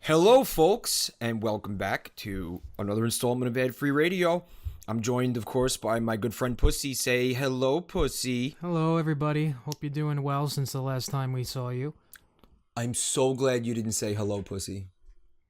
Hello, folks, and welcome back to another installment of Ad Free Radio. I'm joined, of course, by my good friend Pussy. Say hello, Pussy. Hello, everybody. Hope you're doing well since the last time we saw you. I'm so glad you didn't say hello, Pussy.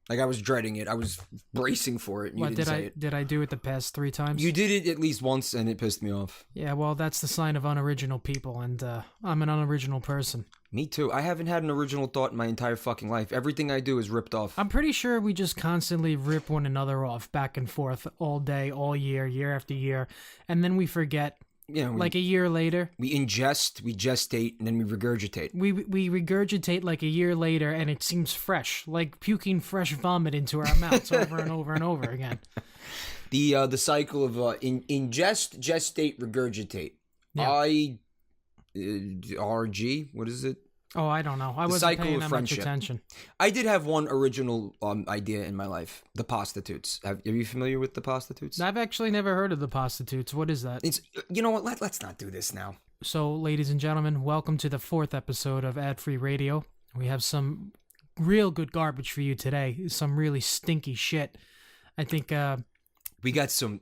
Like, I was dreading it. I was bracing for it, and you didn't say it. Did I do it the past 3 times? You did it at least once, and it pissed me off. Yeah, well, that's the sign of unoriginal people, and I'm an unoriginal person. Me too. I haven't had an original thought in my entire fucking life. Everything I do is ripped off. I'm pretty sure we just constantly rip one another off back and forth all day, all year, year after year, and then we forget. Yeah, like a year later. We ingest, we gestate, and then we regurgitate. We regurgitate like a year later, and it seems fresh, like puking fresh vomit into our mouths over and over and over again. The cycle of ingest, gestate, regurgitate. Yeah. RG, what is it? Oh, I don't know. I wasn't paying that much attention. I did have one original idea in my life. The prostitutes. Are you familiar with the prostitutes? I've actually never heard of the prostitutes. What is that? It's, you know what? Let's not do this now. So, ladies and gentlemen, welcome to the 4th episode of Ad Free Radio. We have some real good garbage for you today. Some really stinky shit. I think we got some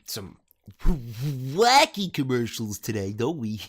wacky commercials today, don't we?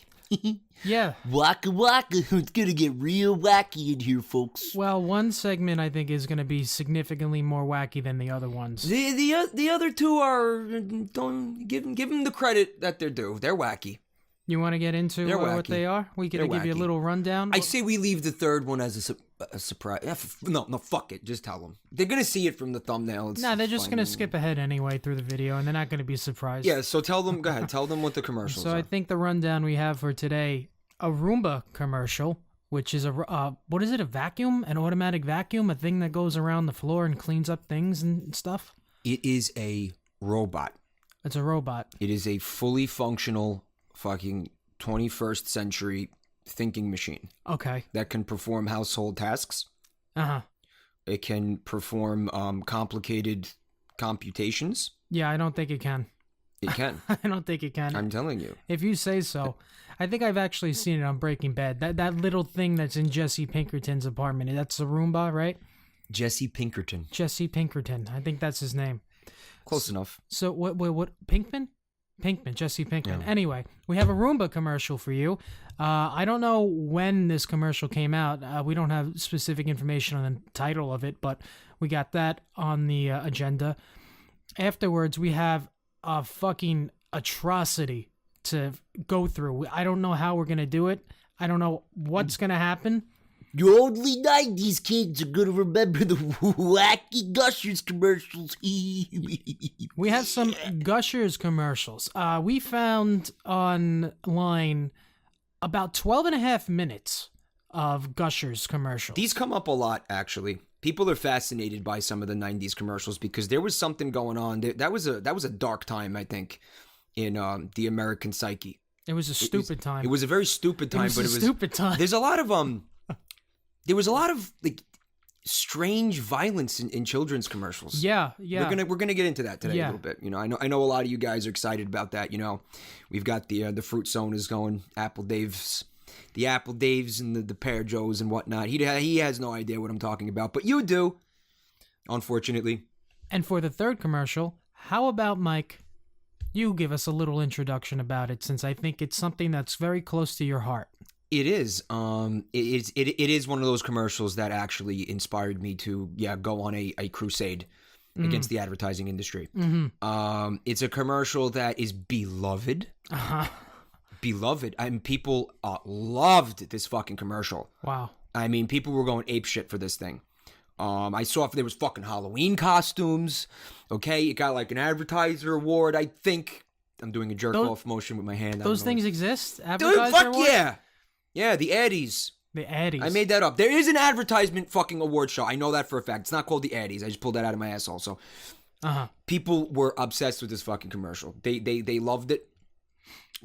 Yeah. Waka waka. It's gonna get real wacky in here, folks. Well, one segment I think is gonna be significantly more wacky than the other ones. The other two are, don't give them the credit that they're due. They're wacky. You want to get into what they are? We can give you a little rundown. I say we leave the third one as a surprise. No, fuck it. Just tell them. They're gonna see it from the thumbnail. They're just gonna skip ahead anyway through the video, and they're not gonna be surprised. Yeah. So tell them. Go ahead. Tell them what the commercials are. So I think the rundown we have for today: a Roomba commercial, which is what is it? A vacuum? An automatic vacuum? A thing that goes around the floor and cleans up things and stuff? It is a robot. It's a robot. It is a fully functional fucking 21st century thinking machine. Okay. That can perform household tasks. Uh-huh. It can perform complicated computations. Yeah, I don't think it can. It can. I don't think it can. I'm telling you. If you say so. I think I've actually seen it on Breaking Bad. That little thing that's in Jesse Pinkerton's apartment. That's a Roomba, right? Jesse Pinkerton. Jesse Pinkerton. I think that's his name. Close enough. So what Pinkman? Pinkman, Jesse Pinkman. Yeah. Anyway, we have a Roomba commercial for you. I don't know when this commercial came out. We don't have specific information on the title of it, but we got that on the agenda. Afterwards, we have a fucking atrocity to go through. I don't know how we're going to do it. I don't know what's going to happen. You only 90s kids are going to remember the wacky Gushers commercials. We have some Gushers commercials. We found online about 12 and a half minutes of Gushers commercials. These come up a lot, actually. People are fascinated by some of the 90s commercials because there was something going on. That was a dark time, I think, in the American psyche. It was a stupid time. It was a very stupid time. It was a stupid time. There's a lot of there was a lot of like strange violence in children's commercials. Yeah. We're gonna get into that today a little bit. You know, I know a lot of you guys are excited about that. You know, we've got the fruit sonas going, the Apple Daves and the Pear Joes and whatnot. He has no idea what I'm talking about, but you do, unfortunately. And for the third commercial, how about Mike? You give us a little introduction about it, since I think it's something that's very close to your heart. It is. It is one of those commercials that actually inspired me to go on a crusade against the advertising industry. Mm-hmm. It's a commercial that is beloved. Uh-huh. Beloved. I mean, people loved this fucking commercial. Wow. I mean, people were going apeshit for this thing. I saw if there was fucking Halloween costumes. Okay, it got like an advertiser award. I think I'm doing a jerk off motion with my hand. Those things exist. Dude, fuck award? Yeah, the Addies. The Addies. I made that up. There is an advertisement fucking award show. I know that for a fact. It's not called the Addies. I just pulled that out of my asshole. So, people were obsessed with this fucking commercial. They loved it.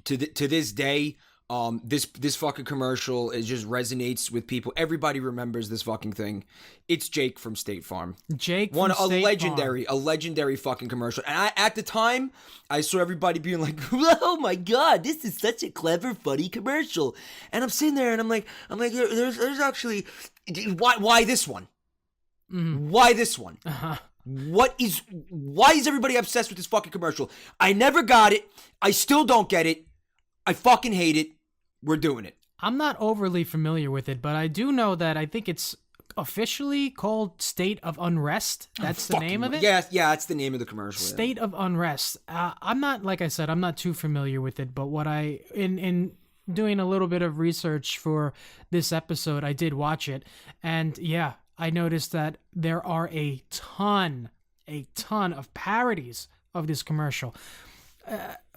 To this day, this fucking commercial, it just resonates with people. Everybody remembers this fucking thing. It's Jake from State Farm. A legendary fucking commercial. And at the time, I saw everybody being like, "Oh my god, this is such a clever, funny commercial." And I'm sitting there and I'm like, there's actually, why this one? Why this one? Why is everybody obsessed with this fucking commercial? I never got it. I still don't get it. I fucking hate it. We're doing it. I'm not overly familiar with it, but I do know that I think it's officially called State of Unrest. That's the name of it? Yeah, that's the name of the commercial. State of Unrest. I'm not, like I said, I'm not too familiar with it, but what in doing a little bit of research for this episode, I did watch it, and yeah, I noticed that there are a ton of parodies of this commercial.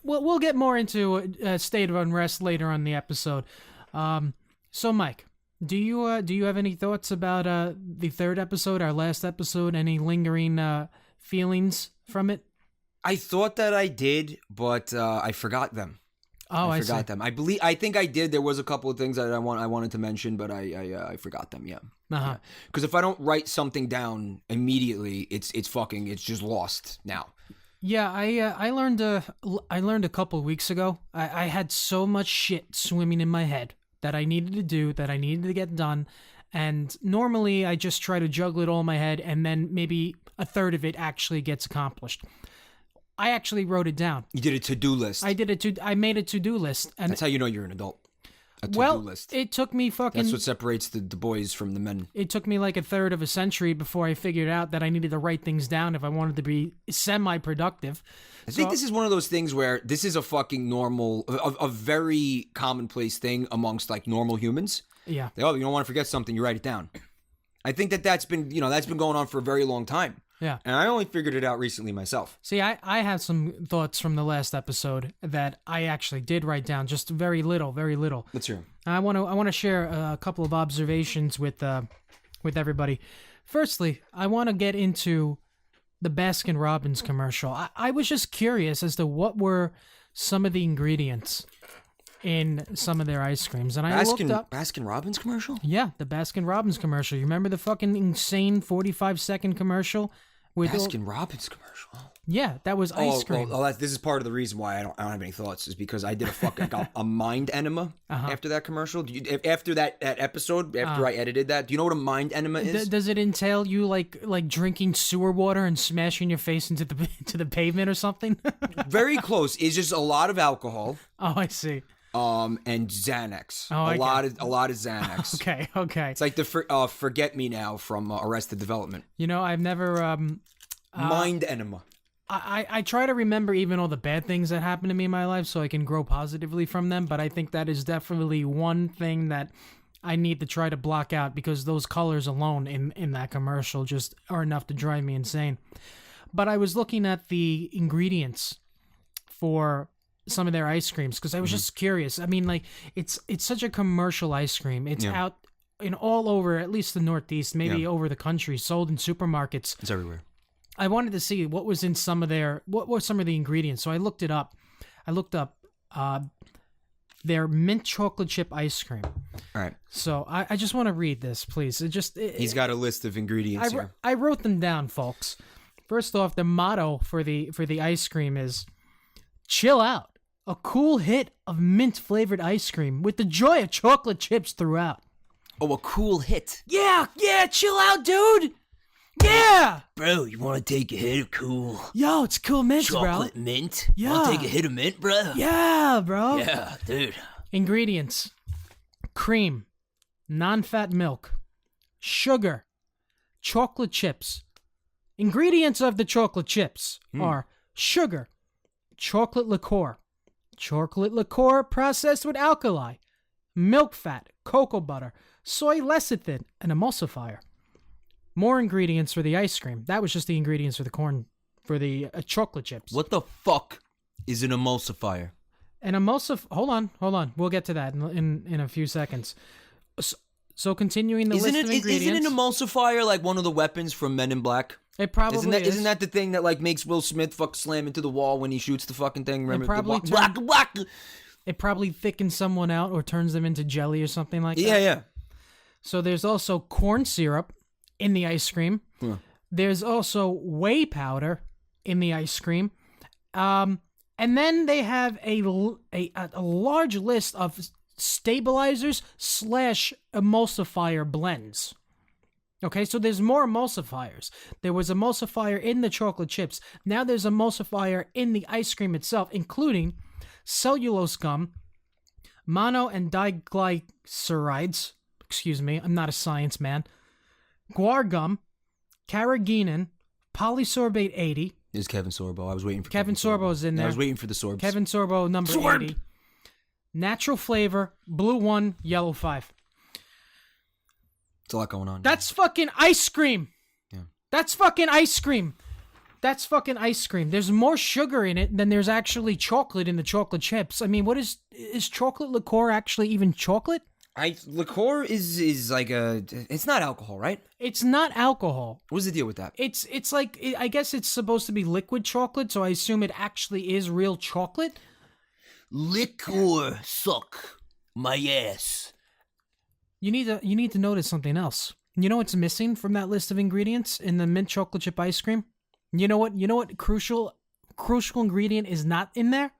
We'll get more into State of Unrest later on in the episode. So Mike, do you have any thoughts about the third episode, our last episode? Any lingering feelings from it? I thought that I did, but I forgot them. Oh, I forgot them. I think I did. There was a couple of things that I wanted to mention, but I forgot them. Yeah. Uh-huh. Because if I don't write something down immediately, it's just lost now. Yeah, I learned a couple of weeks ago. I had so much shit swimming in my head that I needed to do, that I needed to get done, and normally I just try to juggle it all in my head, and then maybe a third of it actually gets accomplished. I actually wrote it down. You did a to-do list. I made a to-do list, and that's how you know you're an adult. A to-do list. It took me fucking... That's what separates the boys from the men. It took me like a third of a century before I figured out that I needed to write things down if I wanted to be semi-productive. I think this is one of those things where this is a fucking normal, a very commonplace thing amongst like normal humans. Yeah. You don't want to forget something, you write it down. I think that's been going on for a very long time. Yeah. And I only figured it out recently myself. See, I have some thoughts from the last episode that I actually did write down, just very little. Let's hear them. I want to share a couple of observations with everybody. Firstly, I want to get into the Baskin-Robbins commercial. I was just curious as to what were some of the ingredients in some of their ice creams. And I looked up... Baskin-Robbins commercial? Yeah, the Baskin-Robbins commercial. You remember the fucking insane 45-second commercial? Baskin-Robbins commercial? Yeah, that was ice cream. This is part of the reason why I don't have any thoughts, is because I did a mind enema after that commercial. After that episode, after I edited that, do you know what a mind enema is? Does it entail you like drinking sewer water and smashing your face into the pavement or something? Very close. It's just a lot of alcohol. Oh, I see. And Xanax. Oh, a lot of Xanax. Okay. It's like the Forget Me Now from Arrested Development. You know, I've never mind enema. I try to remember even all the bad things that happened to me in my life so I can grow positively from them, but I think that is definitely one thing that I need to try to block out, because those colors alone in that commercial just are enough to drive me insane. But I was looking at the ingredients for some of their ice creams because I was just curious. I mean, like, it's such a commercial ice cream. It's out in all over, at least the Northeast, maybe over the country, sold in supermarkets. It's everywhere. I wanted to see what was in what were some of the ingredients. So I looked it up. I looked up their mint chocolate chip ice cream. All right. So I just want to read this, please. He's got a list of ingredients here. I wrote them down, folks. First off, the motto for the ice cream is "Chill out, a cool hit of mint flavored ice cream with the joy of chocolate chips throughout." Oh, a cool hit. Yeah, chill out, dude. Yeah! Bro, you want to take a hit of cool? Yo, it's cool mint, bro. Chocolate mint? Yeah. Want to take a hit of mint, bro? Yeah, bro. Yeah, dude. Ingredients: cream, non-fat milk, sugar, chocolate chips. Ingredients of the chocolate chips are sugar, chocolate liqueur processed with alkali, milk fat, cocoa butter, soy lecithin, and emulsifier. More ingredients for the ice cream. That was just the ingredients for the chocolate chips. What the fuck is an emulsifier? An hold on. We'll get to that in a few seconds. So continuing the list of ingredients. Isn't an emulsifier like one of the weapons from Men in Black? It probably is. Isn't that the thing that like makes Will Smith slam into the wall when he shoots the fucking thing? Remember? It probably thickens someone out or turns them into jelly or something like that. Yeah. So there's also corn syrup in the ice cream. Yeah. There's also whey powder in the ice cream. And then they have a large list of stabilizers / emulsifier blends. Okay, so there's more emulsifiers. There was emulsifier in the chocolate chips. Now there's emulsifier in the ice cream itself, including cellulose gum, mono and diglycerides. Excuse me, I'm not a science man. Guar gum, carrageenan, polysorbate 80. Is Kevin Sorbo. I was waiting for Kevin Sorbo's in there. I was waiting for the Sorbs. Kevin Sorbo, number 80. Natural flavor, blue 1, yellow 5. It's a lot going on. That's fucking ice cream. Yeah. That's fucking ice cream. That's fucking ice cream. There's more sugar in it than there's actually chocolate in the chocolate chips. I mean, what is chocolate liqueur actually even chocolate? Liqueur is like it's not alcohol, right? It's not alcohol. What's the deal with that? It's like, I guess it's supposed to be liquid chocolate, so I assume it actually is real chocolate. Liqueur suck my ass. You need to notice something else. You know what's missing from that list of ingredients in the mint chocolate chip ice cream? You know what crucial ingredient is not in there?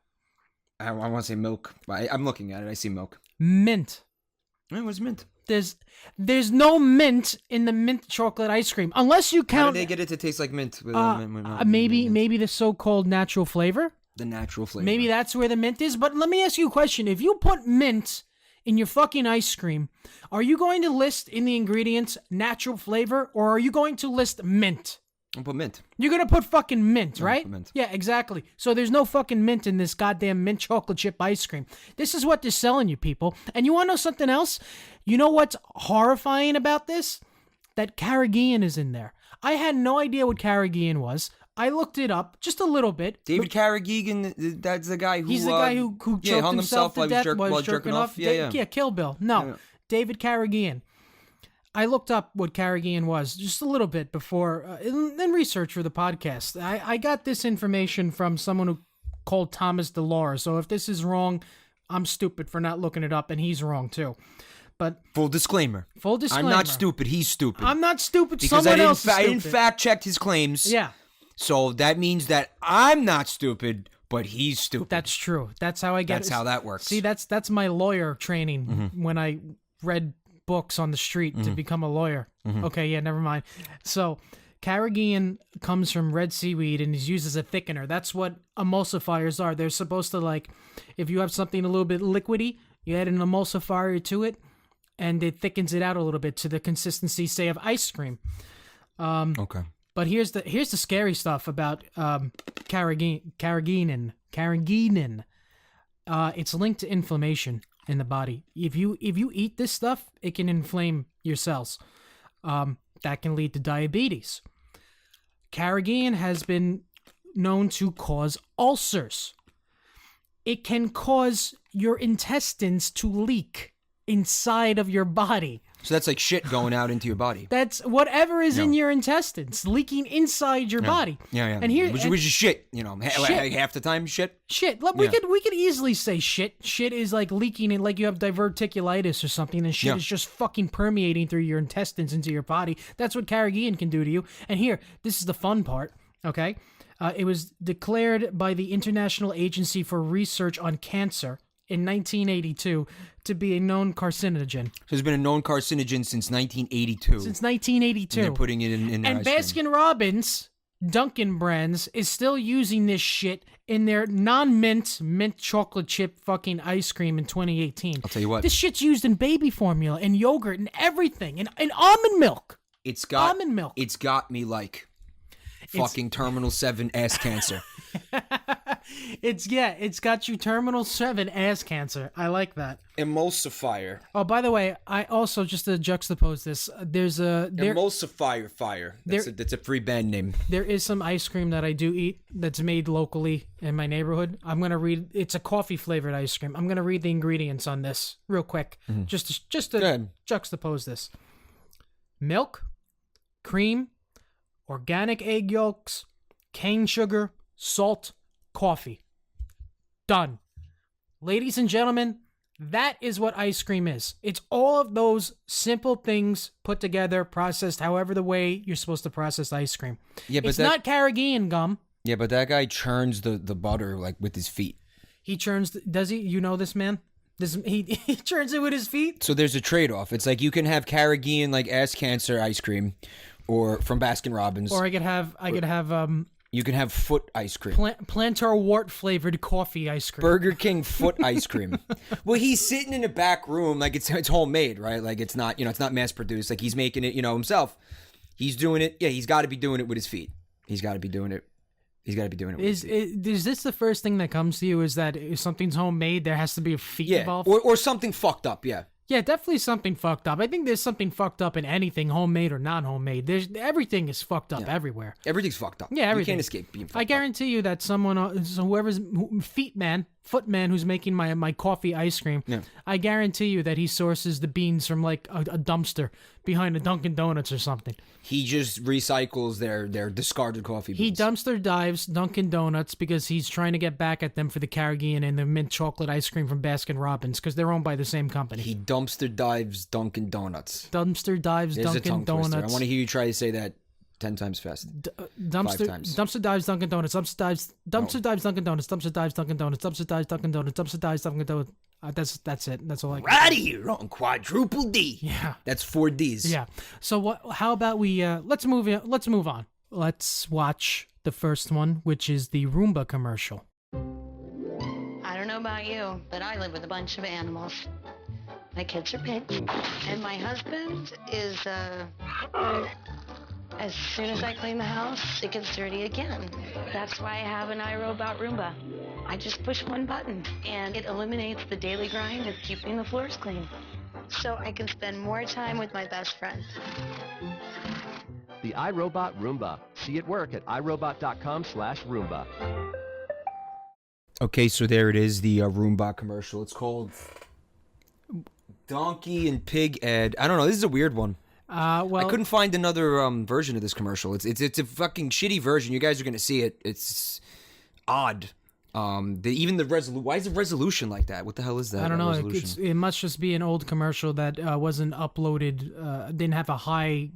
I want to say milk. I'm looking at it. I see milk. Mint. What's mint? There's no mint in the mint chocolate ice cream unless you count. How did they get it to taste like mint? Maybe the so-called natural flavor. The natural flavor. Maybe that's where the mint is. But let me ask you a question: if you put mint in your fucking ice cream, are you going to list in the ingredients natural flavor, or are you going to list mint? I'll put mint. You're going to put fucking mint, right? I'll put mint. Yeah, exactly. So there's no fucking mint in this goddamn mint chocolate chip ice cream. This is what they're selling you, people. And you want to know something else? You know what's horrifying about this? That carrageenan is in there. I had no idea what carrageenan was. I looked it up just a little bit. David Carradine, that's the guy who... He's the guy who choked hung himself to death while jerking off. Yeah, Kill Bill. No, yeah. David Carradine. I looked up what carrageenan was just a little bit before, in research for the podcast. I got this information from someone who called Thomas DeLore, so if this is wrong, I'm stupid for not looking it up, and he's wrong too. But Full disclaimer. I'm not stupid, he's stupid. I'm not stupid, because someone else is stupid. I didn't fact-check his claims. Yeah. So that means that I'm not stupid, but he's stupid. That's true. That's how I get it. That's how that works. See, that's my lawyer training when I read books on the street to become a lawyer. Okay, yeah, never mind. So carrageenan comes from red seaweed and is used as a thickener. That's what emulsifiers are. They're supposed to, like, if you have something a little bit liquidy, you add an emulsifier to it, and it thickens it out a little bit to the consistency, say, of ice cream. Okay. But here's the scary stuff about carrageenan. It's linked to inflammation in the body. If you eat this stuff, it can inflame your cells. That can lead to diabetes. Carrageenan has been known to cause ulcers. It can cause your intestines to leak inside of your body. So that's like shit going out into your body. That's whatever is in your intestines leaking inside your body. Yeah. And here, which is shit. You know, half the time, shit. Shit. We could easily say shit. Shit is like leaking, and like you have diverticulitis or something, and shit is just fucking permeating through your intestines into your body. That's what carrageenan can do to you. And here, this is the fun part. Okay, it was declared by the International Agency for Research on Cancer in 1982 to be a known carcinogen. So it's been a known carcinogen since 1982. Since 1982. And they're putting it in their and ice cream. Baskin-Robbins, Dunkin' brands, is still using this shit in their non-mint, mint chocolate chip fucking ice cream in 2018. I'll tell you what. This shit's used in baby formula and yogurt and everything, and almond milk. Almond milk. It's got me like fucking Terminal 7 ass cancer. It's got you Terminal 7 ass cancer. I like that. Emulsifier. Oh, by the way, I also, just to juxtapose this, there's Emulsifier fire. That's a free band name. There is some ice cream that I do eat that's made locally in my neighborhood. I'm gonna read. It's a coffee flavored ice cream. I'm gonna read the ingredients on this real quick, just to juxtapose this. Milk, cream, organic egg yolks, cane sugar, salt, coffee. Done. Ladies and gentlemen, that is what ice cream is. It's all of those simple things put together, processed however the way you're supposed to process ice cream. Yeah, but it's not carrageenan gum. Yeah, but that guy churns the butter like with his feet. He churns. Does he? You know this man? He turns it with his feet. So there's a trade-off. It's like you can have Carrageenan like ass cancer ice cream, or from Baskin Robbins, or I could have you can have foot ice cream. Plantar wart flavored coffee ice cream. Burger King foot ice cream. Well, he's sitting in a back room like it's homemade, right? Like it's not it's not mass produced. Like he's making it himself. He's doing it. Yeah, he's got to be doing it with his feet. He's got to be doing it. He's got to be doing it. Is this the first thing that comes to you? Is that if something's homemade, there has to be a feet involved? Or something fucked up. Yeah. Yeah, definitely something fucked up. I think there's something fucked up in anything, homemade or non-homemade. Everything is fucked up everywhere. Everything's fucked up. Yeah, everything. You can't escape being fucked up. I guarantee you that whoever's footman who's making my coffee ice cream, I guarantee you that he sources the beans from like a dumpster behind a Dunkin' Donuts or something. He just recycles their discarded coffee beans. He dumpster dives Dunkin' Donuts because he's trying to get back at them for the Carrageenan and the mint chocolate ice cream from Baskin Robbins because they're owned by the same company. He dumpster dives Dunkin' Donuts. Dumpster dives There's Dunkin' Donuts. Twister. I want to hear you try to say that 10 times fast. 5 times. Dumpster dives Dunkin' Donuts. Dumpster dives Dunkin' Donuts. Dumpster dives Dunkin' Donuts. Dumpster dives Dunkin' Donuts. Dumpster dives Dunkin' Donuts. That's it. That's all I got. Right here on Quadruple D. Yeah. That's 4 Ds. Yeah. So what? How about we let's move on. Let's watch the first one, which is the Roomba commercial. I don't know about you, but I live with a bunch of animals. My kids are pigs, and my husband is as soon as I clean the house, it gets dirty again. That's why I have an iRobot Roomba. I just push one button, and it eliminates the daily grind of keeping the floors clean. So I can spend more time with my best friend. The iRobot Roomba. See it work at iRobot.com/Roomba. Okay, so there it is, the Roomba commercial. It's called Donkey and Pig Ad. I don't know. This is a weird one. Well, I couldn't find another version of this commercial. It's a fucking shitty version. You guys are gonna see it. It's odd. Even the resolution. Why is the resolution like that? What the hell is that? I don't know. Resolution? It must just be an old commercial that wasn't uploaded. Didn't have a high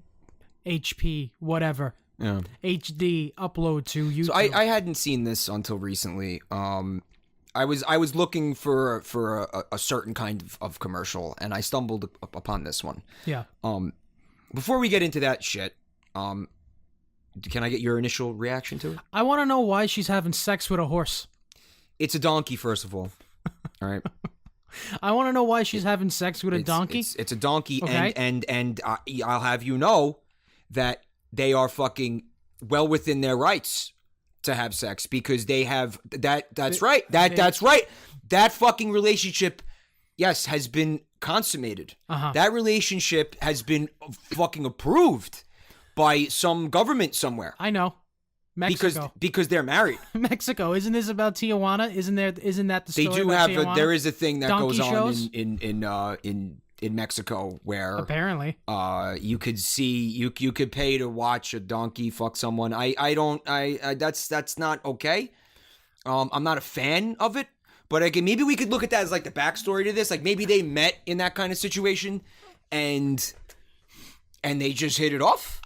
HP whatever. Yeah. HD upload to YouTube. So I hadn't seen this until recently. I was looking for a certain kind of commercial, and I stumbled upon this one. Yeah. Before we get into that shit, can I get your initial reaction to it? I want to know why she's having sex with a horse. It's a donkey, first of all. All right. I want to know why she's having sex with a donkey. It's a donkey, okay. and I'll have you know that they are fucking well within their rights to have sex because they have that's right. That's right. That fucking relationship, yes, has been consummated. That relationship has been fucking approved by some government somewhere. I know. Mexico. Because they're married. Mexico. Isn't this about Tijuana? Isn't that the story? They do have there is a thing that donkey goes shows? on in Mexico where apparently you could see you could pay to watch a donkey fuck someone. That's not okay. I'm not a fan of it, but again, maybe we could look at that as like the backstory to this. Like maybe they met in that kind of situation, and they just hit it off.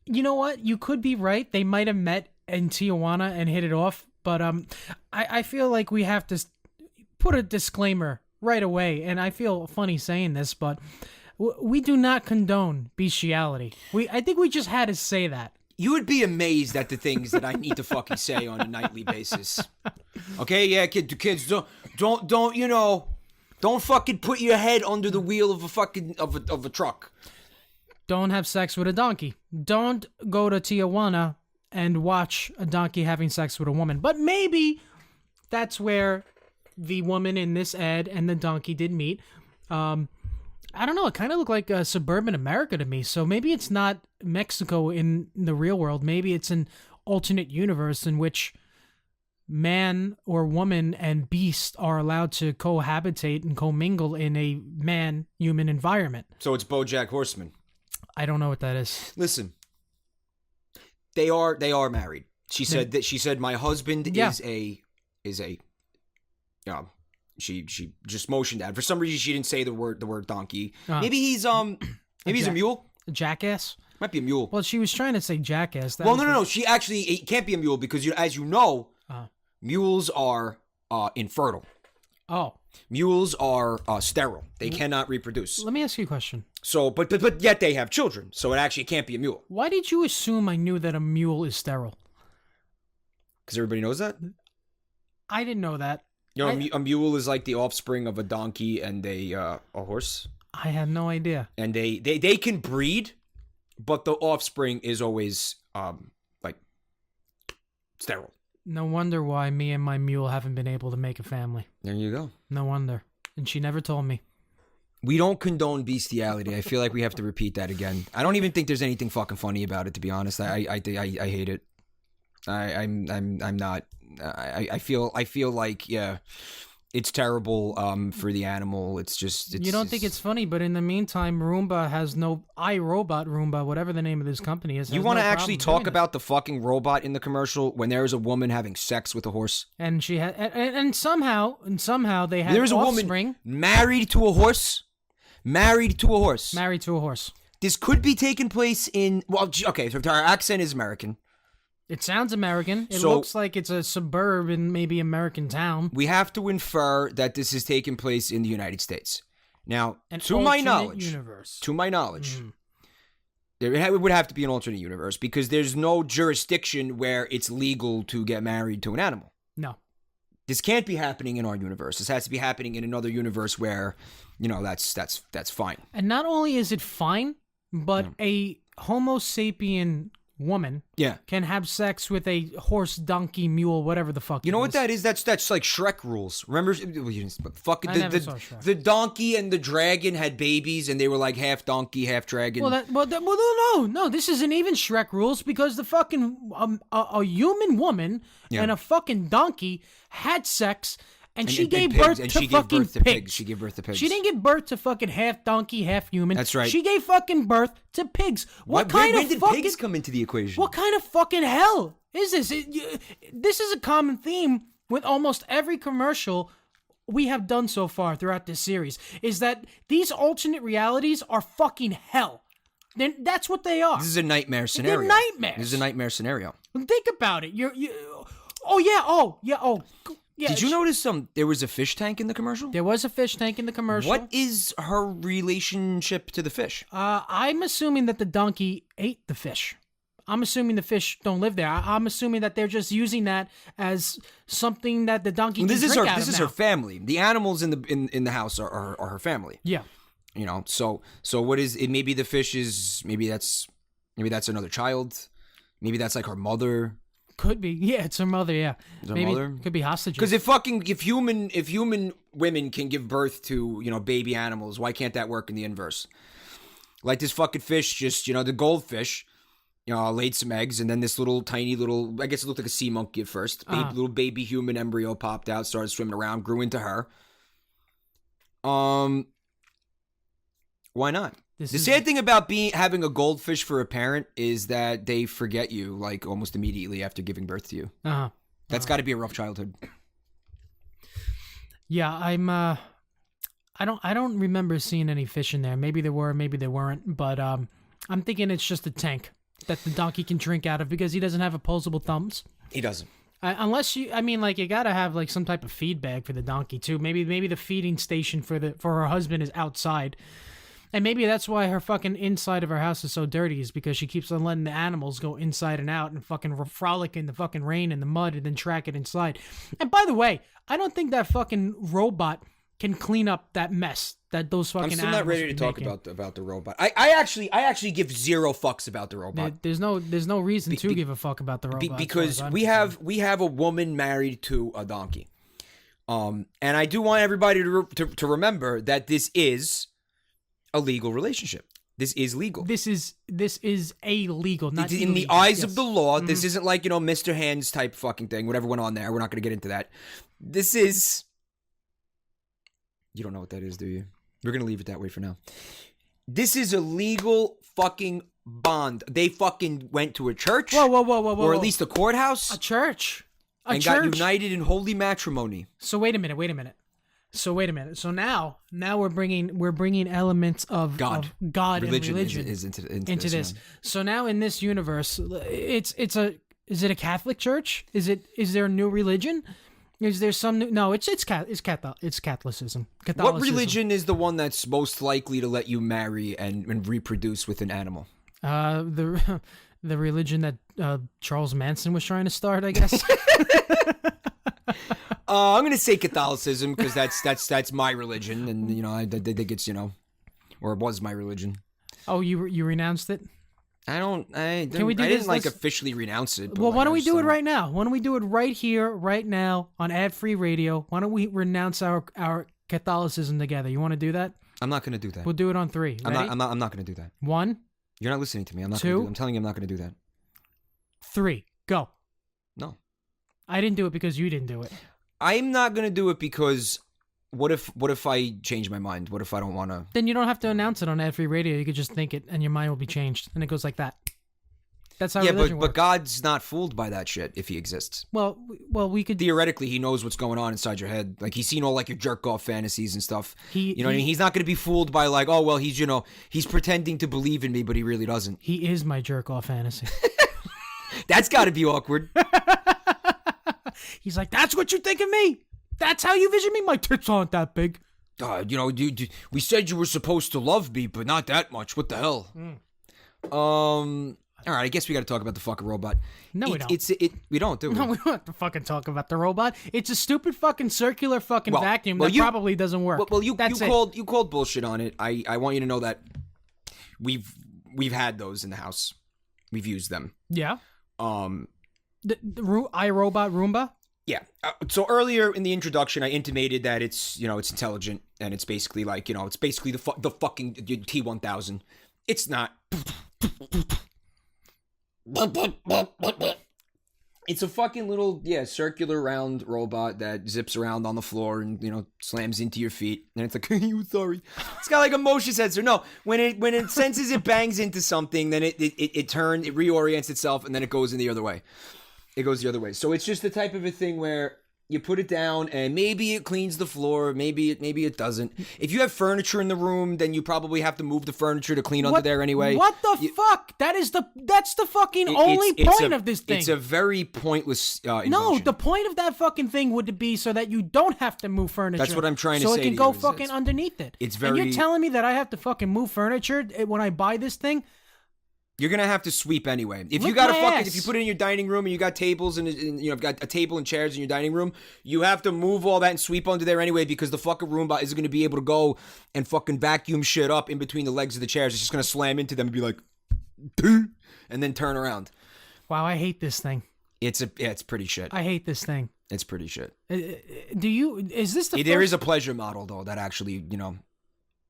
You know what? You could be right. They might have met in Tijuana and hit it off, but I feel like we have to put a disclaimer right away, and I feel funny saying this, but we do not condone bestiality. I think we just had to say that. You would be amazed at the things that I need to fucking say on a nightly basis. Okay, yeah, kids, don't fucking put your head under the wheel of a fucking of a truck. Don't have sex with a donkey. Don't go to Tijuana and watch a donkey having sex with a woman. But maybe that's where the woman in this ad and the donkey did meet. I don't know. It kind of looked like suburban America to me. So maybe it's not Mexico in the real world. Maybe it's an alternate universe in which man or woman and beast are allowed to cohabitate and commingle in a man-human environment. So it's BoJack Horseman. I don't know what that is. Listen, they are married. She said my husband is a she just motioned that. For some reason she didn't say the word donkey. Maybe he's he's a mule. A jackass? Might be a mule. Well, she was trying to say jackass. No. She actually it can't be a mule because as you know, mules are infertile. Oh. Mules are sterile. They cannot reproduce. Let me ask you a question. So, but yet they have children. So it actually can't be a mule. Why did you assume I knew that a mule is sterile? Because everybody knows that. I didn't know that. You know, a mule is like the offspring of a donkey and a horse. I had no idea. And they can breed, but the offspring is always like sterile. No wonder why me and my mule haven't been able to make a family. There you go. No wonder. And she never told me. We don't condone bestiality. I feel like we have to repeat that again. I don't even think there's anything fucking funny about it, to be honest. I hate it. I'm not. I feel like, yeah, it's terrible for the animal. It's just you don't think it's funny, but in the meantime, Roomba has no iRobot Roomba, whatever the name of this company is. You want to actually talk about the fucking robot in the commercial when there is a woman having sex with a horse? And she had, and somehow they had there's offspring. A woman married to a horse. Married to a horse. Married to a horse. This could be taking place in. Well, okay, so our accent is American. It sounds American. It looks like it's a suburban, maybe American town. We have to infer that this is taking place in the United States. Now, to my knowledge, there would have to be an alternate universe because there's no jurisdiction where it's legal to get married to an animal. No. This can't be happening in our universe. This has to be happening in another universe where, that's fine. And not only is it fine, but a Homo sapien woman can have sex with a horse, donkey, mule, whatever the fuck. You know what that is? That's like Shrek rules. Remember, fucking the donkey and the dragon had babies, and they were like half donkey, half dragon. No. This isn't even Shrek rules because the fucking a human woman and a fucking donkey had sex. And she gave birth to fucking pigs. She gave birth to pigs. She didn't give birth to fucking half donkey, half human. That's right. She gave fucking birth to pigs. When did pigs come into the equation? What kind of fucking hell is this? This is a common theme with almost every commercial we have done so far throughout this series, is that these alternate realities are fucking hell. Then that's what they are. This is a nightmare scenario. They're nightmares. This is a nightmare scenario. Think about it. Yeah. Did you notice there was a fish tank in the commercial? There was a fish tank in the commercial. What is her relationship to the fish? I'm assuming that the donkey ate the fish. I'm assuming the fish don't live there. I'm assuming that they're just using that as something that the donkey can drink out of. This is her family. The animals in the house are her family. Yeah. So what is it? Maybe the fish is maybe that's another child. Maybe that's like her mother. Could be. Yeah, it's her mother, yeah. Maybe mother? Could be hostages. Because if human women can give birth to, baby animals, why can't that work in the inverse? Like this fucking fish just, the goldfish, laid some eggs, and then this tiny little, I guess it looked like a sea monkey at first. Little baby human embryo popped out, started swimming around, grew into her. Why not? The sad thing about having a goldfish for a parent is that they forget you like almost immediately after giving birth to you. That's got to be a rough childhood. Yeah, I don't remember seeing any fish in there. Maybe there were, maybe there weren't. But I'm thinking it's just a tank that the donkey can drink out of because he doesn't have opposable thumbs. He doesn't. Unless you gotta have like some type of feed bag for the donkey too. Maybe the feeding station for her husband is outside. And maybe that's why her fucking inside of her house is so dirty, is because she keeps on letting the animals go inside and out and fucking frolic in the fucking rain and the mud and then track it inside. And by the way, I don't think that fucking robot can clean up that mess that those fucking animals are I'm still not ready to talk about the robot. I actually give zero fucks about the robot. There's no reason to give a fuck about the robot. Because we have a woman married to a donkey. And I do want everybody to remember that this is a legal relationship. This is legal. This is a legal, not in the eyes of the law. Mm-hmm. This isn't like, Mr. Hands type fucking thing. Whatever went on there. We're not going to get into that. This is. You don't know what that is, do you? We're going to leave it that way for now. This is a legal fucking bond. They fucking went to a church. Whoa. Or at least a courthouse. A church. Got united in holy matrimony. So wait a minute. So now we're bringing elements of God and religion is into this. So now in this universe, is it a Catholic church? Is there a new religion? Is there some new? No, it's Catholicism. What religion is the one that's most likely to let you marry and reproduce with an animal? The religion that Charles Manson was trying to start, I guess. I'm gonna say Catholicism because that's my religion, and I think it's or it was my religion. Oh, you renounced it? Can we do this? Like officially renounce it. Well, why don't we do it right now? Why don't we do it right here, right now, on ad-free radio? Why don't we renounce our Catholicism together? You want to do that? I'm not going to do that. We'll do it on 3. Ready? I'm not going to do that. 1. You're not listening to me. I'm not. 2. I'm telling you, I'm not going to do that. 3. Go. No. I didn't do it because you didn't do it. I'm not going to do it because. What if I change my mind? What if I don't want to? Then you don't have to announce it on ad-free radio. You could just think it, and your mind will be changed, and it goes like that. That's how religion works. But God's not fooled by that shit if he exists. Well, we could theoretically he knows what's going on inside your head. Like he's seen all like your jerk off fantasies and stuff. What I mean? He's not going to be fooled by like, oh well, he's pretending to believe in me, but he really doesn't. He is my jerk off fantasy. That's got to be awkward. He's like, that's what you think of me. That's how you vision me? My tits aren't that big. We said you were supposed to love me, but not that much. What the hell? All right, I guess we got to talk about the fucking robot. No, we don't. We don't, do we? No, we don't have to fucking talk about the robot. It's a stupid fucking circular fucking vacuum that probably doesn't work. Well, you called bullshit on it. I want you to know that we've had those in the house. We've used them. Yeah. The iRobot Roomba. Yeah. So earlier in the introduction, I intimated that it's it's intelligent and it's basically like it's basically the fucking T-1000. It's not. It's a fucking little circular round robot that zips around on the floor and slams into your feet and it's like sorry. It's got like a motion sensor. No, when it senses it bangs into something, then it reorients itself and then it goes in the other way. It goes the other way. So it's just the type of a thing where you put it down and maybe it cleans the floor, maybe it doesn't. If you have furniture in the room, then you probably have to move the furniture to clean under there anyway. What the fuck? That's the fucking only point of this thing. It's a very pointless invention. No, the point of that fucking thing would be so that you don't have to move furniture. That's what I'm trying to say. So it can go fucking underneath it. And you're telling me that I have to fucking move furniture when I buy this thing? You're gonna have to sweep anyway. If you put it in your dining room and you got tables and you've got a table and chairs in your dining room, you have to move all that and sweep under there anyway because the fucking Roomba isn't gonna be able to go and fucking vacuum shit up in between the legs of the chairs. It's just gonna slam into them and be like, and then turn around. Wow, I hate this thing. It's pretty shit. I hate this thing. It's pretty shit. Is this the? There is a pleasure model though that actually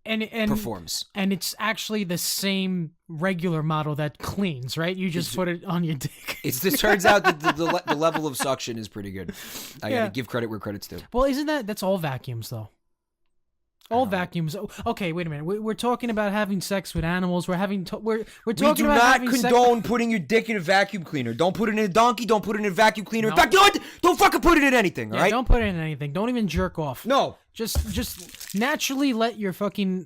and performs, and it's actually the same regular model that cleans, right? You just put it on your dick. It turns out that the level of suction is pretty good. I gotta give credit where credit's due. Well, that's all vacuums though? All vacuums. Okay, wait a minute. We're talking about having sex with animals. We're talking about having sex. We do not condone putting your dick in a vacuum cleaner. Don't put it in a donkey. Don't put it in a vacuum cleaner. No. In fact, don't fucking put it in anything. All right? Don't put it in anything. Don't even jerk off. No. Just naturally let your fucking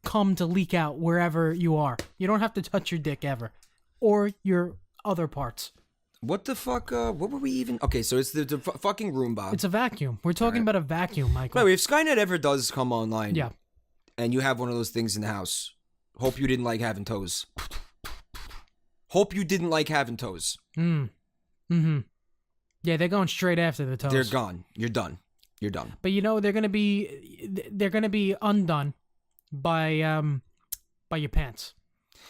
cum to leak out wherever you are. You don't have to touch your dick ever, or your other parts. What the fuck? What were we even? Okay, so it's the fucking Roomba. It's a vacuum. We're talking about a vacuum, Michael. By the way, if Skynet ever does come online, and you have one of those things in the house, hope you didn't like having toes. Hope you didn't like having toes. Mm-hmm. Yeah, they're going straight after the toes. They're gone. You're done. You're done. But they're gonna be undone by your pants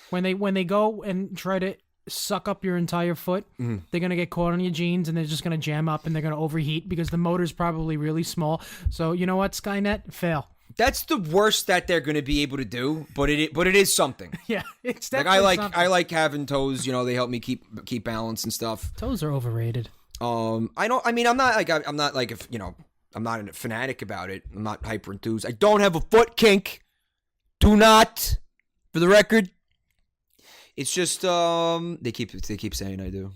when they go and try to suck up your entire foot. Mm-hmm. They're gonna get caught on your jeans and they're just gonna jam up and they're gonna overheat because the motor's probably really small. So you know what, Skynet, fail. That's the worst that they're gonna be able to do, but it is something. Yeah, it's definitely something. I like having toes. They help me keep balance and stuff. Toes are overrated. I'm not a fanatic about it. I'm not hyper enthused. I don't have a foot kink. Do not, for the record. It's just they keep saying I do.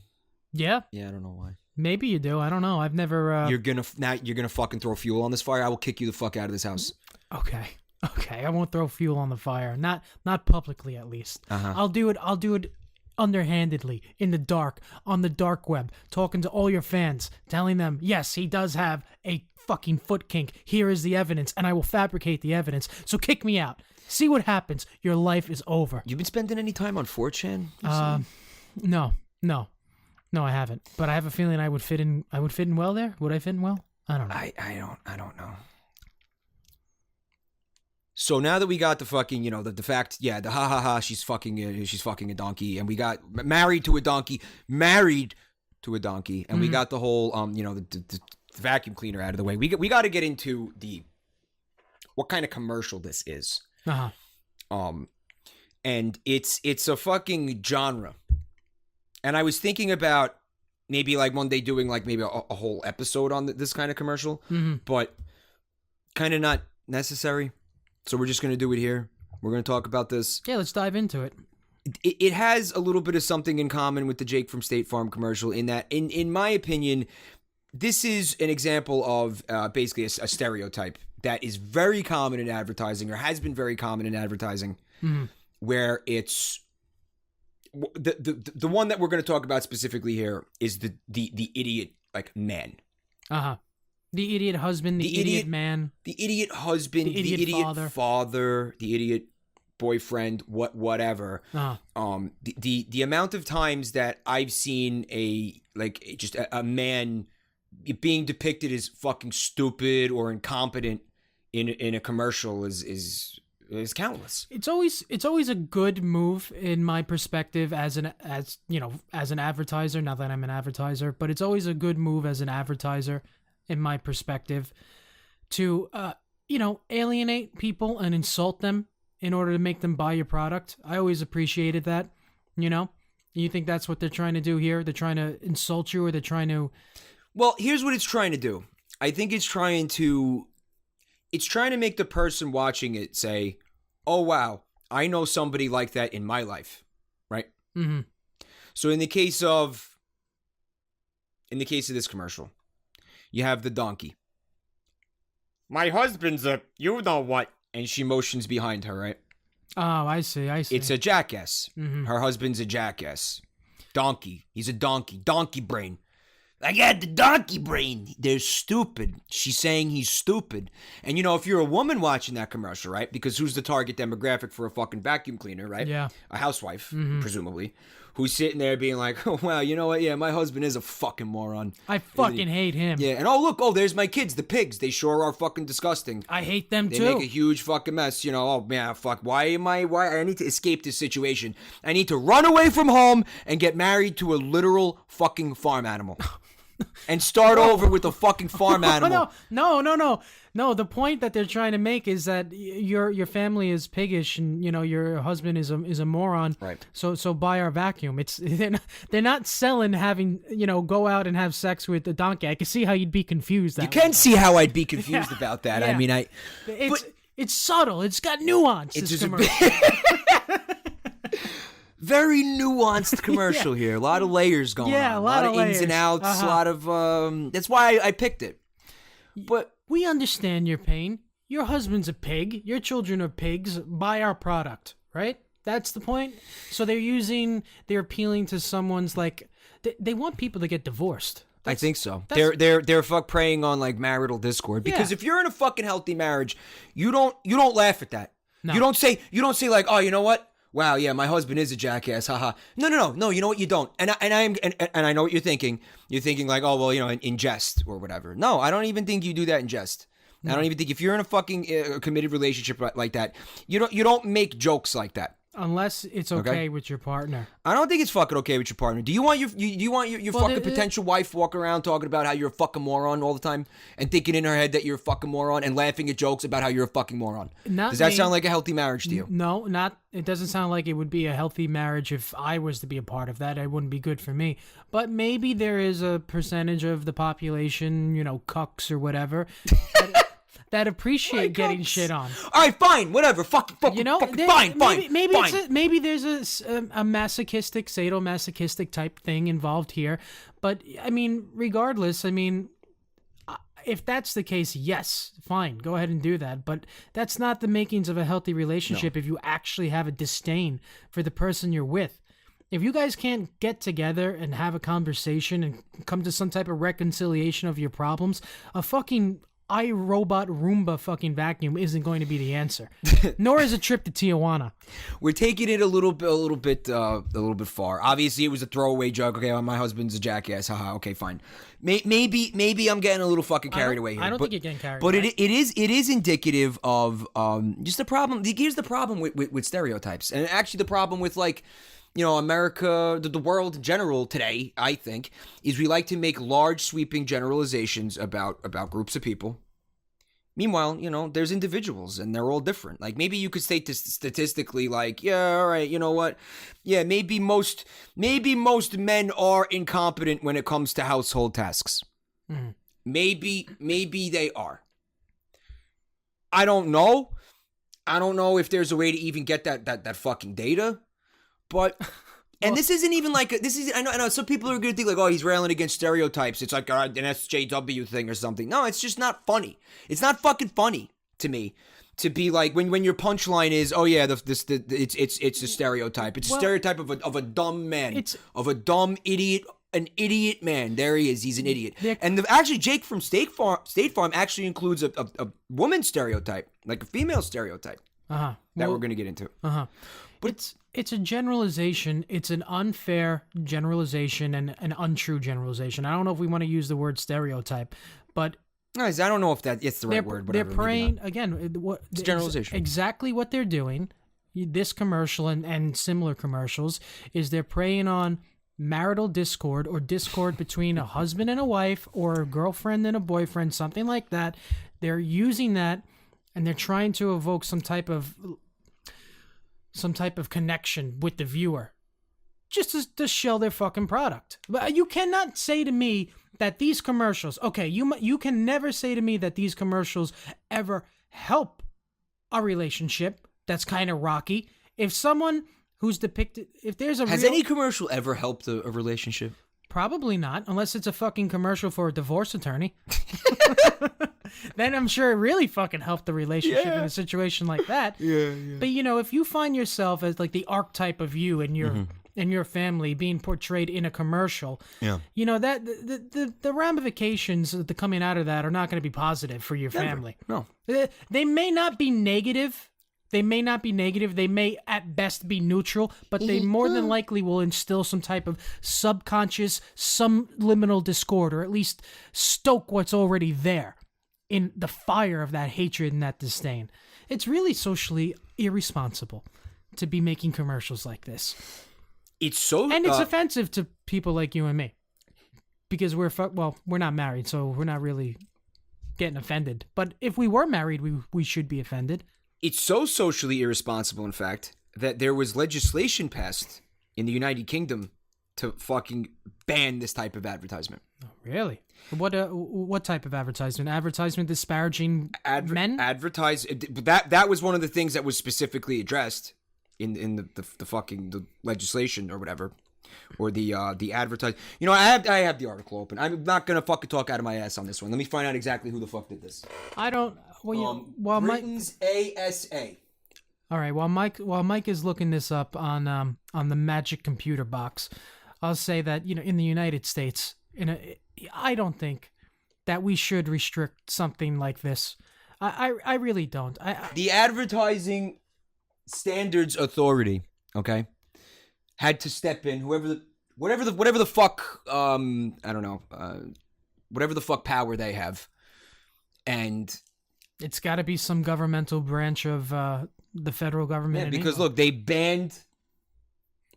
Yeah. Yeah, I don't know why. Maybe you do. I don't know. I've never. You're gonna fucking throw fuel on this fire. I will kick you the fuck out of this house. Okay. I won't throw fuel on the fire. Not publicly, at least. Uh-huh. I'll do it underhandedly, in the dark, on the dark web, talking to all your fans, telling them, yes, he does have a fucking foot kink. Here is the evidence, and I will fabricate the evidence. So kick me out. See what happens. Your life is over. You been spending any time on 4chan? No, I haven't. But I have a feeling I would fit in. I would fit in well there. Would I fit in well? I don't know. I don't know. So now that we got the fucking, the fact, yeah, the she's fucking a donkey, and we got married to a donkey, and we got the whole, the vacuum cleaner out of the way. We got to get into what kind of commercial this is. And it's a fucking genre. And I was thinking about maybe like one day doing like maybe a whole episode on this kind of commercial, but kind of not necessary. So we're just going to do it here. We're going to talk about this. Yeah, let's dive into it. It has a little bit of something in common with the Jake from State Farm commercial in that, in my opinion, this is an example of basically a stereotype that is very common in advertising, or has been very common in advertising, where it's the one that we're going to talk about specifically here is the idiot like man. The idiot husband, the idiot man, the idiot husband, the idiot father, the idiot boyfriend, whatever. The amount of times that I've seen a man being depicted as fucking stupid or incompetent in a commercial is countless. It's always a good move in my perspective as an advertiser. Not that I'm an advertiser, but it's always a good move as an advertiser in my perspective to alienate people and insult them in order to make them buy your product. I always appreciated that. You think that's what they're trying to do here? They're trying to insult you, or they're trying to... Well, here's what it's trying to do. I think it's trying to make the person watching it say, oh, wow, I know somebody like that in my life, right? Mm-hmm. So in the case of this commercial, you have the donkey. My husband's a you-know-what. And she motions behind her, right? Oh, I see. It's a jackass. Mm-hmm. Her husband's a jackass. Donkey. He's a donkey. Donkey brain. I got the donkey brain. They're stupid. She's saying he's stupid. And if you're a woman watching that commercial, right? Because who's the target demographic for a fucking vacuum cleaner, right? Yeah. A housewife, presumably. Who's sitting there being like, oh, wow, you know what? Yeah, my husband is a fucking moron. I fucking hate him. Yeah, and there's my kids, the pigs. They sure are fucking disgusting. I hate them too. They make a huge fucking mess. Oh, man, fuck. Why I need to escape this situation. I need to run away from home and get married to a literal fucking farm animal. And start over with a fucking farm animal. No, the point that they're trying to make is that your family is piggish, and your husband is a moron. Right. So buy our vacuum. They're not selling having go out and have sex with a donkey. I can see how you'd be confused. You can see how I'd be confused about that. Yeah. I mean, it's subtle. It's got nuance. It's just very nuanced commercial here. A lot of layers going on. A lot of ins and outs. A lot of that's why I picked it. But we understand your pain. Your husband's a pig. Your children are pigs. Buy our product, right? That's the point. So they're appealing to someone's they want people to get divorced. I think so. They're preying on like marital discord, because if you're in a fucking healthy marriage, you don't laugh at that. No. You don't say like, oh, you know what? Wow, yeah, my husband is a jackass, haha. No, you know what, you don't. And I know what you're thinking. You're thinking like, oh, well, in jest or whatever. No, I don't even think you do that in jest. I don't even think if you're in a fucking committed relationship like that, you don't make jokes like that. Unless it's okay with your partner. I don't think it's fucking okay with your partner. Do you want your fucking potential wife walking around talking about how you're a fucking moron all the time and thinking in her head that you're a fucking moron and laughing at jokes about how you're a fucking moron? Does that sound like a healthy marriage to you? No, it doesn't sound like it would be a healthy marriage if I was to be a part of that. It wouldn't be good for me. But maybe there is a percentage of the population, cucks or whatever, that appreciate getting shit on. All right, fine, whatever. Fine. Maybe there's a masochistic, sadomasochistic type thing involved here. But I mean, regardless, if that's the case, yes, fine, go ahead and do that. But that's not the makings of a healthy relationship. No. If you actually have a disdain for the person you're with. If you guys can't get together and have a conversation and come to some type of reconciliation of your problems, a fucking iRobot Roomba fucking vacuum isn't going to be the answer. Nor is a trip to Tijuana. We're taking it a little bit far. Obviously, it was a throwaway joke. Okay, well, my husband's a jackass. Haha. Okay, fine. Maybe I'm getting a little fucking carried away here. I don't think you're getting carried away. But it is indicative of just the problem. Here's the problem with stereotypes, and actually the problem with like, you know, America, the world in general today, I think, is we like to make large sweeping generalizations about groups of people. Meanwhile, you know, there's individuals and they're all different. Like maybe you could say statistically like, yeah, all right, you know what? Yeah, maybe most men are incompetent when it comes to household tasks. Mm. Maybe they are. I don't know. I don't know if there's a way to even get that fucking data. But, and this isn't even like, I know some people are going to think like, oh, he's railing against stereotypes. It's like an SJW thing or something. No, it's just not funny. It's not fucking funny to me to be like, when your punchline is, oh yeah, it's a stereotype. It's a stereotype of a dumb man, of a dumb idiot, an idiot man. There he is. He's an idiot. And actually, Jake from State Farm actually includes a woman stereotype, like a female stereotype that we're going to get into. But it's a generalization. It's an unfair generalization and an untrue generalization. I don't know if we want to use the word stereotype, but I don't know if it's the right word. They're preying again. It's generalization. Exactly what they're doing. This commercial and similar commercials is they're preying on marital discord or discord between a husband and a wife or a girlfriend and a boyfriend, something like that. They're using that and they're trying to evoke some type of connection with the viewer just to shell their fucking product. But you cannot say to me that these commercials, okay, you can never say to me that these commercials ever help a relationship that's kind of rocky. If someone who's depicted, if there's a Has any commercial ever helped a relationship? Probably not, unless it's a fucking commercial for a divorce attorney. Then I'm sure it really fucking helped the relationship in a situation like that. Yeah. But you know, if you find yourself as like the archetype of you and your family being portrayed in a commercial, you know that the ramifications of the coming out of that are not going to be positive for your family. No, they may not be negative. They may at best be neutral, but they more than likely will instill some type of subconscious, subliminal discord, or at least stoke what's already there in the fire of that hatred and that disdain. It's really socially irresponsible to be making commercials like this. It's offensive to people like you and me, because we're not married, so we're not really getting offended. But if we were married, we should be offended. It's so socially irresponsible, in fact, that there was legislation passed in the United Kingdom to fucking ban this type of advertisement. Oh, really? What type of advertisement? Advertisement disparaging men? That was one of the things that was specifically addressed in the legislation or whatever, or the advertise. You know, I have the article open. I'm not gonna fucking talk out of my ass on this one. Let me find out exactly who the fuck did this. I don't. Britain's ASA. All right. While Mike is looking this up on the magic computer box, I'll say that, you know, in the United States, I don't think that we should restrict something like this. I really don't. The Advertising Standards Authority, okay, had to step in. Whatever the fuck, I don't know, whatever the fuck power they have, and it's got to be some governmental branch of the federal government. Yeah, because look, they banned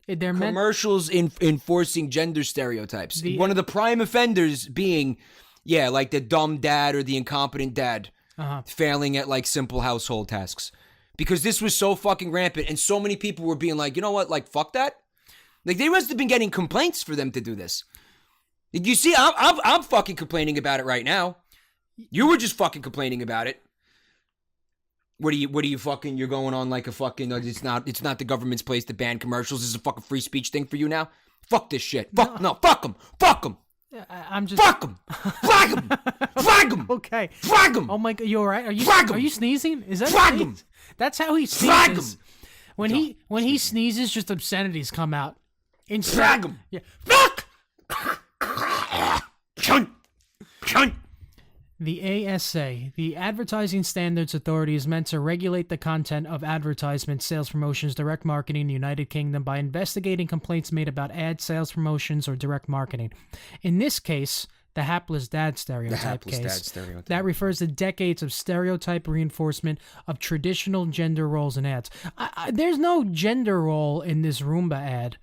commercials enforcing gender stereotypes. One of the prime offenders being, like the dumb dad or the incompetent dad failing at like simple household tasks. Because this was so fucking rampant, and so many people were being like, you know what, like fuck that. Like they must have been getting complaints for them to do this. You see, I'm fucking complaining about it right now. You were just fucking complaining about it. What are you fucking, you're going on like a fucking, it's not the government's place to ban commercials. This is a fucking free speech thing for you now? Fuck this shit. Fuck them. I'm just... Fuck them. Flag them. Flag them. Okay. Flag them. Oh my God, you all right? Are you sneezing? Is that Flag them. That's how he sneezes. Flag them. When he sneezes, just obscenities come out. Drag him. Yeah. Fuck. Cunt. The ASA, the Advertising Standards Authority, is meant to regulate the content of advertisements, sales promotions, direct marketing in the United Kingdom by investigating complaints made about ad sales promotions or direct marketing. In this case, the hapless dad stereotype that refers to decades of stereotype reinforcement of traditional gender roles in ads. There's no gender role in this Roomba ad.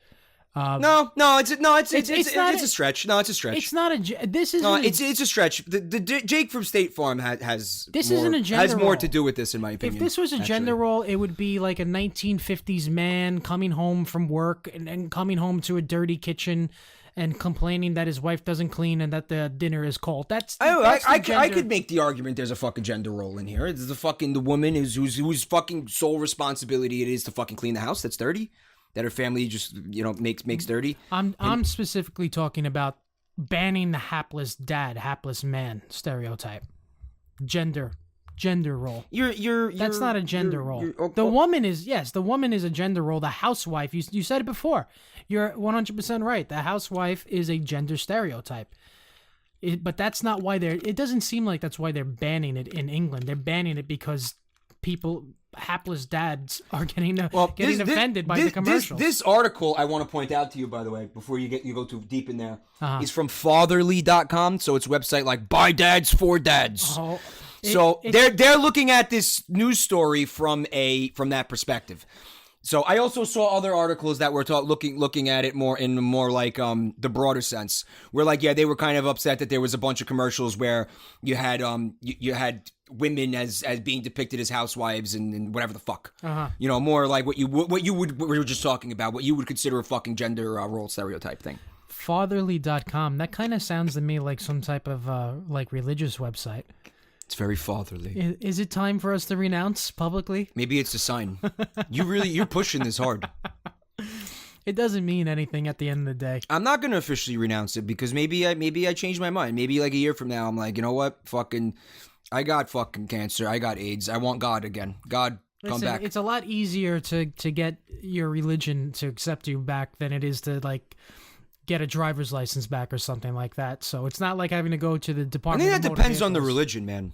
No, it's a stretch. No, it's a stretch. It's not a. This is. No, it's a stretch. The Jake from State Farm has this more, isn't a gender has more role. to do with this, in my opinion. If this was a gender role, it would be like a 1950s man coming home from work and coming home to a dirty kitchen and complaining that his wife doesn't clean and that the dinner is cold. I could make the argument there's a fucking gender role in here. It's the woman whose fucking sole responsibility it is to fucking clean the house that's dirty, that her family just makes dirty. I'm specifically talking about banning the hapless man stereotype. Gender role. That's not a gender role. The woman is a gender role. The housewife, you said it before. You're 100% right. The housewife is a gender stereotype. But that's not why it doesn't seem like that's why they're banning it in England. They're banning it because hapless dads are getting offended by the commercials. This article I want to point out to you, by the way, before you go too deep in there, is from fatherly.com. So it's a website like by dads for dads. Oh, they're looking at this news story from that perspective. So I also saw other articles that were looking at it more like the broader sense, where like they were kind of upset that there was a bunch of commercials where you had you had women as being depicted as housewives and whatever the fuck, more like what we were just talking about, what you would consider a fucking gender role stereotype thing. Fatherly.com, that kind of sounds to me like some type of like religious website. It's very fatherly. Is it time for us to renounce publicly? Maybe it's a sign. You're pushing this hard. It doesn't mean anything at the end of the day. I'm not going to officially renounce it because maybe I changed my mind. Maybe like a year from now, I'm like, you know what? I got fucking cancer. I got AIDS. I want God again. God, come back. It's a lot easier to get your religion to accept you back than it is to like get a driver's license back or something like that. So it's not like having to go to the Department. I think that depends on the religion, man.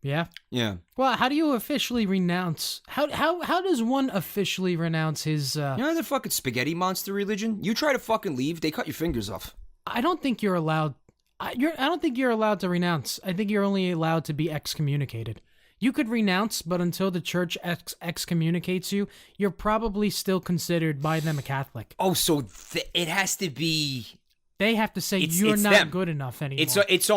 Yeah? Yeah. Well, how do you officially renounce? How does one officially renounce his... You know the fucking spaghetti monster religion? You try to fucking leave, they cut your fingers off. I don't think you're allowed... I don't think you're allowed to renounce. I think you're only allowed to be excommunicated. You could renounce, but until the church excommunicates you, you're probably still considered by them a Catholic. Oh, so it has to be... They have to say you're not them. Good enough anymore. It's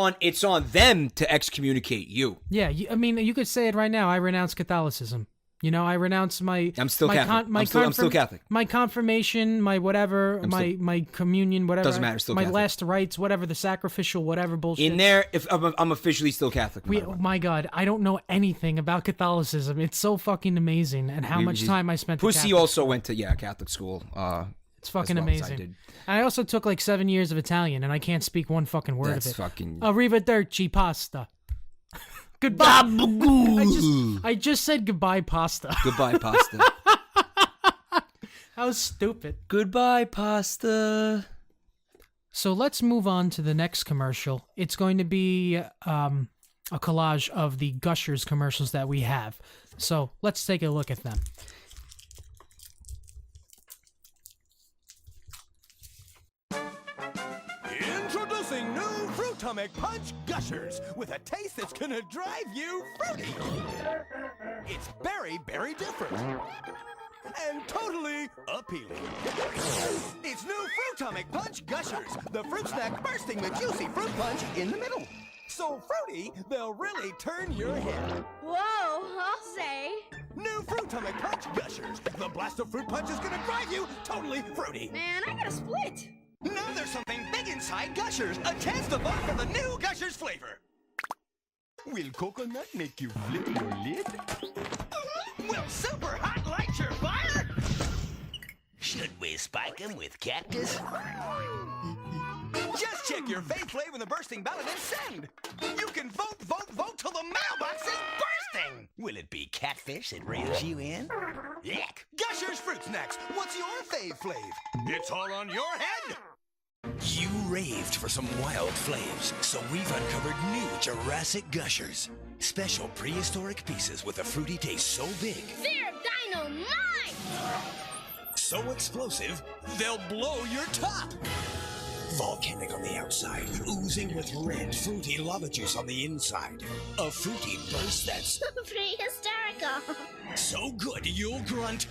on them to excommunicate you. Yeah, I mean, you could say it right now. I renounce Catholicism. You know, I renounce my... I'm still Catholic. I'm still Catholic. My confirmation, my whatever, my communion, whatever. Doesn't matter, still my Catholic. Last rites, whatever, the sacrificial, whatever bullshit. In there, if I'm officially still Catholic. My God, I don't know anything about Catholicism. It's so fucking amazing and how much time I spent Pussy also went to, Catholic school. It's fucking amazing. I also took like 7 years of Italian, and I can't speak one fucking word of it. That's fucking... Arrivederci pasta. Goodbye. I just said goodbye pasta. Goodbye pasta. How stupid. Goodbye pasta. So let's move on to the next commercial. It's going to be a collage of the Gushers commercials that we have. So let's take a look at them. Introducing new Fruitomic Punch Gushers with a taste that's gonna drive you fruity. It's very, very different. And totally appealing. It's new Fruitomic Punch Gushers, the fruit snack bursting with juicy fruit punch in the middle. So fruity, they'll really turn your head. Whoa, I'll say. New Fruitomic Punch Gushers. The blast of fruit punch is gonna drive you totally fruity. Man, I got a split. Now there's something big inside Gushers. A chance to vote for the new Gushers flavor. Will coconut make you flip your lid? Will super hot light your fire? Should we spike him with cactus? Just check your faith play with a bursting ballot and send. You can vote till the mailbox is bursting. thing. Will it be catfish that reels you in? Yuck. Gushers Fruit Snacks, what's your fave flav? It's all on your head. You raved for some wild flaves, so we've uncovered new Jurassic Gushers. Special prehistoric pieces with a fruity taste so big, They're dynamite! so explosive, They'll blow your top. volcanic on the outside, oozing with red, fruity lava juice on the inside. A fruity burst that's Pretty hysterical. so good you'll grunt,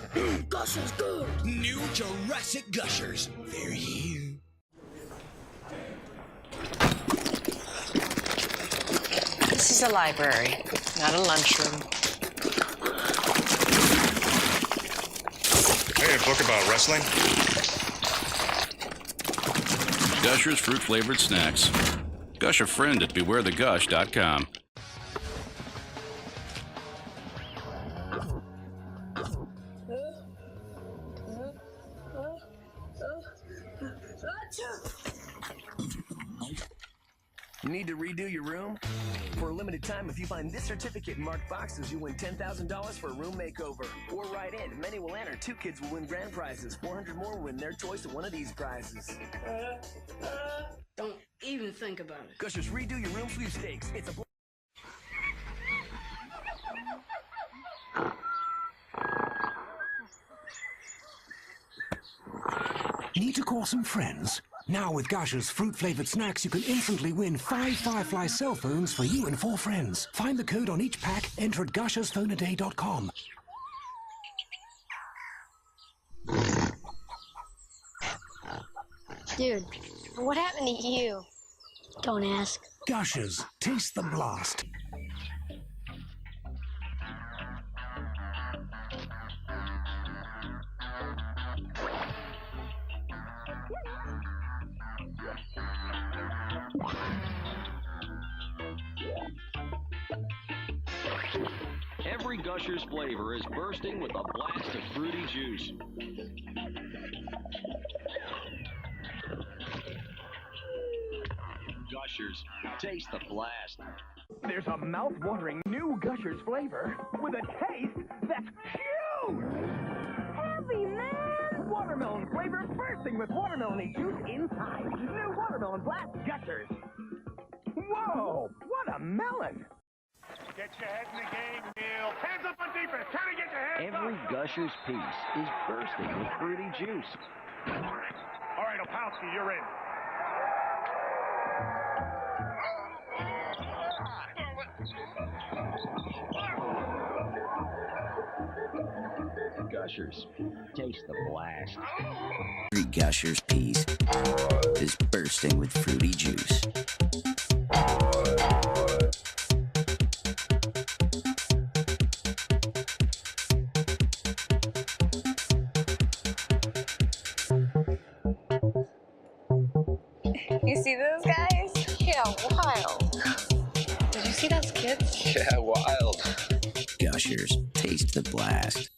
Gushers good. new Jurassic Gushers. They're here. This is a library, not a lunchroom. Hey, a book about wrestling? Gushers fruit-flavored snacks. Gush a friend at bewarethegush.com. Need to redo your room? For a limited time, if you find this certificate in marked boxes, you win $10,000 for a room makeover. Or write in. Many will enter. 2 kids will win grand prizes. 400 more will win their choice of one of these prizes. Don't even think about it. Gushers Redo Your Room Sweepstakes. It's a... Need to call some friends? Now with Gushers fruit-flavored snacks, you can instantly win 5 Firefly cell phones for you and 4 friends. Find the code on each pack, enter at gushersphoneaday.com. Dude, what happened to you? Don't ask. Gushers, taste the blast. Every Gushers flavor is bursting with a blast of fruity juice. Gushers, taste the blast. There's a mouth-watering new Gushers flavor with a taste that's huge! Heavy, man! Watermelon flavor bursting with watermelon juice inside. New Watermelon Blast Gushers. Whoa! What a melon! Get your head in the game, Neil. Hands up on defense. Try to get your hands Every Gushers piece is bursting with fruity juice. All right, Opowski, you're in. Gushers, taste the blast. Every Gushers piece is bursting with fruity juice. You see those guys? Yeah, wild. Did you see those kids? Yeah, wild. Gushers, taste the blast.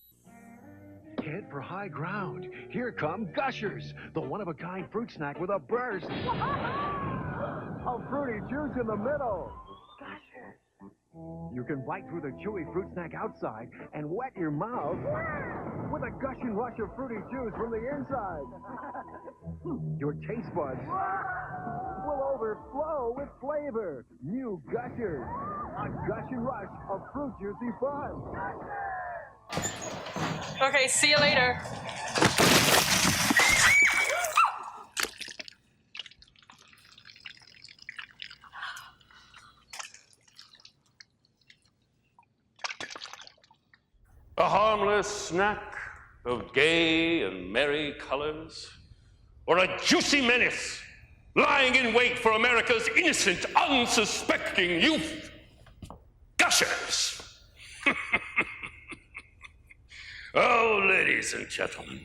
Head for high ground. Here come Gushers, the one-of-a-kind fruit snack with a burst of fruity juice in the middle. You can bite through the chewy fruit snack outside and wet your mouth with a gushing rush of fruity juice from the inside. Your taste buds will overflow with flavor. New Gushers, a gushing rush of fruit juicy fun. Okay, see you later. A harmless snack of gay and merry colors, or a juicy menace lying in wait for America's innocent, unsuspecting youth. Gushers! Oh, ladies and gentlemen,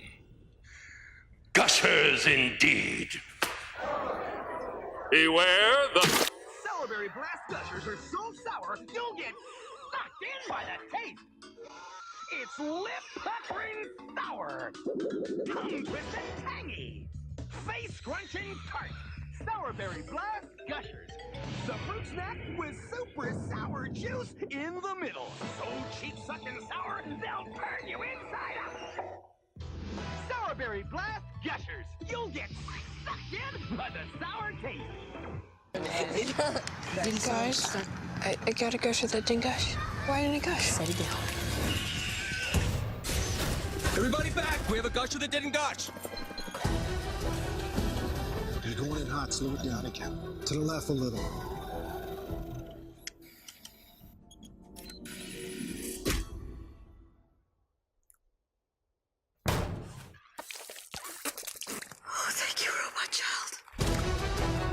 Gushers indeed. Beware the... Sourberry Blast Gushers are so sour, you'll get sucked in by the taste. It's lip-puckering sour, tongue-twisting tangy, face-scrunching tart. Sourberry Blast Gushers. Gushers. The fruit snack with super sour juice in the middle. So cheap, sucking sour, they'll burn you inside out. Sourberry Blast Gushers. You'll get sucked in by the sour taste. Guys, I got a gush that didn't gush. Why didn't it gush? Set it down. Everybody back! We have a gusher that didn't gush. You're going in hot. Slow it down again. To the left a little. Oh, thank you, Robot Child.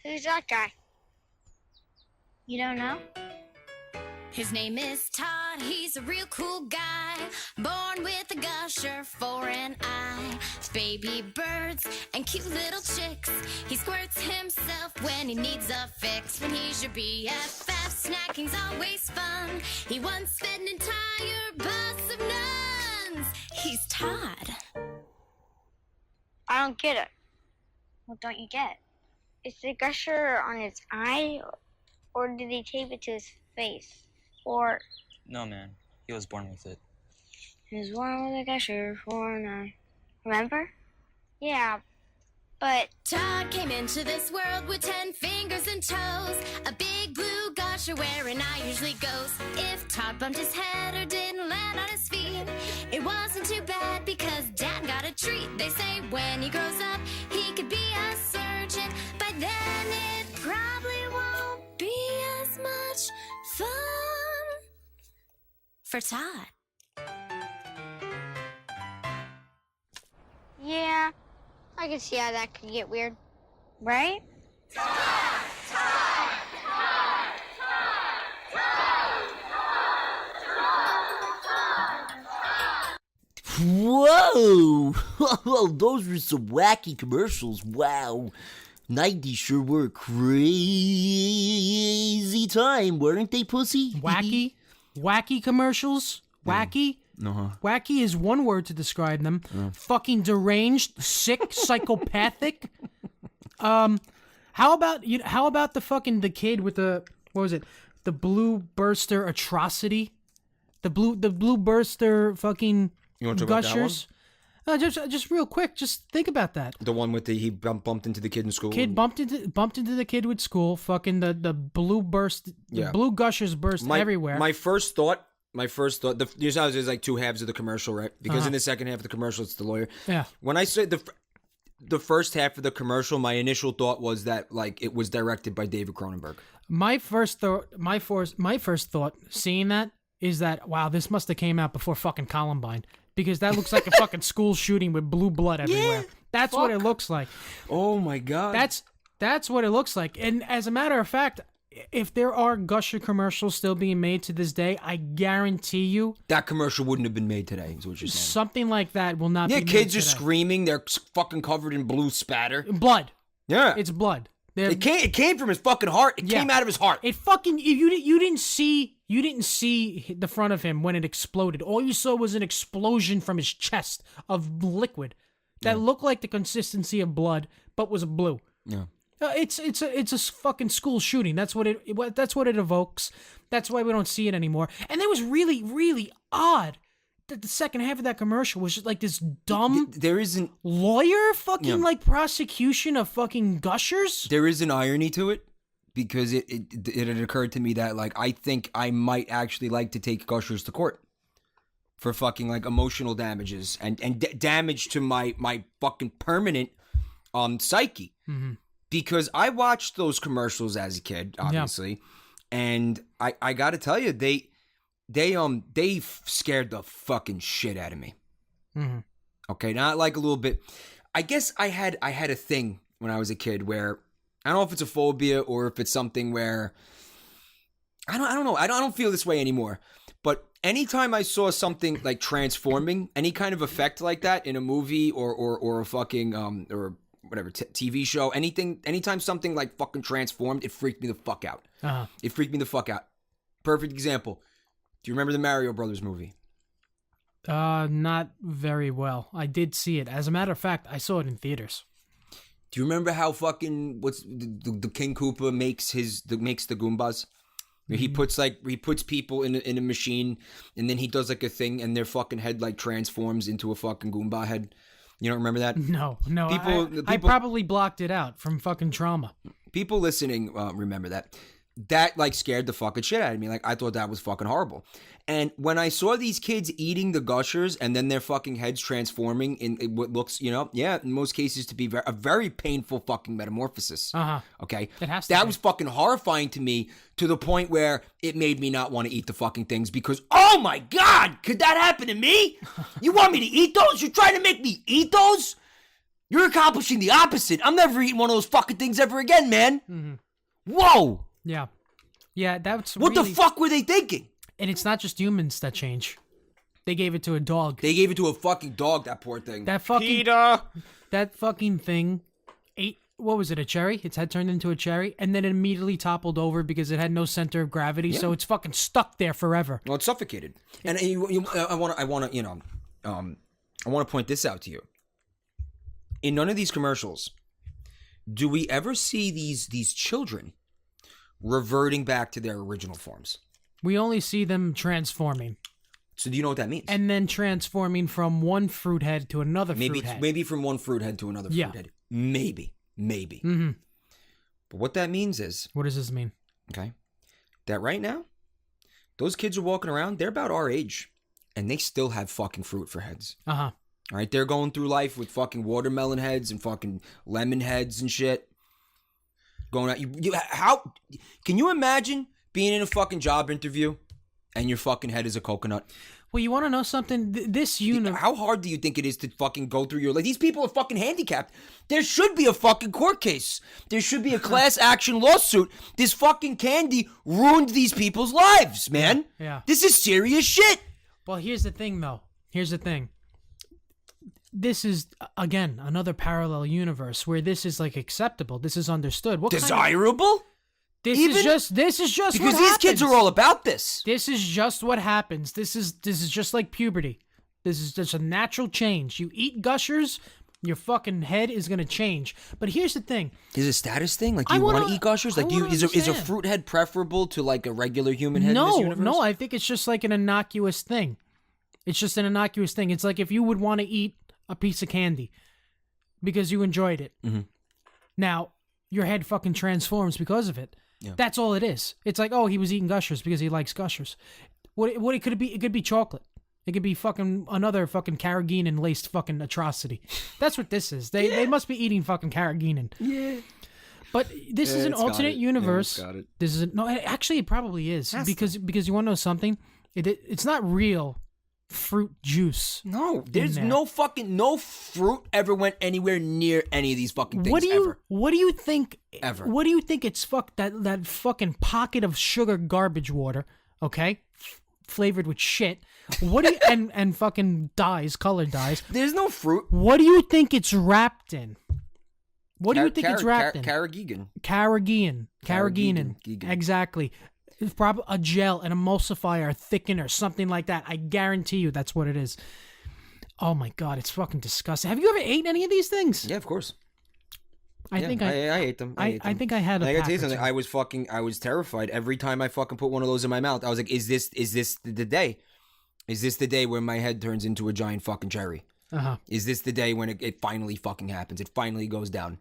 Who's that guy? You don't know? His name is Todd, he's a real cool guy. Born with a gusher for an eye. Baby birds and cute little chicks. He squirts himself when he needs a fix. When he's your BFF, snacking's always fun. He once fed an entire bus of nuns. He's Todd. I don't get it. What don't you get? Is the gusher on his eye, or did he tape it to his face? Or No, man. He was born with it. he was born with a gusher for an eye. Remember? Yeah, but Todd came into this world with 10 fingers and toes. A big blue gusher where an eye usually goes. If Todd bumped his head or didn't land on his feet, it wasn't too bad because Dad got a treat. They say when he grows up, he could be a surgeon. By then it probably won't be as much fun for Todd. yeah, I can see how that could get weird, right? Whoa! Those were some wacky commercials. Wow. 90s sure were a crazy time, weren't they, pussy? Wacky? Wacky commercials? Wacky? Uh-huh. Wacky is one word to describe them. Fucking deranged, sick, psychopathic. How about the fucking the kid with the what was it? The blue burster atrocity? The blue burster fucking You want to talk gushers? about that one? Just real quick, just think about that. The one with he bumped into the kid in school. Kid bumped into the kid with school. Fucking the blue burst, Yeah. blue gushers burst everywhere. My first thought, you know, there's like two halves of the commercial, right? Because Uh-huh. in the second half of the commercial, it's the lawyer. Yeah. When I said the first half of the commercial, my initial thought was that like it was directed by David Cronenberg. My first thought, seeing that is that wow, this must have came out before fucking Columbine because that looks like a fucking school shooting with blue blood everywhere. That's what it looks like. Oh my god. That's what it looks like. And as a matter of fact, if there are Gusher commercials still being made to this day, I guarantee you that commercial wouldn't have been made today. Is what you're saying? Something like that will not. Yeah, be made kids are today. screaming. They're fucking covered in blue spatter. Blood. Yeah, it's blood. It came from his fucking heart. It came out of his heart. It fucking you didn't see the front of him when it exploded. All you saw was an explosion from his chest of liquid that looked like the consistency of blood, but was blue. Yeah. It's a fucking school shooting. That's what it evokes. That's why we don't see it anymore. And it was really, really odd that the second half of that commercial was just like this dumb. There isn't lawyer fucking like prosecution of fucking gushers. There is an irony to it because it had occurred to me that like I think I might actually like to take gushers to court for fucking like emotional damages and damage to my fucking permanent psyche. Mm-hmm. Because I watched those commercials as a kid, obviously, and I got to tell you, they scared the fucking shit out of me. Mm-hmm. Okay, not like a little bit. I guess I had a thing when I was a kid where I don't know if it's a phobia or if it's something where I don't know. I don't feel this way anymore. But anytime I saw something like transforming, any kind of effect like that in a movie or a fucking or whatever, TV show, anytime something like fucking transformed, it freaked me the fuck out. Uh-huh. It freaked me the fuck out. Perfect example. Do you remember the Mario Brothers movie? Not very well. I did see it. As a matter of fact, I saw it in theaters. Do you remember how fucking what's the King Koopa makes the Goombas? He puts people in a machine, and then he does like a thing, and their fucking head like transforms into a fucking Goomba head. You don't remember that? No. People, I probably blocked it out from fucking trauma. People listening remember that. That like scared the fucking shit out of me. Like I thought that was fucking horrible. And when I saw these kids eating the Gushers and then their fucking heads transforming in what looks, in most cases to be a very painful fucking metamorphosis. Okay, it has to. That was fucking horrifying to me, to the point where it made me not want to eat the fucking things, because oh my god, could that happen to me? You want me to eat those? You're trying to make me eat those? You're accomplishing the opposite. I'm never eating one of those fucking things ever again, man. Mm-hmm. Whoa. Yeah, that's what the fuck were they thinking? And it's not just humans that change. They gave it to a dog. They gave it to a fucking dog, that poor thing. That fucking PETA. That fucking thing ate, what was it, a cherry? Its head turned into a cherry, and then it immediately toppled over because it had no center of gravity, so it's fucking stuck there forever. Well, it's suffocated. And I want to point this out to you. In none of these commercials do we ever see these children reverting back to their original forms. We only see them transforming. So do you know what that means? And then transforming from one fruit head to another fruit head. Maybe from one fruit head to another fruit head. Maybe. Mm-hmm. But what that means is... What does this mean? Okay. That right now, those kids are walking around, they're about our age, and they still have fucking fruit for heads. Uh-huh. All right? They're going through life with fucking watermelon heads and fucking lemon heads and shit. Going out... How... Can you imagine being in a fucking job interview and your fucking head is a coconut? Well, you want to know something? This How hard do you think it is to fucking go through your... Like, these people are fucking handicapped. There should be a fucking court case. There should be a class action lawsuit. This fucking candy ruined these people's lives, man. Yeah. This is serious shit. Well, here's the thing, though. Here's the thing. This is, again, another parallel universe where this is, like, acceptable. This is understood. What Desirable? This is just because what these kids are all about this. This is just what happens. This is just like puberty. This is just a natural change. You eat Gushers, your fucking head is gonna change. But here's the thing: is it a status thing? Like, do you want to eat Gushers? Like, is a fruit head preferable to like a regular human head? in this universe? No. I think it's just like an innocuous thing. It's just an innocuous thing. It's like if you would want to eat a piece of candy because you enjoyed it. Mm-hmm. Now your head fucking transforms because of it. Yeah. That's all it is. It's like, oh, he was eating Gushers because he likes Gushers. What it could be? It could be chocolate. It could be fucking another fucking carrageenan laced fucking atrocity. That's what this is. They must be eating fucking carrageenan. Yeah. But this is an alternate universe. Yeah, it. This is actually it probably is because you want to know something? It's not real fruit juice. No, there's no fruit ever went anywhere near any of these fucking things ever. What do you think? Ever. What do you think? It's that fucking pocket of sugar garbage water, okay, flavored with shit. What do you and fucking dyes, colored dyes? There's no fruit. What do you think it's wrapped in? What do you think it's wrapped in? Carrageenan. Carrageenan. Exactly. It's probably a gel, an emulsifier, a thickener, something like that. I guarantee you that's what it is. Oh my god, it's fucking disgusting. Have you ever eaten any of these things? Yeah, of course. I think I ate them. I think I had a pack. I gotta tell you something. I was terrified every time I fucking put one of those in my mouth. I was like, is this the day? Is this the day where my head turns into a giant fucking cherry? Uh-huh. Is this the day when it finally fucking happens? It finally goes down.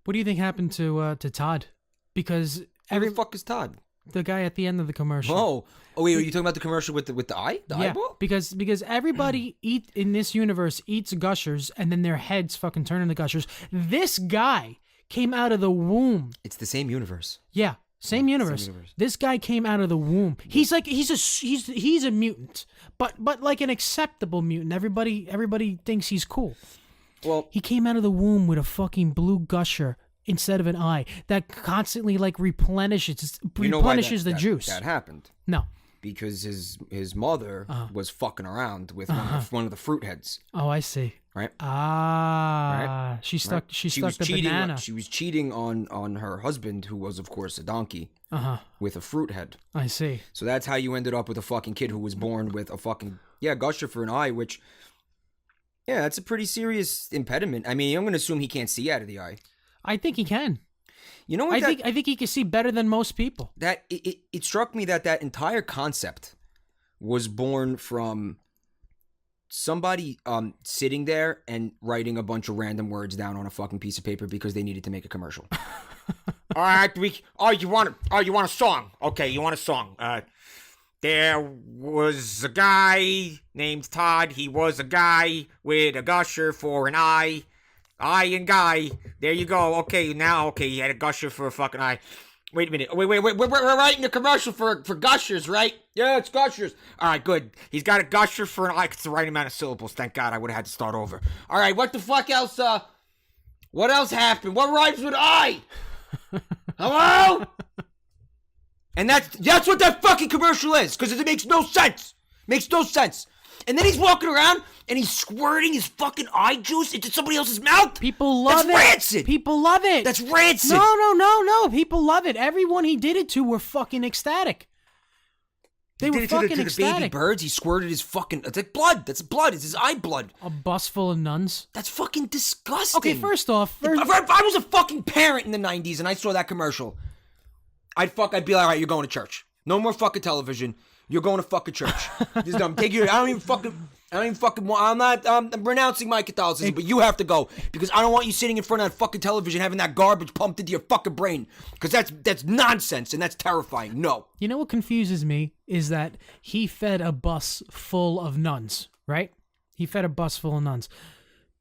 What do you think happened to Todd? Because who the fuck is Todd? The guy at the end of the commercial. Oh wait, are you talking about the commercial with the eye? The eyeball? Because everybody in this universe eats Gushers and then their heads fucking turn into Gushers. This guy came out of the womb. It's the same universe. Yeah, same universe. This guy came out of the womb. He's like he's a mutant, but like an acceptable mutant. Everybody thinks he's cool. Well, he came out of the womb with a fucking blue Gusher instead of an eye that constantly like replenishes the juice. That happened. No. because his mother was fucking around with one of the fruit heads. Oh, I see. Right. Ah, Right? she stuck the cheating banana. she was cheating on her husband, who was of course a donkey, with a fruit head. I see. So that's how you ended up with a fucking kid who was born with a fucking gusher for an eye, which that's a pretty serious impediment. I mean, I'm gonna assume he can't see out of the eye. I think he can. You know what? I think he can see better than most people. That it struck me that entire concept was born from somebody sitting there and writing a bunch of random words down on a fucking piece of paper because they needed to make a commercial. All right, you want a song? Okay, you want a song? There was a guy named Todd. He was a guy with a gusher for an eye. Eye and guy. There you go. Okay, he had a gusher for a fucking eye. Wait a minute. Wait. We're writing a commercial for Gushers, right? Yeah, it's Gushers. All right, good. He's got a gusher for an eye. It's the right amount of syllables. Thank God. I would have had to start over. All right, what the fuck else? What else happened? What rhymes with eye? Hello? And that's what that fucking commercial is, because it makes no sense. Makes no sense. And then he's walking around and he's squirting his fucking eye juice into somebody else's mouth. People love it. That's rancid. People love it. That's rancid. No. People love it. Everyone he did it to were fucking ecstatic. They were fucking to ecstatic. The baby birds. He squirted his fucking. It's like blood. That's blood. It's his eye blood. A bus full of nuns. That's fucking disgusting. Okay, first off, if I was a fucking parent in the 90s and I saw that commercial, I'd be like, all right, you're going to church. No more fucking television. You're going to fucking church. This dumb. Take your. I don't even fucking want. I'm renouncing my Catholicism, but you have to go because I don't want you sitting in front of that fucking television having that garbage pumped into your fucking brain, because that's nonsense and that's terrifying. No. You know what confuses me is that he fed a bus full of nuns, right? He fed a bus full of nuns.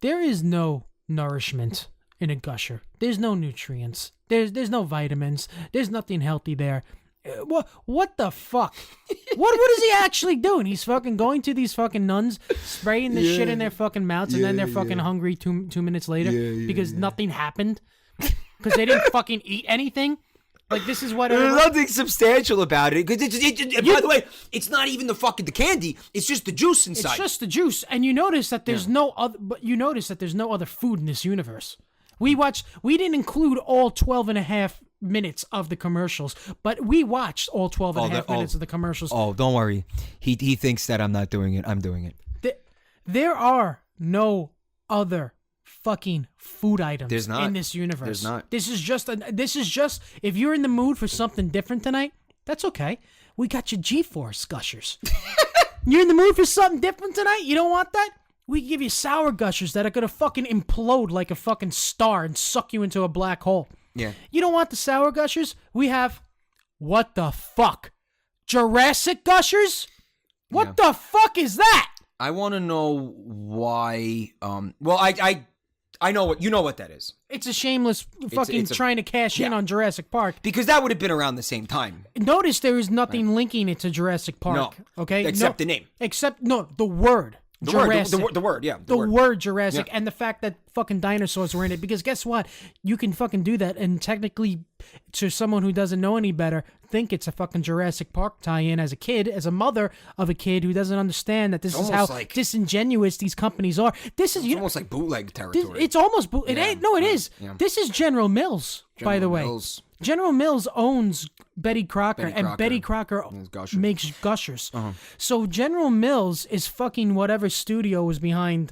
There is no nourishment in a gusher. There's no nutrients. There's no vitamins. There's nothing healthy there. What the fuck? What is he actually doing? He's fucking going to these fucking nuns, spraying the shit in their fucking mouths, and then they're fucking hungry 2 minutes later because nothing happened, because they didn't fucking eat anything. Like, this is what. There's nothing substantial about it. By the way, it's not even the candy. It's just the juice inside. It's just the juice, and you notice that there's no other. But you notice that there's no other food in this universe. We didn't include all 12 and a half minutes of the commercials, but we watched all 12 and a half minutes of the commercials. Oh, don't worry. He thinks that I'm not doing it. I'm doing it. There are no other fucking food items in this universe. There's not. This is just if you're in the mood for something different tonight, that's okay. We got your G-Force Gushers. You're in the mood for something different tonight? You don't want that? We can give you sour Gushers that are going to fucking implode like a fucking star and suck you into a black hole. Yeah. You don't want the sour Gushers? We have, what the fuck? Jurassic Gushers? What the fuck is that? I want to know why. Well, I know what you know what that is. It's a shameless fucking trying to cash in on Jurassic Park, because that would have been around the same time. Notice there is nothing linking it to Jurassic Park. No. Okay. Except the name. The word. Jurassic. The word, yeah. The word Jurassic, and the fact that fucking dinosaurs were in it. Because guess what? You can fucking do that, and technically, to someone who doesn't know any better, think it's a fucking Jurassic Park tie-in as a kid, as a mother of a kid who doesn't understand that this is how disingenuous these companies are. This is almost like bootleg territory. It's almost bootleg. It ain't. No, it is. Yeah. This is General Mills, by the way. General Mills owns Betty Crocker, and Betty Crocker makes Gushers. Uh-huh. So General Mills is fucking whatever studio was behind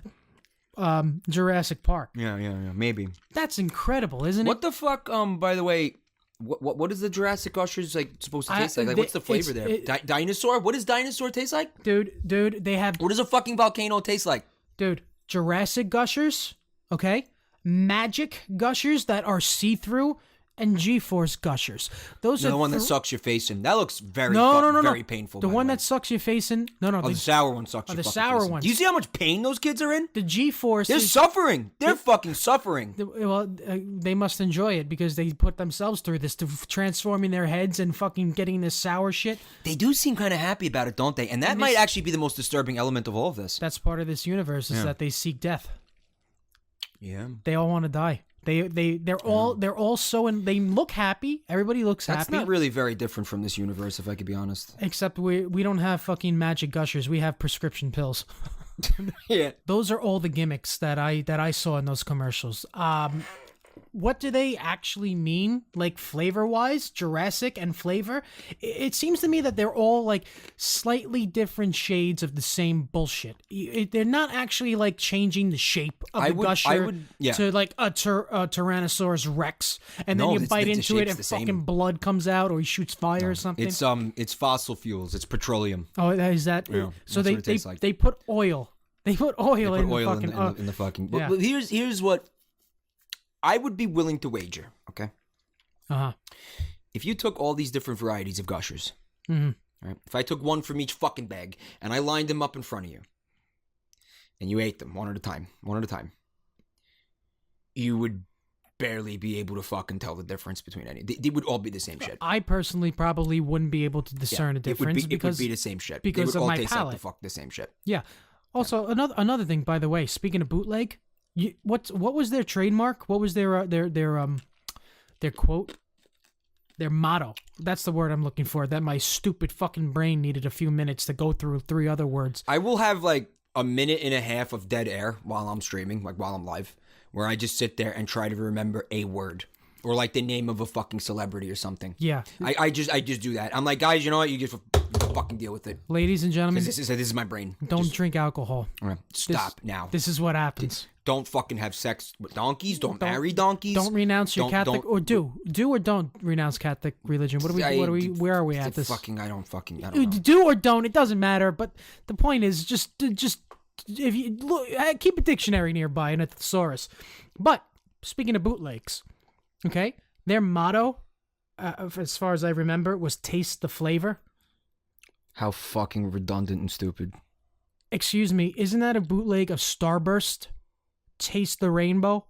Jurassic Park. Yeah, maybe. That's incredible, isn't it? What the fuck? By the way, what is the Jurassic Gushers supposed to taste like? What's the flavor there? Dinosaur? What does dinosaur taste like? Dude, they have. What does a fucking volcano taste like? Dude, Jurassic Gushers, okay? Magic Gushers that are see-through. And G-Force Gushers. Those are the one that sucks your face in. That looks very very painful. The one that sucks your face in. No. The sour one sucks your face in. The sour one. Do you see how much pain those kids are in? The G-Force. They're suffering. They're fucking suffering. They must enjoy it because they put themselves through this, to transforming their heads and fucking getting this sour shit. They do seem kind of happy about it, don't they? And that might actually be the most disturbing element of all of this. That's part of this universe, is that they seek death. Yeah. They all want to die. They're all so, and they look happy. Everybody looks That's happy. not really very different from this universe, if I could be honest. Except we don't have fucking magic gushers. We have prescription pills. Yeah. Those are all the gimmicks that I saw in those commercials. What do they actually mean, like flavor-wise, Jurassic and flavor? It seems to me that they're all like slightly different shades of the same bullshit. They're not actually like changing the shape of the gusher to like a Tyrannosaurus Rex, and then you bite into it and fucking blood comes out, or he shoots fire or something. It's fossil fuels. It's petroleum. Oh, is that? Yeah, so that's what it tastes like. they put oil. They put oil in the fucking. Yeah. But here's what I would be willing to wager. Okay. If you took all these different varieties of gushers, Mm-hmm. right? If I took one from each fucking bag and I lined them up in front of you, and you ate them one at a time, you would barely be able to fucking tell the difference between any. They would all be the same shit. I personally probably wouldn't be able to discern a difference it would be the same shit. Because they would of all my taste palate. like the same shit. Yeah. Also, another thing, by the way, speaking of bootleg, what was their trademark? What was their quote? Their motto. That's the word I'm looking for. That my stupid fucking brain needed a few minutes to go through 3 other words. I will have like a minute and a half of dead air while I'm streaming, like while I'm live, where I just sit there and try to remember a word. Or like the name of a fucking celebrity or something. Yeah. I just do that. I'm like, guys, you know what? You just fucking deal with it. Ladies and gentlemen. This is my brain. Don't drink alcohol. Stop now. This is what happens. Don't fucking have sex with donkeys. Don't marry donkeys. Don't renounce your Catholic, or do or don't renounce Catholic religion. Where are we at this? I don't know. Do or don't, it doesn't matter. But the point is, just if you look, keep a dictionary nearby and a thesaurus. But speaking of bootlegs, okay, their motto, as far as I remember, was "Taste the flavor." How fucking redundant and stupid. Excuse me, isn't that a bootleg of Starburst? Taste the rainbow?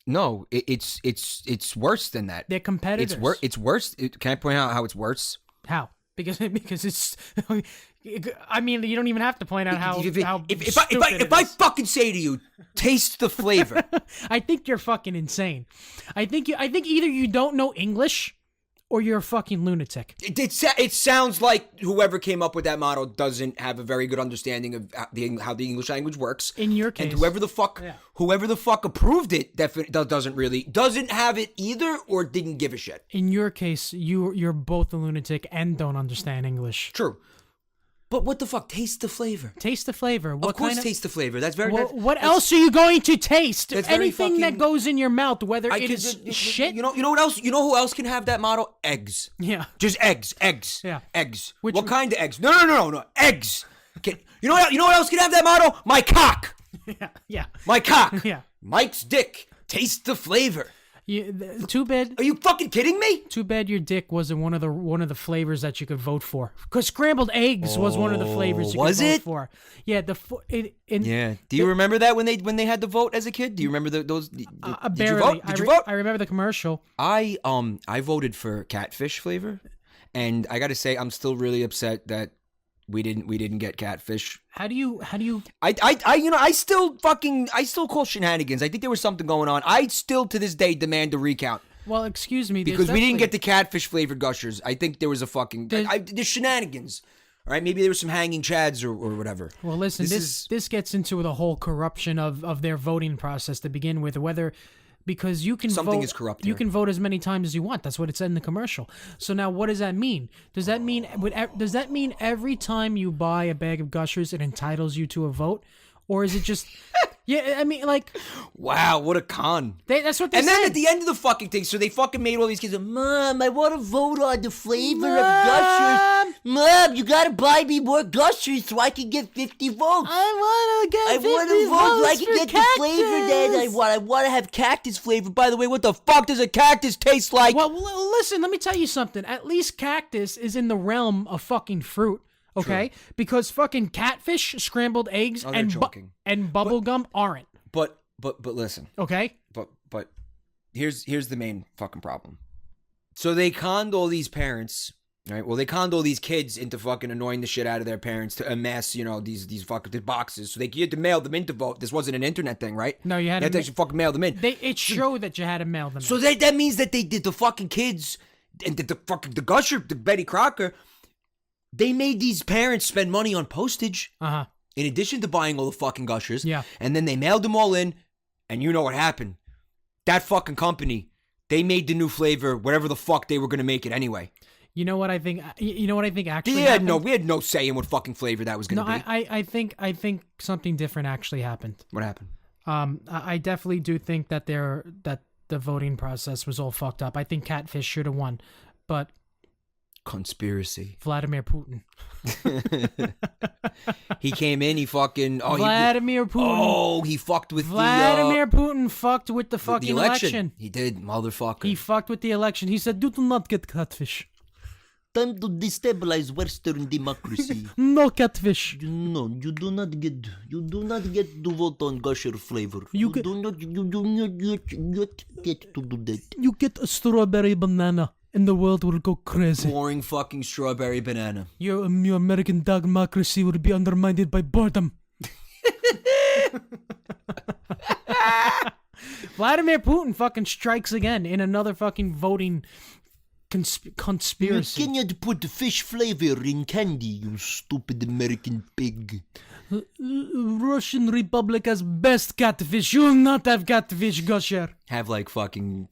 No, it's worse than that. They're competitors. It's worse. Can I point out how it's worse? How? Because it's. I mean, you don't even have to point out how. If I fucking say to you, taste the flavor. I think you're fucking insane. I think either you don't know English, or you're a fucking lunatic. It sounds like whoever came up with that motto doesn't have a very good understanding of how the English language works. In your case, and whoever the fuck approved it doesn't have it either, or didn't give a shit. In your case, you're both a lunatic and don't understand English. True. But what the fuck? Taste the flavor. Taste the flavor. Of course, taste the flavor. That's very. What else are you going to taste? That's anything that goes in your mouth, whether it is shit. You know what else? You know who else can have that motto? Eggs. Yeah. Just eggs. Yeah. Eggs. What kind of eggs? No. Eggs. You know what else can have that motto? My cock. Yeah. My cock. Yeah. Mike's dick. Taste the flavor. Too bad. Are you fucking kidding me? Too bad your dick wasn't one of the flavors that you could vote for. Because scrambled eggs was one of the flavors you could vote for. Yeah, yeah. Do you remember that when they had the vote as a kid? Do you remember those? Did you vote? Did you vote? I remember the commercial. I voted for catfish flavor, and I got to say I'm still really upset that we didn't get catfish. How do you? I still call shenanigans. I think there was something going on. I still to this day demand a recount. Well, excuse me, because we didn't get the catfish flavored gushers. I think there was a fucking there's shenanigans. All right, maybe there were some hanging chads or whatever. Well, listen, this gets into the whole corruption of their voting process to begin with, because you can something vote, is corrupt. You can vote as many times as you want. That's what it said in the commercial. So now, what does that mean? Does that mean every time you buy a bag of Gushers, it entitles you to a vote, or is it just? Yeah, I mean, like, wow, what a con. That's what they said. And then at the end of the fucking thing, so they fucking made all these kids, Mom, I want to vote on the flavor of Gushers. Mom, you got to buy me more Gushers so I can get 50 votes. I want to get 50 vote so I can get the flavor that I want. I want to have cactus flavor. By the way, what the fuck does a cactus taste like? Well, listen, let me tell you something. At least cactus is in the realm of fucking fruit. Okay, true. Because fucking catfish, scrambled eggs, and bubblegum aren't. But listen. Okay. But here's the main fucking problem. So they conned all these parents All right. Well, they conned all these kids into fucking annoying the shit out of their parents to amass, these fucking boxes so you had to mail them in to vote. This wasn't an internet thing, right? No, you had to actually fucking mail them in. It showed that you had to mail them. So that means that they did the fucking kids and the Gusher, the Betty Crocker. They made these parents spend money on postage. In addition to buying all the fucking Gushers. Yeah. And then they mailed them all in, and you know what happened? That fucking company, they made the new flavor, whatever the fuck they were gonna make it anyway. You know what I think? Actually, we had no say in what fucking flavor that was gonna be. I think something different actually happened. What happened? I definitely do think that the voting process was all fucked up. I think Catfish should have won, but conspiracy. Vladimir Putin. He came in. He fucking Vladimir Putin. Oh, he fucked with Vladimir Putin fucked with the fucking election. He did, motherfucker. He fucked with the election. He said, "You do not get catfish." Time to destabilize Western democracy. No catfish. No, you do not get to vote on Gusher flavor. You do not get to do that. You get a strawberry banana, and the world will go crazy. Boring fucking strawberry banana. Your American democracy will be undermined by boredom. Vladimir Putin fucking strikes again in another fucking voting conspiracy. You cannot put fish flavor in candy, you stupid American pig. Russian Republic has best catfish. You will not have catfish, Gusher. Have like fucking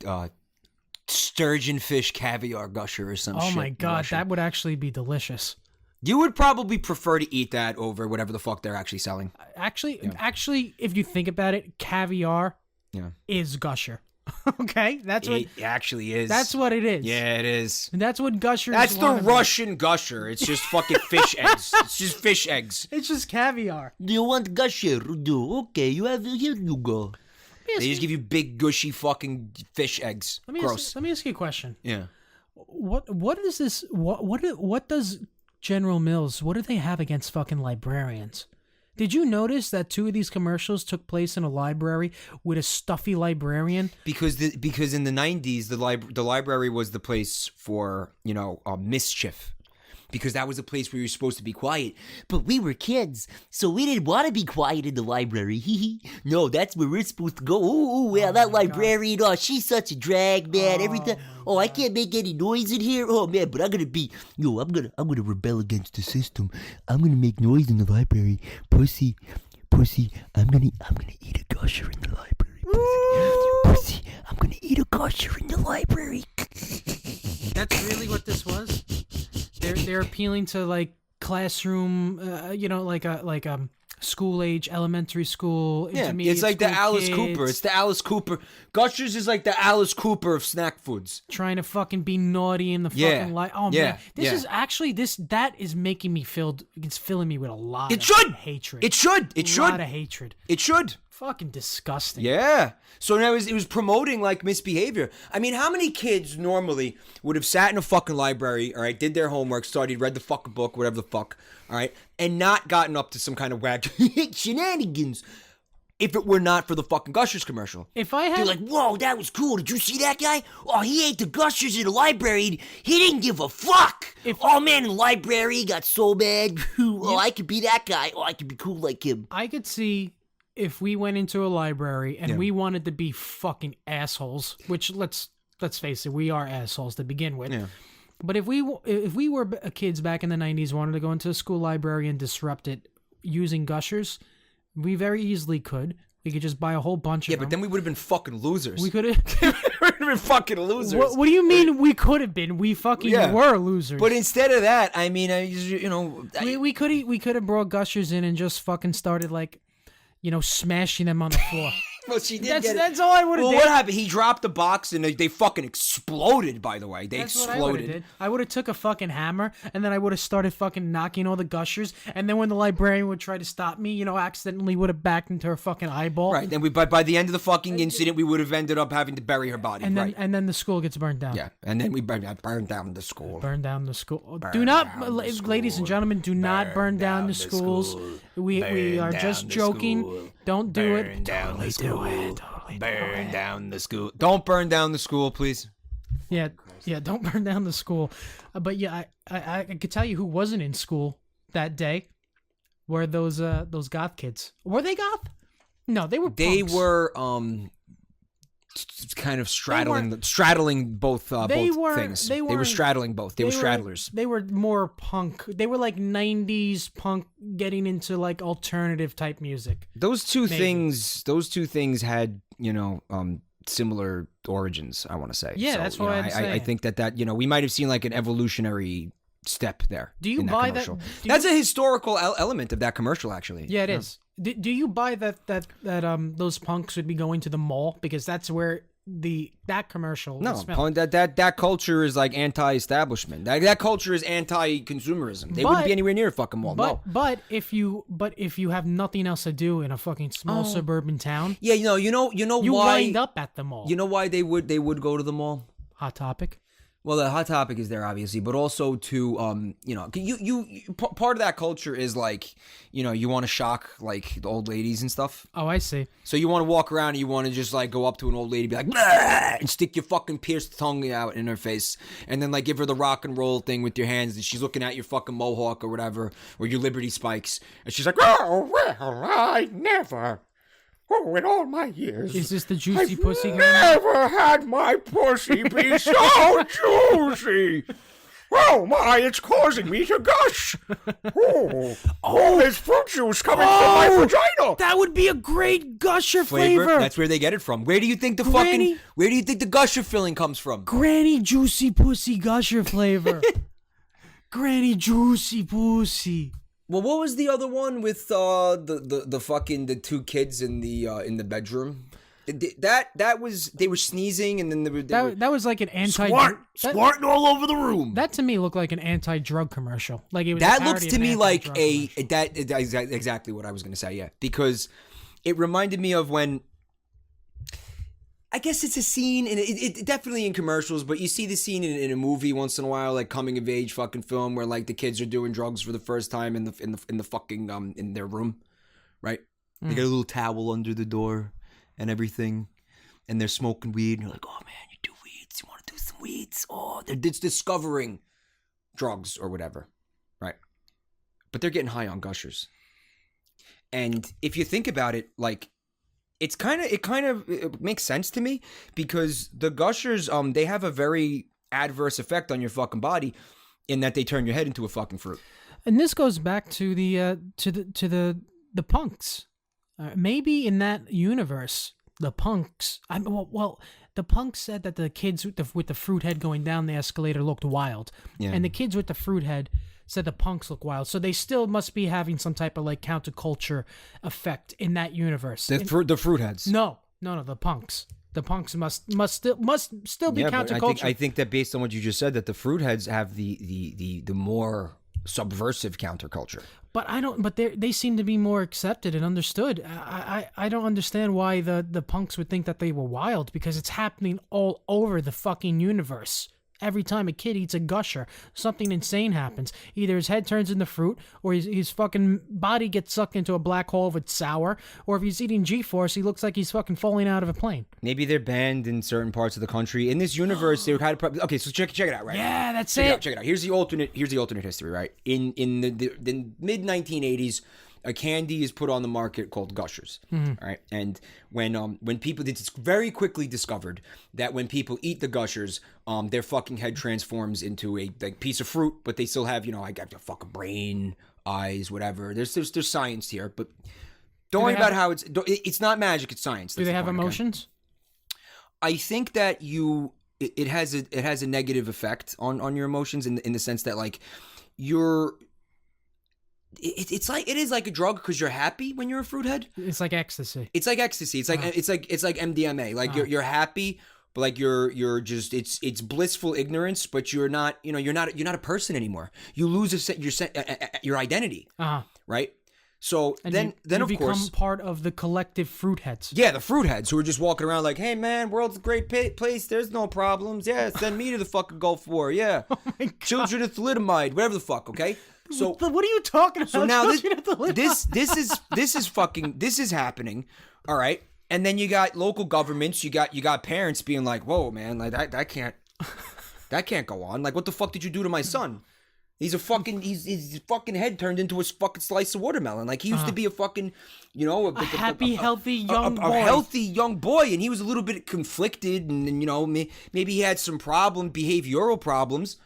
sturgeon fish caviar Gusher or some shit. Oh my god, Russia. that would actually be delicious. You would probably prefer to eat that over whatever the fuck they're actually selling. Actually, if you think about it, caviar is Gusher. Okay, that's what it actually is. That's what it is. Yeah, it is. And that's what Gusher is. That's the Russian Gusher. It's just fucking fish eggs. It's just fish eggs. It's just caviar. Do you want Gusher? Okay, here you go. They just give you big gushy fucking fish eggs. Gross. Let me ask you a question. Yeah. What is this? What does General Mills? What do they have against fucking librarians? Did you notice that 2 of these commercials took place in a library with a stuffy librarian? Because in the 90s, the library was the place for, mischief. Because that was a place where you were supposed to be quiet. But we were kids, so we didn't want to be quiet in the library. No, that's where we're supposed to go. Ooh, yeah, that librarian, she's such a drag, man. Every time, I can't make any noise in here. Oh, man, but I'm going to be, I'm going to rebel against the system. I'm going to make noise in the library. Pussy, I'm going to eat a Gusher in the library. Pussy, I'm going to eat a Gusher in the library. That's really what this was? They're appealing to like classroom, like school age, elementary school, intermediate. It's like school the Alice kids. Cooper. It's the Alice Cooper. Gushers is like the Alice Cooper of snack foods. Trying to fucking be naughty in the fucking light. Oh man, this is actually that is making me it's filling me with a lot of hatred. It should. A lot of hatred. It should. Fucking disgusting. Yeah. So now it was promoting like misbehavior. I mean, how many kids normally would have sat in a fucking library, all right, did their homework, studied, read the fucking book, whatever the fuck, all right, and not gotten up to some kind of whack shenanigans if it were not for the fucking Gushers commercial? They're like, whoa, that was cool. Did you see that guy? Oh, he ate the Gushers in the library. He didn't give a fuck. Oh, man, in the library, he got so mad. I could be that guy. I could be cool like him. I could see if we went into a library and we wanted to be fucking assholes, which let's face it, we are assholes to begin with. Yeah. But if we were kids back in the 90s, wanted to go into a school library and disrupt it using Gushers, we very easily could. We could just buy a whole bunch of them. Yeah, but then we would have been fucking losers. We could have been fucking losers. What do you mean we could have been? We fucking were losers. But instead of that, I mean, we could have brought Gushers in and just fucking started like, smashing them on the floor. Well, she did. That's all I would have did. Well, what happened? He dropped the box and they fucking exploded. By the way, That's exploded. What I would have did. I would have took a fucking hammer and then I would have started fucking knocking all the Gushers. And then when the librarian would try to stop me, accidentally would have backed into her fucking eyeball. Right. Then by the end of the fucking incident, we would have ended up having to bury her body. And then the school gets burned down. Yeah. And then we burned down the school. Burn down the school. Ladies and gentlemen, do not burn down the schools. We are just joking. Don't do it. Totally do it. Burn down the school. Don't burn down the school, please. Yeah. Yeah, don't burn down the school. But yeah, I could tell you who wasn't in school that day were those goth kids. Were they goth? No, they were punks. They were kind of straddling both things. They were straddling both. They were straddlers. They were more punk. They were like 90s punk getting into like alternative type music. Those two things had, similar origins, I want to say. Yeah, so, that's what I think that we might have seen like an evolutionary step there. Do you buy that? That's a historical element of that commercial, actually. Yeah, it is. Do you buy that those punks would be going to the mall because that's where that commercial? No, that culture is like anti-establishment. That culture is anti-consumerism. They wouldn't be anywhere near a fucking mall. But if you have nothing else to do in a fucking small suburban town, yeah, you know you why wind up at the mall. You know why they would go to the mall? Hot Topic. Well, the Hot Topic is there, obviously, but also to, part of that culture is like, you want to shock like the old ladies and stuff. Oh, I see. So you want to walk around and you want to just like go up to an old lady, and be like, "Bleh!" and stick your fucking pierced tongue out in her face, and then like give her the rock and roll thing with your hands, and she's looking at your fucking mohawk or whatever, or your Liberty spikes, and she's like, "Oh well, I never." Oh, in all my years. Is this the juicy pussy? I've never had my pussy be so juicy. Oh my, it's causing me to gush. Oh, there's fruit juice coming from my vagina. That would be a great gusher flavor. That's where they get it from. Where do you think the gusher filling comes from? Granny juicy pussy gusher flavor. Granny juicy pussy. Well, what was the other one with the two kids in the bedroom? That was, they were sneezing and then that was like an squirting all over the room. That to me looked like an anti-drug commercial. Like it was that looks to me like that is exactly what I was going to say. Yeah, because it reminded me of when. I guess it's a scene, and it definitely in commercials, but you see the scene in a movie once in a while, like coming of age fucking film, where like the kids are doing drugs for the first time in the fucking in their room, right? They got a little towel under the door and everything, and they're smoking weed, and you're like, oh man, you do weeds, you want to do some weeds? Oh, they're discovering drugs or whatever, right? But they're getting high on Gushers, and if you think about it, like. It makes sense to me because the Gushers, they have a very adverse effect on your fucking body in that they turn your head into a fucking fruit. And this goes back to the punks. Maybe in that universe, the punks. The punks said that the kids with the fruit head going down the escalator looked wild, and the kids with the fruit head said the punks look wild. So they still must be having some type of like counterculture effect in that universe. The fruit heads. No, the punks. The punks must still be counterculture. I think that based on what you just said, that the fruit heads have the more subversive counterculture. But I don't. But they seem to be more accepted and understood. I don't understand why the punks would think that they were wild because it's happening all over the fucking universe. Every time a kid eats a Gusher, something insane happens. Either his head turns into fruit, or his fucking body gets sucked into a black hole if it's sour, or if he's eating G-Force, he looks like he's fucking falling out of a plane. Maybe they're banned in certain parts of the country. In this universe, they would kind of okay. So check it out, right? Yeah, that's Check it out. Here's the alternate history, right? In the mid 1980s. A candy is put on the market called Gushers, right? And when people, it's very quickly discovered that when people eat the Gushers, their fucking head transforms into a like piece of fruit, but they still have, like a fucking brain, eyes, whatever. There's science here, but don't worry about how it's not magic, it's science. Do they have emotions? I think that it has a negative effect on your emotions in the sense that like you're. It is like a drug because you're happy when you're a fruit head. It's like ecstasy. It's like ecstasy. It's like MDMA. Like you're happy, but like you're just it's blissful ignorance. But you're not you're not a person anymore. You lose your identity. Right. So and then you of course become part of the collective fruit heads. Yeah, the fruit heads who are just walking around like, hey man, world's a great place. There's no problems. Yeah, send me to the fucking Gulf War. Yeah, children of thalidomide, whatever the fuck. Okay. So what are you talking about? So now this is happening, all right. And then you got local governments, you got parents being like, "Whoa, man, like that can't." That can't go on. Like, what the fuck did you do to my son? He's a fucking, his fucking head turned into a fucking slice of watermelon. Like, he used to be a fucking, you know, a happy, healthy young boy. A healthy young boy, and he was a little bit conflicted, and you know, maybe he had some behavioral problems.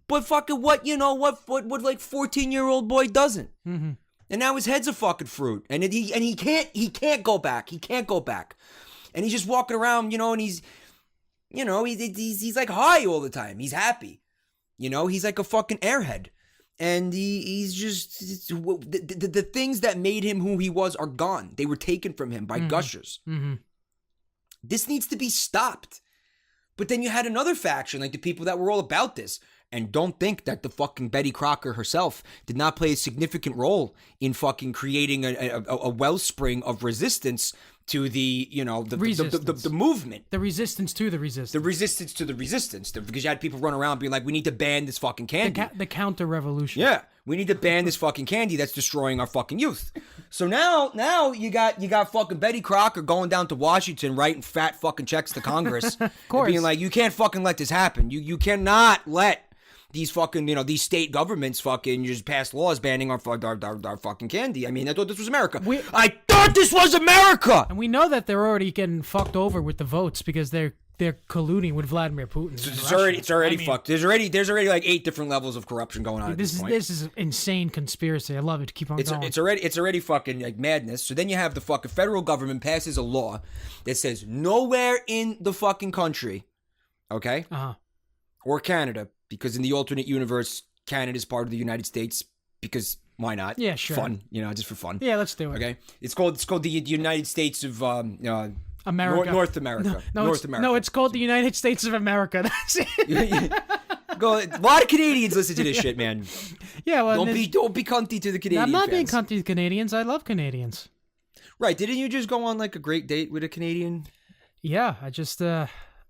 But fucking what like 14-year-old boy doesn't? Mm-hmm. And now his head's a fucking fruit, and he can't go back. He can't go back, and he's just walking around, you know, and he's like high all the time. He's happy, you know. He's like a fucking airhead, and he's just the things that made him who he was are gone. They were taken from him by Gushers. Mm-hmm. This needs to be stopped. But then you had another faction, like the people that were all about this. And don't think that the fucking Betty Crocker herself did not play a significant role in fucking creating a wellspring of resistance to the, you know, the movement. The resistance to the resistance. The resistance to the resistance. Because you had people run around being like, we need to ban this fucking candy. The counter-revolution. Yeah. We need to ban this fucking candy that's destroying our fucking youth. So now you got fucking Betty Crocker going down to Washington writing fat fucking checks to Congress. Of course. And being like, you can't fucking let this happen. You cannot let these fucking, you know, these state governments fucking just pass laws banning our fucking candy. I mean, I thought this was America. I thought this was America! And we know that they're already getting fucked over with the votes because they're colluding with Vladimir Putin. It's already fucked. There's already like 8 different levels of corruption going on at this point. This is insane conspiracy. I love it. Keep on going. It's already fucking like madness. So then you have the fucking federal government passes a law that says nowhere in the fucking country, okay? Or Canada, because in the alternate universe, Canada is part of the United States because why not? Yeah, sure. Fun, you know, just for fun. Yeah, let's do it. Okay, it's called the United States of America. North America. North America. No, it's called the United States of America. That's it. A lot of Canadians listen to this shit, man. Yeah, well, don't be cunty to the Canadians. I'm not being cunty to Canadians. I love Canadians. Right? Didn't you just go on like a great date with a Canadian? Yeah, I just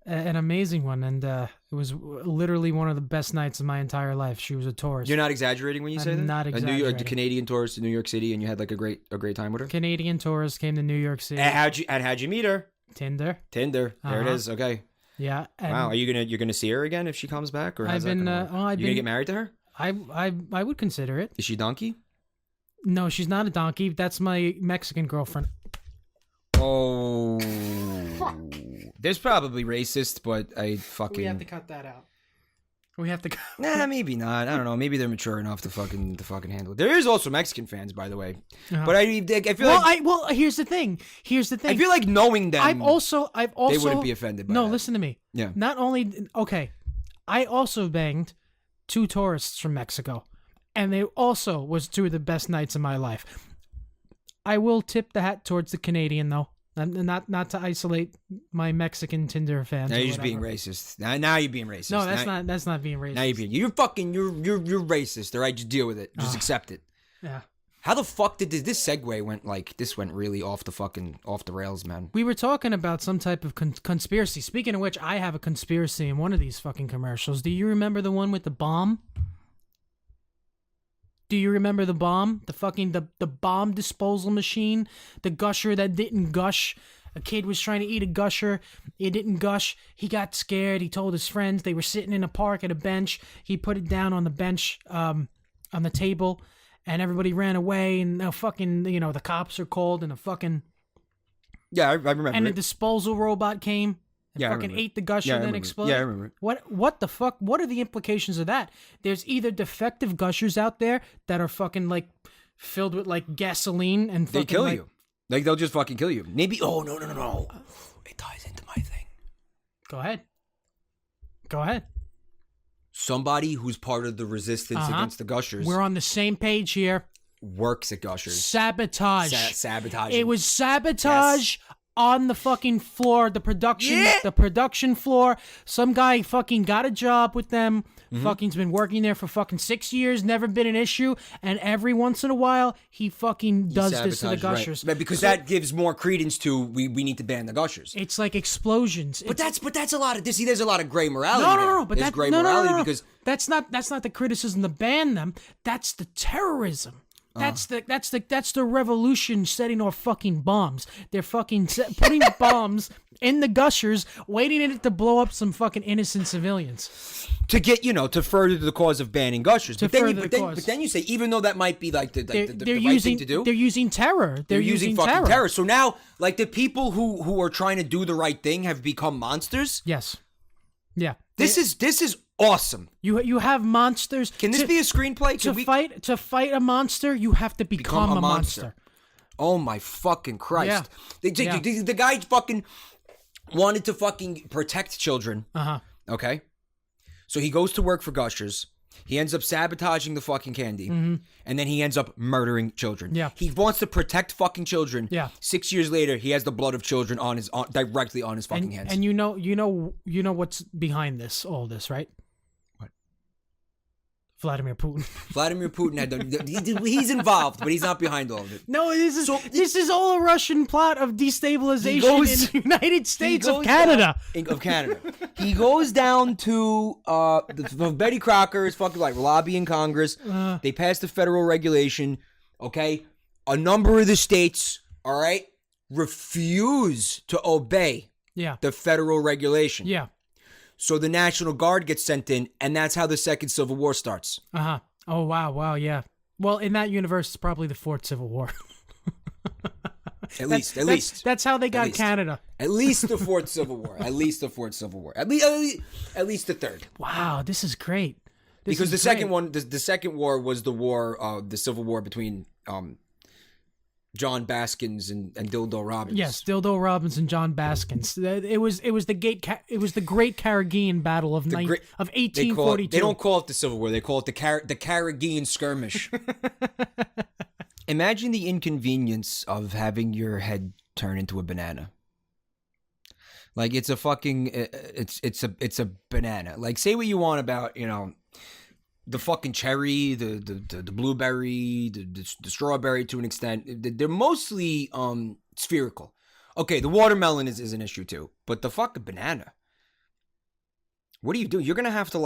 an amazing one, and it was literally one of the best nights of my entire life. She was a tourist. You're not exaggerating when you say that? I'm not exaggerating. A Canadian tourist to New York City, and you had like a great time with her? Canadian tourist came to New York City. And how'd you meet her? Tinder. There it is. Okay. Yeah. Wow. Are you're gonna see her again if she comes back, or how's that gonna work? You gonna get married to her? I would consider it. Is she a donkey? No, she's not a donkey. That's my Mexican girlfriend. Oh. There's probably racist, but I fucking... We have to cut that out. We have to... Nah, maybe not. I don't know. Maybe they're mature enough to fucking handle it. There is also Mexican fans, by the way. But I feel like... Well, here's the thing. I feel like knowing them... I've also... They wouldn't be offended by that. No, listen to me. Yeah. Not only... Okay. I also banged 2 tourists from Mexico. And they also was 2 of the best nights of my life. I will tip the hat towards the Canadian, though. Not to isolate my Mexican Tinder fans. Now you're just being racist. Now you're being racist. No, that's not being racist. Now you're racist. All right, just deal with it. Just accept it. Yeah. How the fuck did this segue went really off the rails, man? We were talking about some type of conspiracy. Speaking of which, I have a conspiracy in one of these fucking commercials. Do you remember the one with the bomb? Do you remember the bomb? The bomb disposal machine? The gusher that didn't gush? A kid was trying to eat a gusher. It didn't gush. He got scared. He told his friends. They were sitting in a park at a bench. He put it down on the bench, on the table, and everybody ran away. And the cops are called, and Yeah, I remember. And the disposal robot came. Ate the gusher and then exploded. Yeah, I remember. What the fuck? What are the implications of that? There's either defective gushers out there that are fucking like filled with like gasoline and fucking, they kill you. Like they'll just fucking kill you. Maybe. Oh no. It ties into my thing. Go ahead. Somebody who's part of the resistance against the Gushers. We're on the same page here. Works at Gushers. Sabotage. Sabotage. It was sabotage. Yes. On the fucking floor, the production floor. Some guy fucking got a job with them. Fucking's been working there for fucking 6 years, never been an issue, and every once in a while he fucking does this to the Gushers. Right. Because that gives more credence to we need to ban the Gushers. It's like explosions. But that's a lot of this. There's a lot of gray morality. No. But that's gray morality because that's not the criticism to ban them. That's the terrorism. That's the revolution setting off fucking bombs. They're fucking putting bombs in the gushers, waiting in it to blow up some fucking innocent civilians. To get, to further the cause of banning gushers. But then you say, even though that might be like the right thing to do. They're using terror. They're using fucking terror. So now, like, the people who are trying to do the right thing have become monsters? Yes. Yeah. This is awesome. You have monsters. Can this be a screenplay? To fight a monster, you have to become a monster. Oh my fucking Christ. Yeah. The guy fucking wanted to fucking protect children. Okay? So he goes to work for Gushers. He ends up sabotaging the fucking candy. And then he ends up murdering children. Yeah. He wants to protect fucking children. Yeah. 6 years later, he has the blood of children directly on his fucking hands. And you know what's behind all this, right? What? Vladimir Putin. Vladimir Putin he's involved, but he's not behind all of it. No, this is all a Russian plot of destabilization in the United States of Canada. He goes down to Betty Crocker is fucking like lobbying Congress. They passed the federal regulation. Okay, a number of the states, all right, refuse to obey the federal regulation. Yeah. So the National Guard gets sent in, and that's how the Second Civil War starts. Oh, wow, yeah. Well, in that universe, it's probably the Fourth Civil War. At least. That's how they got Canada. At least the Fourth Civil War. At least the third. Wow, this is great. Because the second one, the second war was the war, the Civil War between John Baskins and Dildo Robbins. Yes, Dildo Robbins and John Baskins. It was the Great Carrageen Battle of 1842. They don't call it the Civil War. They call it the Carrageen Skirmish. Imagine the inconvenience of having your head turn into a banana. Like, it's a fucking it's a banana. Like, say what you want about, the fucking cherry, the blueberry, the strawberry to an extent. They're mostly spherical. Okay, the watermelon is an issue too, but the fucking banana. What do you do? You're gonna have to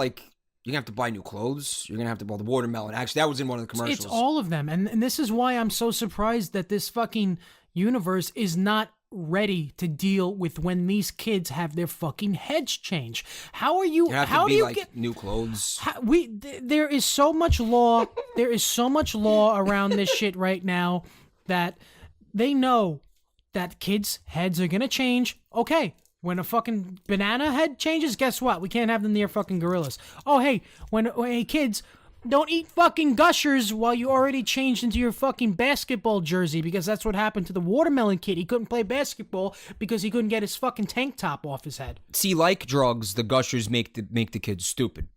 buy new clothes. You're gonna have to buy the watermelon. Actually, that was in one of the commercials. It's all of them, and this is why I'm so surprised that this fucking universe is not ready to deal with when these kids have their fucking heads changed. How do you get new clothes? There is so much law. There is so much law around this shit right now that they know that kids' heads are gonna change. Okay, when a fucking banana head changes, guess what? We can't have them near fucking gorillas. Oh, hey, hey kids, don't eat fucking Gushers while you already changed into your fucking basketball jersey, because that's what happened to the watermelon kid. He couldn't play basketball because he couldn't get his fucking tank top off his head. See, like drugs, the Gushers make the kids stupid.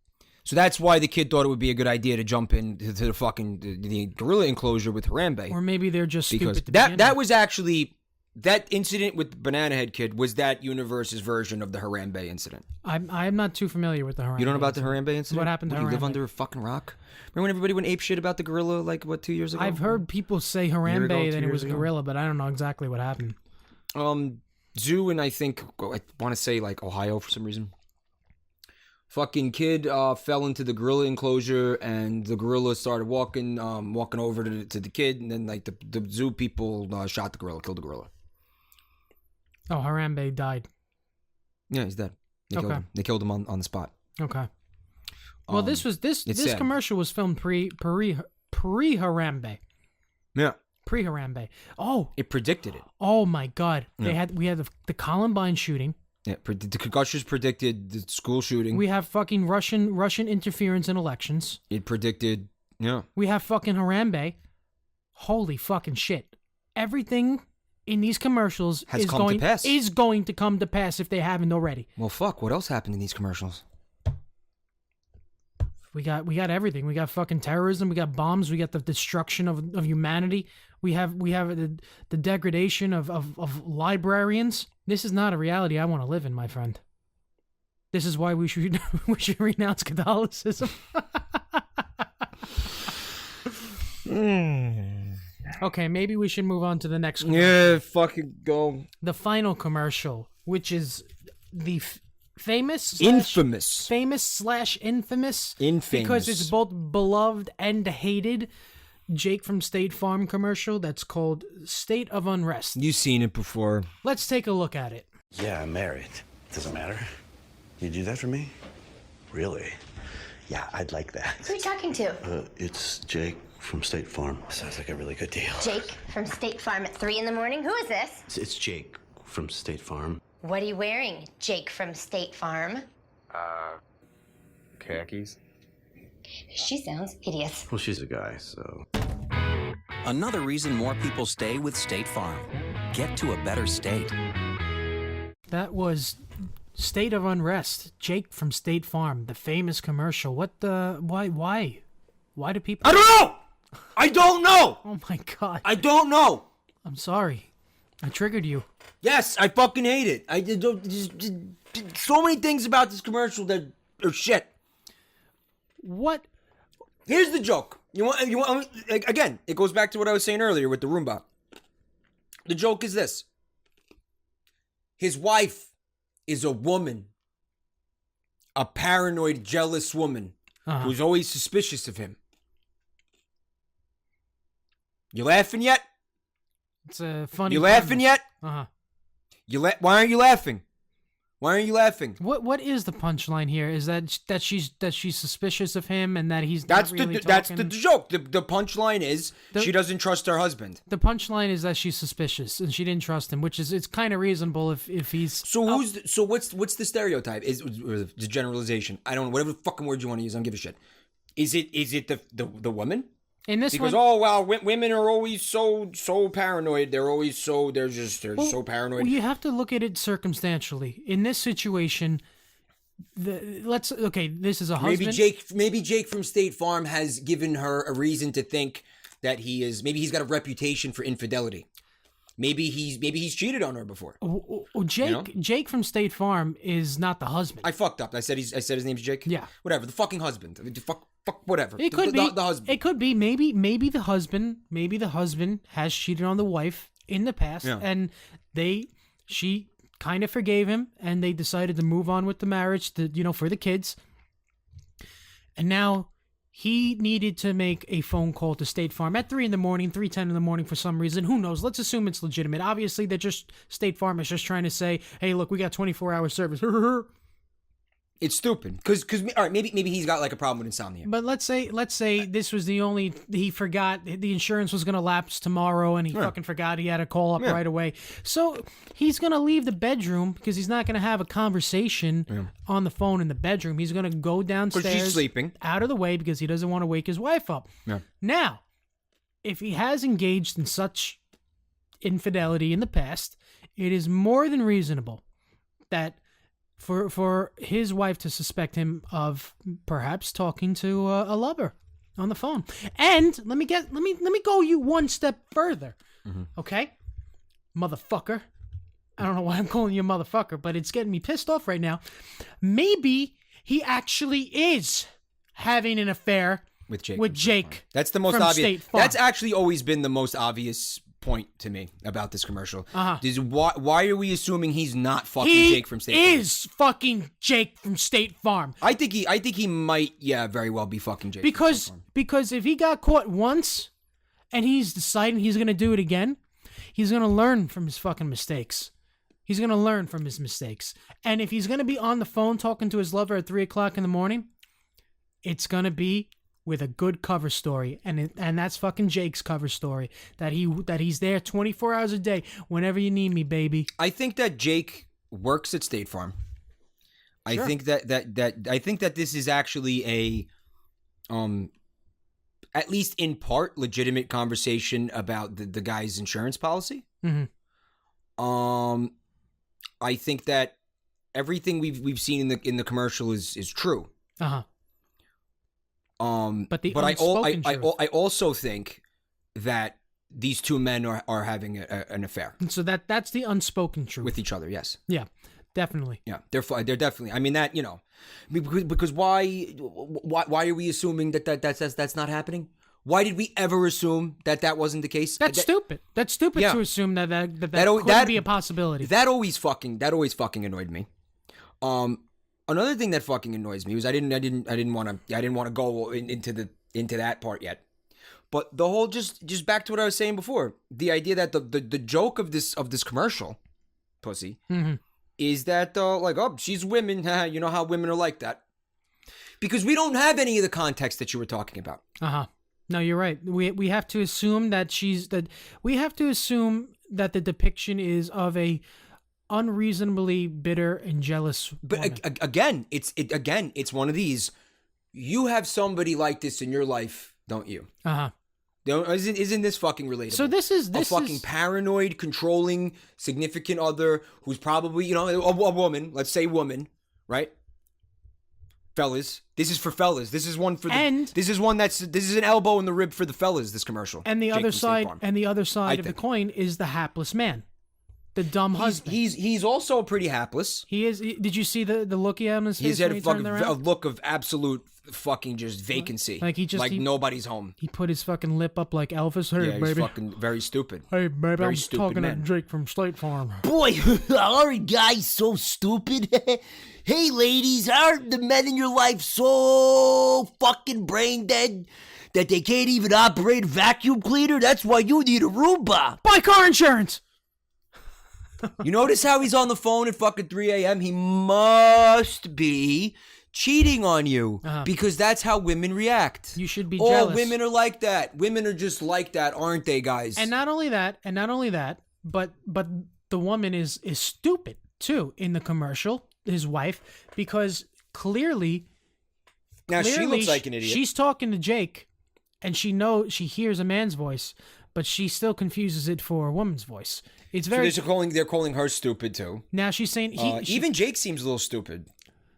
So that's why the kid thought it would be a good idea to jump into the fucking the gorilla enclosure with Harambe. Or maybe they're just stupid. That was actually... That incident with the Banana Head kid was that universe's version of the Harambe incident. I'm not too familiar with the Harambe. You don't know about the Harambe incident? What happened to Harambe? You live under a fucking rock? Remember when everybody went apeshit about the gorilla, 2 years ago? I've heard people say Harambe that it was a gorilla, but I don't know exactly what happened. Zoo in, I want to say, Ohio for some reason. Fucking kid fell into the gorilla enclosure, and the gorilla started walking over to the kid, and then, the zoo people shot the gorilla, killed the gorilla. Oh, Harambe died. Yeah, he's dead. They killed him on the spot. Okay. Well, this commercial was filmed pre Harambe. Yeah. Pre Harambe. Oh, it predicted it. Oh my God. Yeah. We had the Columbine shooting. Yeah, the Gushers predicted the school shooting. We have fucking Russian interference in elections. It predicted. Yeah. We have fucking Harambe. Holy fucking shit! Everything in these commercials is going to come to pass if they haven't already. Well, fuck. What else happened in these commercials? We got everything. We got fucking terrorism. We got bombs. We got the destruction of humanity. We have the degradation of librarians. This is not a reality I want to live in, my friend. This is why we should renounce Catholicism. Okay, maybe we should move on to the next commercial. Yeah, fucking go. The final commercial, which is the infamous. Because it's both beloved and hated. Jake from State Farm commercial that's called State of Unrest. You've seen it before. Let's take a look at it. Yeah, I'm married. Doesn't matter. You do that for me? Really? Yeah, I'd like that. Who are you talking to? It's Jake from State Farm. Sounds like a really good deal. Jake from State Farm at 3 in the morning? Who is this? It's Jake from State Farm. What are you wearing, Jake from State Farm? Khakis? She sounds hideous. Well, she's a guy, so... Another reason more people stay with State Farm. Get to a better state. That was State of Unrest. Jake from State Farm, the famous commercial. What the... Why? Why do people... I don't know! I don't know! Oh my God. I don't know! I'm sorry. I triggered you. Yes, I fucking hate it. So many things about this commercial that are shit. What? Here's the joke. You want again, it goes back to what I was saying earlier with the Roomba. The joke is this. His wife is a woman. A paranoid, jealous woman who's always suspicious of him. You laughing yet? It's a funny. You laughing yet? Uh-huh. Why aren't you laughing? Why aren't you laughing? What is the punchline here? Is that she's suspicious of him and that he's not really talking? That's the joke. The punchline is she doesn't trust her husband. The punchline is that she's suspicious and she didn't trust him, which is it's kind of reasonable if he's. So what's the stereotype? Or the generalization? I don't know. Whatever fucking word you want to use, I don't give a shit. Is it the woman? In this because women are always so paranoid. They're so paranoid. Well, you have to look at it circumstantially. In this situation, this is a husband. Maybe Jake from State Farm has given her a reason to think that he's got a reputation for infidelity. Maybe he's cheated on her before. Jake from State Farm is not the husband. I fucked up. I said his name's Jake. Yeah. Whatever. The fucking husband. Fuck whatever. It could be the husband. It could be maybe the husband. Maybe the husband has cheated on the wife in the past, and she kind of forgave him, and they decided to move on with the marriage for the kids. And now he needed to make a phone call to State Farm at 3 in the morning, 3:10 in the morning for some reason. Who knows? Let's assume it's legitimate. Obviously, State Farm is just trying to say, hey, look, we got 24-hour service. It's stupid. Because all right, maybe he's got like a problem with insomnia. But let's say this was he forgot the insurance was going to lapse tomorrow and he fucking forgot he had to call up right away. So he's going to leave the bedroom because he's not going to have a conversation on the phone in the bedroom. He's going to go downstairs. Because she's sleeping. Out of the way because he doesn't want to wake his wife up. Yeah. Now, if he has engaged in such infidelity in the past, it is more than reasonable that for his wife to suspect him of perhaps talking to a lover on the phone. And let me go you one step further. Okay? Motherfucker. I don't know why I'm calling you a motherfucker, but it's getting me pissed off right now. Maybe he actually is having an affair with Jake. That's the most from obvious. State Farm. That's actually always been the most obvious point to me about this commercial. Is why are we assuming he's not fucking Jake from State Farm? He is fucking Jake from State Farm. I think he might very well be fucking Jake. Because if he got caught once and he's deciding he's going to do it again, he's going to learn from his fucking mistakes. He's going to learn from his mistakes. And if he's going to be on the phone talking to his lover at 3 o'clock in the morning, it's going to be with a good cover story, and that's fucking Jake's cover story. That he's there 24 hours a day, whenever you need me, baby. I think that Jake works at State Farm. I think that this is actually a, at least in part, legitimate conversation about the guy's insurance policy. I think that everything we've seen in the commercial is true. But I also think that these two men are having an affair. And so that's the unspoken truth with each other. Yes. Yeah, definitely. Yeah, they're definitely. I mean that because why are we assuming that's not happening? Why did we ever assume that wasn't the case? That's stupid. That's stupid to assume that could be a possibility. That always fucking annoyed me. Another thing that fucking annoys me was I didn't want to go into that part yet, But the whole just back to what I was saying before, the idea that the joke of this commercial, pussy, is that like, oh, she's women, you know how women are like that, because we don't have any of the context that you were talking about. No, you're right. We have to assume that the depiction is of a unreasonably bitter and jealous woman. But again, it's one of these. You have somebody like this in your life, don't you? Isn't this fucking relatable? So this is a fucking paranoid, controlling significant other who's probably, you know, a woman. Let's say woman, right? Fellas, this is for fellas. This is one for the. This is an elbow in the rib for the fellas. This commercial. And the other side, of the coin is the hapless man, the dumb husband. He's also pretty hapless. He is. Did you see the look he had on his face? He's had when he turned around? a look of absolute fucking just vacancy. Like nobody's home. He put his fucking lip up like Elvis. Hey, yeah, baby. He's fucking very stupid. Hey, baby, very I'm stupid talking man. to Jake from State Farm. Boy, are guys so stupid? Hey, ladies, aren't the men in your life so fucking brain dead that they can't even operate a vacuum cleaner? That's why you need a Roomba. Buy car insurance. You notice how he's on the phone at fucking 3 a.m.? He must be cheating on you because that's how women react. You should be jealous. jealous. Women are like that. Women are just like that, aren't they, guys? And not only that, but the woman is stupid too in the commercial, his wife, because clearly she looks like an idiot. She's talking to Jake, and she hears a man's voice, but she still confuses it for a woman's voice. It's very. So they're calling her stupid too. Now she's saying even Jake seems a little stupid.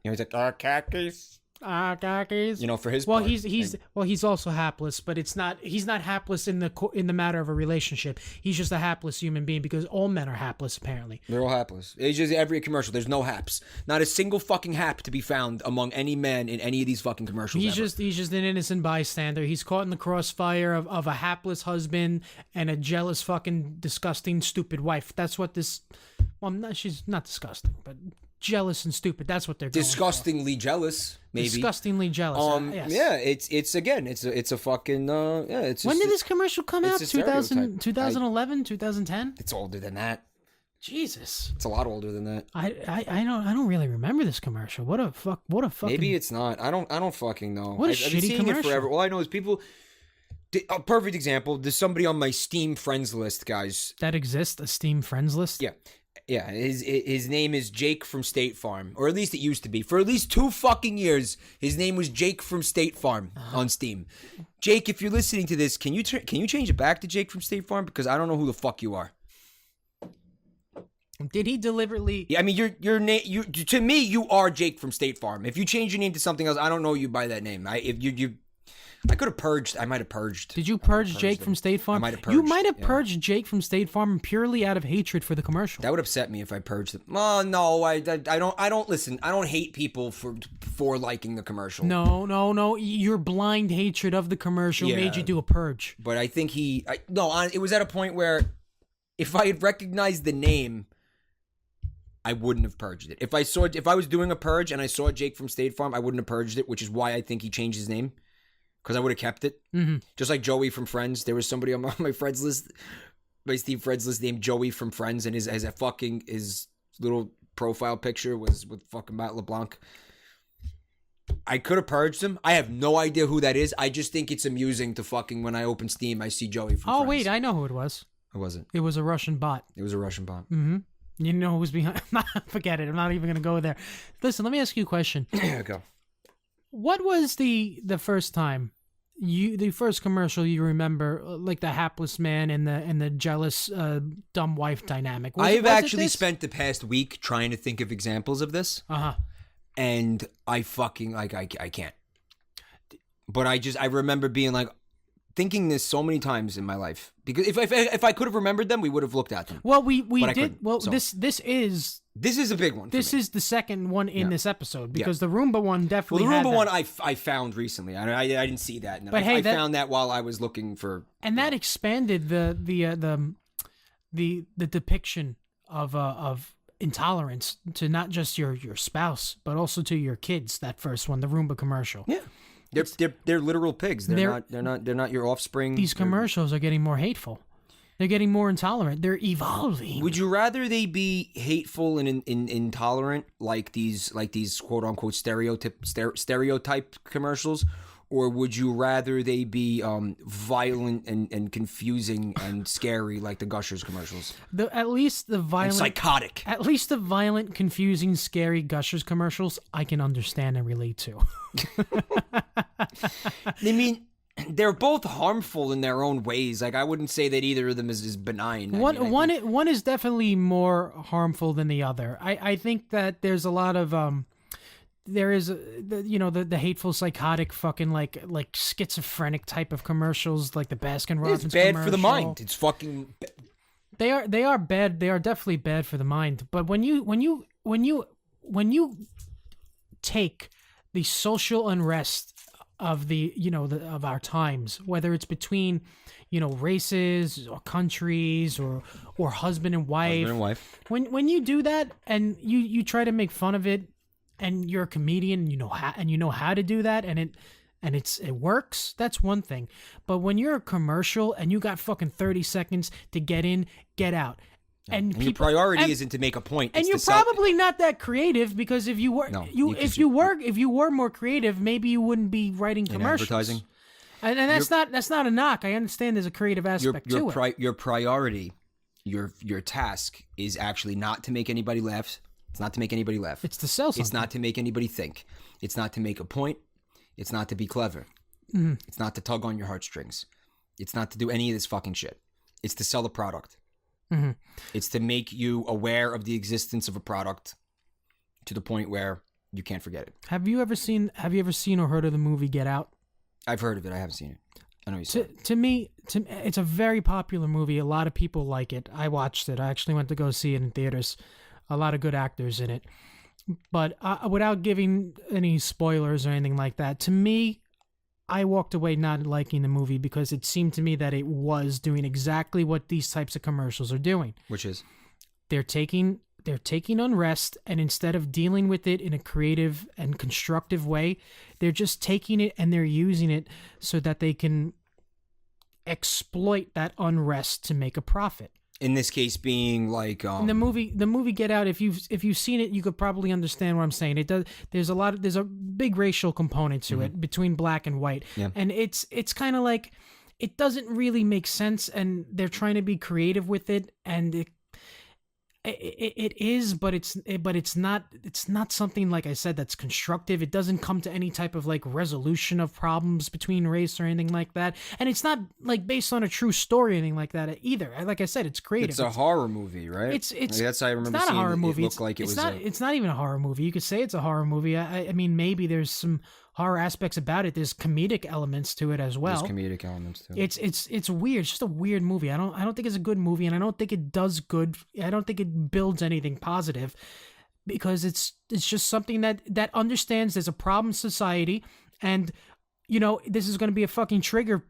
You know, he's like, khakis. Khakis. You know, for his well, part. he's also hapless, but he's not hapless in the matter of a relationship. He's just a hapless human being because all men are hapless apparently. They're all hapless. It's just every commercial. There's no haps. Not a single fucking hap to be found among any man in any of these fucking commercials. He's just an innocent bystander. He's caught in the crossfire of a hapless husband and a jealous fucking disgusting stupid wife. That's what this. Well, she's not disgusting, but jealous and stupid. That's what they're going disgustingly for. Jealous. Maybe disgustingly jealous. Yes. Yeah, it's a fucking it's. When did this commercial come out? 2011, 2010. It's older than that. Jesus, it's a lot older than that. I don't really remember this commercial. What a fucking. Maybe it's not. I don't fucking know. What a I've been shitty seeing commercial. it forever. All I know is people. A perfect example. There's somebody on my Steam friends list, guys. That exists, a Steam friends list. Yeah. Yeah, his name is Jake from State Farm, or at least it used to be. For at least 2 fucking years, his name was Jake from State Farm on Steam. Jake, if you're listening to this, can you change it back to Jake from State Farm, because I don't know who the fuck you are. Did he deliberately? Yeah, I mean, your name. To me, you are Jake from State Farm. If you change your name to something else, I don't know you by that name. I could have purged. I might have purged. Did you purge Jake from State Farm? I might have purged. You might have purged Jake from State Farm purely out of hatred for the commercial. That would upset me if I purged them. Oh no, I don't listen. I don't hate people for liking the commercial. No. Your blind hatred of the commercial made you do a purge. But I think it was at a point where if I had recognized the name, I wouldn't have purged it. If I was doing a purge and I saw Jake from State Farm, I wouldn't have purged it, which is why I think he changed his name. Because I would have kept it. Mm-hmm. Just like Joey from Friends. There was somebody on my friends list, my Steve friends list named Joey from Friends, and his little profile picture was with fucking Matt LeBlanc. I could have purged him. I have no idea who that is. I just think it's amusing to fucking, when I open Steam, I see Joey from Friends. Oh, wait, I know who it was. Who was it? It was a Russian bot. It was a Russian bot. Mm-hmm. You know who was behind? Forget it. I'm not even going to go there. Listen, let me ask you a question. Go. What was the first time? The first commercial you remember, like the hapless man and the jealous dumb wife dynamic. I've actually spent the past week trying to think of examples of this. And I fucking I can't. But I remember being like thinking this so many times in my life, because if I could have remembered them, we would have looked at them. Well, we did. Well, so. This is a big one. This is the second one in this episode, because the Roomba one definitely. Well, the Roomba one I found recently. I didn't see that. But I found that while I was looking for. And that expanded the depiction of intolerance to not just your spouse, but also to your kids. That first one, the Roomba commercial. Yeah. They're literal pigs. They're not your offspring. These commercials are getting more hateful. They're getting more intolerant. They're evolving. Would you rather they be hateful and intolerant like these quote unquote stereotype commercials, or would you rather they be violent and confusing and scary like the Gushers commercials? At least the violent, and psychotic. At least the violent, confusing, scary Gushers commercials I can understand and relate to. I mean, they're both harmful in their own ways. Like, I wouldn't say that either of them is benign. One is definitely more harmful than the other. I think that there's a lot of there is the hateful, psychotic, fucking like schizophrenic type of commercials, like the Baskin Robbins. It's bad commercial. for the mind. It's fucking. They are bad. They are definitely bad for the mind. But when you take the social unrest of of our times, whether it's between races or countries or husband and wife. When you do that and you try to make fun of it, and you're a comedian and you know how to do that, and it works, that's one thing. But when you're a commercial and you got fucking 30 seconds to get in, get out. And your priority isn't to make a point. And you're probably not that creative, because if you were if you were more creative, maybe you wouldn't be writing commercials. Advertising. And that's not a knock. I understand there's a creative aspect to it. Your priority, your task is actually not to make anybody laugh. It's not to make anybody laugh. It's to sell something. It's not to make anybody think. It's not to make a point. It's not to be clever. Mm-hmm. It's not to tug on your heartstrings. It's not to do any of this fucking shit. It's to sell a product. Mm-hmm. It's to make you aware of the existence of a product to the point where you can't forget it. Have you ever seen or heard of the movie Get Out? I've heard of it. I haven't seen it. I know you said it. To me, it's a very popular movie. A lot of people like it. I watched it. I actually went to go see it in theaters. A lot of good actors in it. But without giving any spoilers or anything like that, to me, I walked away not liking the movie because it seemed to me that it was doing exactly what these types of commercials are doing. Which is? They're taking unrest, and instead of dealing with it in a creative and constructive way, they're just taking it and they're using it so that they can exploit that unrest to make a profit. In this case, being like in the movie Get Out. If you've seen it, you could probably understand what I'm saying. It does. There's a big racial component to it between black and white, and it's kind of like it doesn't really make sense, and they're trying to be creative with it, and it is, but it's not something, like I said, that's constructive. It doesn't come to any type of like resolution of problems between race or anything like that, and it's not like based on a true story or anything like that either. Like I said, it's creative. It's a horror movie, right? It's that's how I remember. It's not seeing a horror movie. It looked like it was. It's not even a horror movie. You could say it's a horror movie. I mean, maybe there's some horror aspects about it. There's comedic elements to it as well. There's comedic elements to it. It's weird. It's just a weird movie. I don't think it's a good movie, and I don't think it does good. I don't think it builds anything positive, because it's just something that understands there's a problem in society, and this is going to be a fucking trigger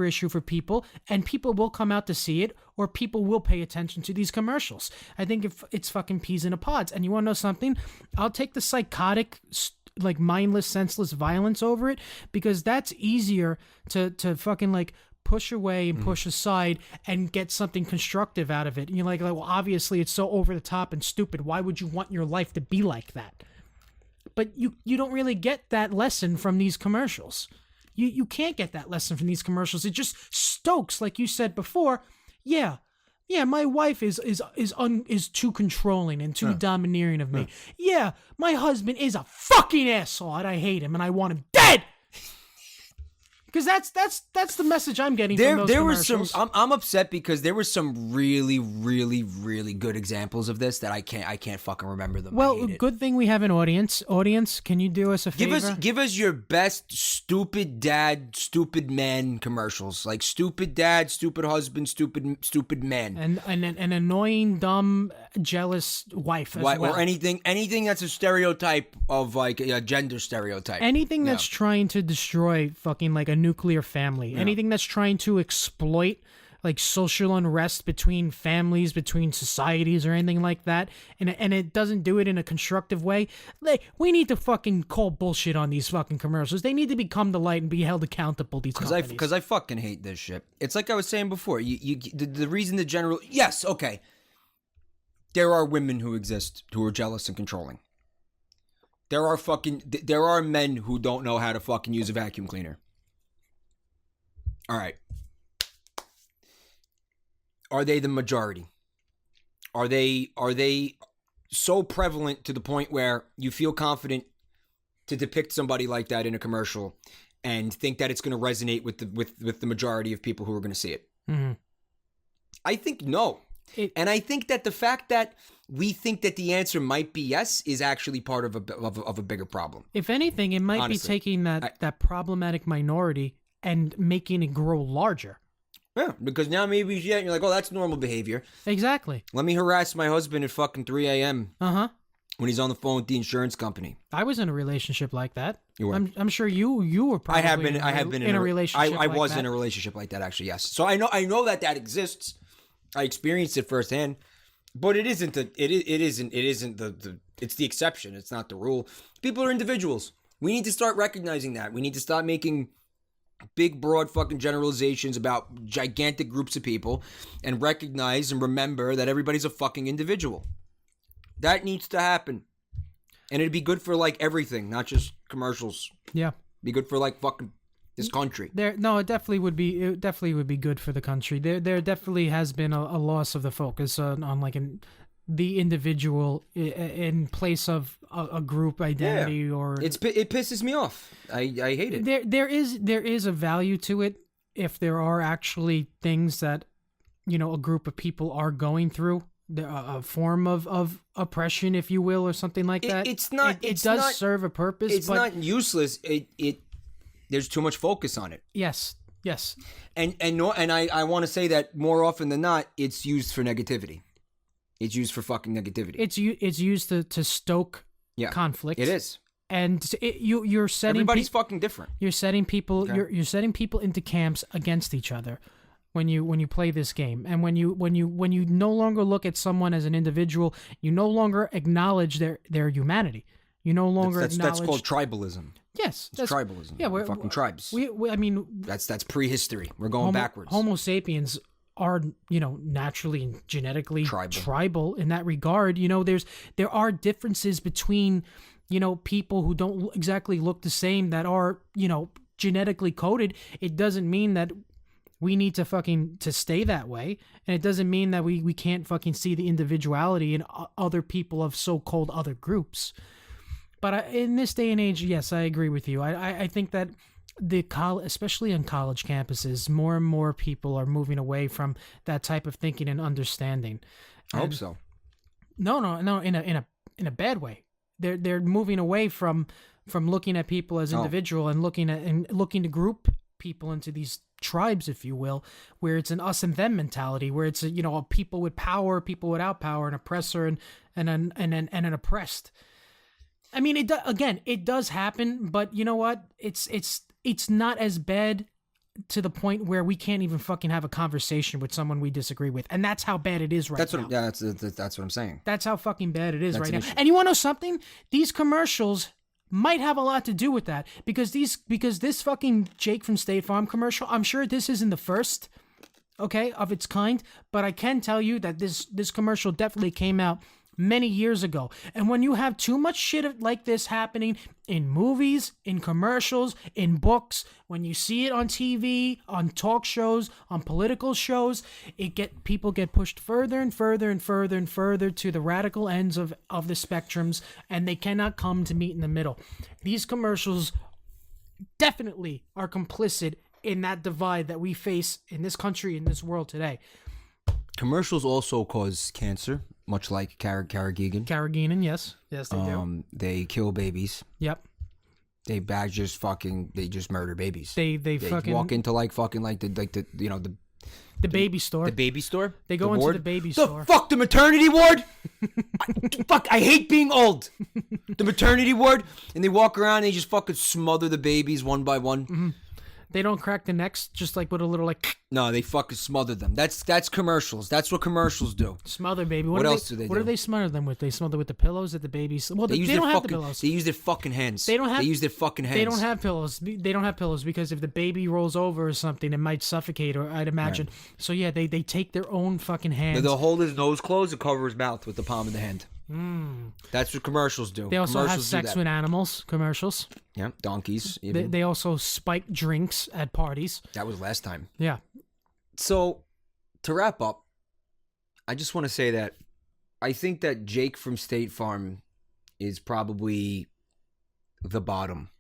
issue for people, and people will come out to see it, or people will pay attention to these commercials. I think if it's fucking peas in a pods. And you want to know something? I'll take the psychotic, like mindless, senseless violence over it, because that's easier to fucking like push away and push aside and get something constructive out of it. And you're like, well, obviously it's so over the top and stupid. Why would you want your life to be like that? But you don't really get that lesson from these commercials. You can't get that lesson from these commercials. It just stokes, like you said before. Yeah, my wife is too controlling and too domineering of me. Yeah, my husband is a fucking asshole, and I hate him, and I want him dead. Because that's the message I'm getting from those commercials. I'm upset because there were some really, really, really good examples of this that I can't fucking remember them. Well, good thing we have an audience. Audience, can you do us a favor? Give us your best stupid dad, stupid man commercials. Like stupid dad, stupid husband, stupid man. And an annoying, dumb, jealous wife as well. Or anything that's a stereotype of like a gender stereotype. Anything that's trying to destroy fucking like a nuclear family. Anything that's trying to exploit like social unrest between families, between societies, or anything like that, and it doesn't do it in a constructive way, we need to fucking call bullshit on these fucking commercials. They need to become the light and be held accountable. These companies. Because I fucking hate this shit. It's like I was saying before. The reason the general yes, okay. There are women who exist who are jealous and controlling. There are men who don't know how to fucking use a vacuum cleaner. All right. Are they the majority? Are they so prevalent to the point where you feel confident to depict somebody like that in a commercial and think that it's going to resonate with the majority of people who are going to see it? Mm-hmm. I think no. And I think that the fact that we think that the answer might be yes is actually part of a bigger problem. If anything, it might be taking that problematic minority and making it grow larger. Yeah, because now maybe you're like, oh, that's normal behavior. Exactly. Let me harass my husband at fucking 3 a.m. When he's on the phone with the insurance company. I was in a relationship like that. You were. I'm sure you were probably. I have been in a relationship. I was in a relationship like that, actually. Yes. So I know that exists. I experienced it firsthand, but it isn't it's the exception. It's not the rule. People are individuals. We need to start recognizing that. We need to stop making big, broad fucking generalizations about gigantic groups of people and recognize and remember that everybody's a fucking individual. That needs to happen. And it'd be good for like everything, not just commercials. Yeah. Be good for like fucking this country. It definitely would be. It definitely would be good for the country. There definitely has been a loss of the focus on like the individual in place of a group identity or. It pisses me off. I hate it. There is a value to it if there are actually things that a group of people are going through. A form of oppression, if you will, or something like that. It's not. It does serve a purpose. It's but not useless. There's too much focus on it. Yes. And I want to say that more often than not, it's used for negativity. It's used for fucking negativity. It's used to stoke conflict. It is. And you're setting everybody's fucking different. You're setting people. Okay. You're setting people into camps against each other. When you play this game, and when you no longer look at someone as an individual, you no longer acknowledge their humanity. You no longer acknowledge. That's called tribalism. Yes, that's tribalism. Yeah, we're fucking tribes. I mean, that's prehistory. We're going backwards. Homo sapiens are naturally and genetically tribal in that regard. There are differences between people who don't exactly look the same that are genetically coded. It doesn't mean that we need to stay that way, and it doesn't mean that we can't fucking see the individuality in other people of so-called other groups. But in this day and age, yes, I agree with you. I think that especially on college campuses, more and more people are moving away from that type of thinking and understanding. I hope so. No, in a bad way. They're moving away from looking at people as individual and looking to group people into these tribes, if you will, where it's an us and them mentality, where it's a people with power, people without power, an oppressor and an oppressed. I mean, it does happen, but you know what? It's not as bad to the point where we can't even fucking have a conversation with someone we disagree with, and that's how bad it is now. That's what I'm saying. That's how fucking bad it is right now. And you want to know something? These commercials might have a lot to do with that, because this fucking Jake from State Farm commercial, I'm sure this isn't the first, of its kind, but I can tell you that this commercial definitely came out many years ago. And when you have too much shit like this happening in movies, in commercials, in books, when you see it on TV, on talk shows, on political shows, people get pushed further and further and further and further to the radical ends of the spectrums, and they cannot come to meet in the middle. These commercials definitely are complicit in that divide that we face in this country, in this world today. Commercials also cause cancer, much like Carrageenan. Carrageenan, yes, they do. They kill babies. Yep. They just murder babies. They fucking walk into the baby store. The baby store. They go into the baby store. Fuck the maternity ward. I hate being old. The maternity ward, and they walk around and they just fucking smother the babies one by one. Mm-hmm. They don't crack the necks just like with a little like. No, they fucking smother them. That's commercials. That's what commercials do. Smother, baby. What else do they do? What do they smother them with? They smother with the pillows that the babies. Well, they use don't have the pillows. They use their fucking hands. They don't have. They use their fucking hands. They don't have pillows. They don't have pillows because if the baby rolls over or something, it might suffocate. Or I'd imagine. Right. So yeah, they take their own fucking hands. They'll hold his nose closed and cover his mouth with the palm of the hand. That's what commercials do. They also have sex with animals. Commercials. Yeah, donkeys. They also spike drinks at parties. That was last time. Yeah. So, to wrap up, I just want to say that I think that Jake from State Farm is probably the bottom.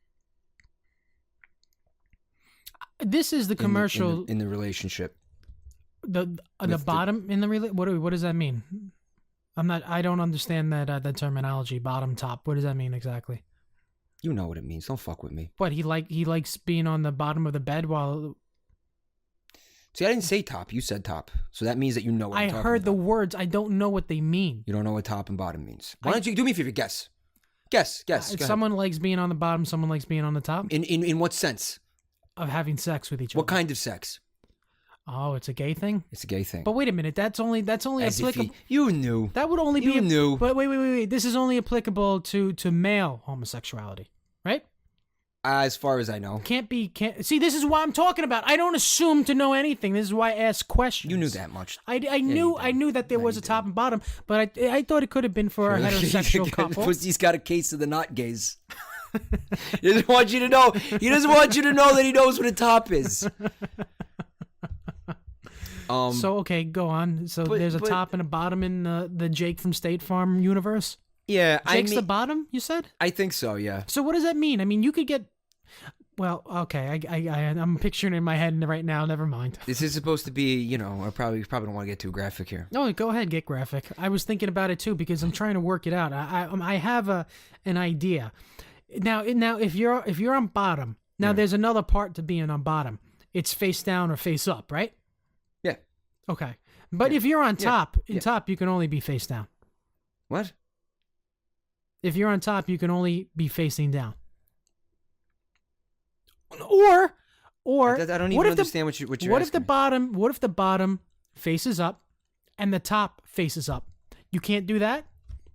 This is the commercial in the relationship. The bottom in the what does that mean? I don't understand that terminology. Bottom top. What does that mean exactly? You know what it means. Don't fuck with me. What he likes being on the bottom of the bed while. See, I didn't say top. You said top. So that means that you know what I'm talking about. I heard the words. I don't know what they mean. You don't know what top and bottom means. Why don't you do me a favor? Guess. Guess. Someone likes being on the bottom. Someone likes being on the top. In what sense? Of having sex with each other. What kind of sex? Oh, it's a gay thing? It's a gay thing. But wait a minute, that's only applicable. You knew. That would only be. You knew. But wait. This is only applicable to male homosexuality, right? As far as I know. Can't see, this is what I'm talking about. I don't assume to know anything. This is why I ask questions. You knew that much. I knew that there was a top and bottom, but I thought it could have been for a heterosexual couple. Pussy's got a case of the not gays. He doesn't want you to know. He doesn't want you to know that he knows what a top is. So okay, go on. So there's a top and a bottom in the Jake from State Farm universe. Yeah, Jake's the bottom. You said. I think so. Yeah. So what does that mean? I mean, you could get. Well, okay, I'm picturing it in my head right now. Never mind. This is supposed to be, I probably don't want to get too graphic here. No, go ahead, get graphic. I was thinking about it too because I'm trying to work it out. I have an idea. Now, if you're on bottom, there's another part to being on bottom. It's face down or face up, right? Yeah. Okay, but if you're on top, top you can only be face down. What? If you're on top, you can only be facing down. Or I don't even understand what you're asking. What if the bottom faces up and the top faces up? You can't do that?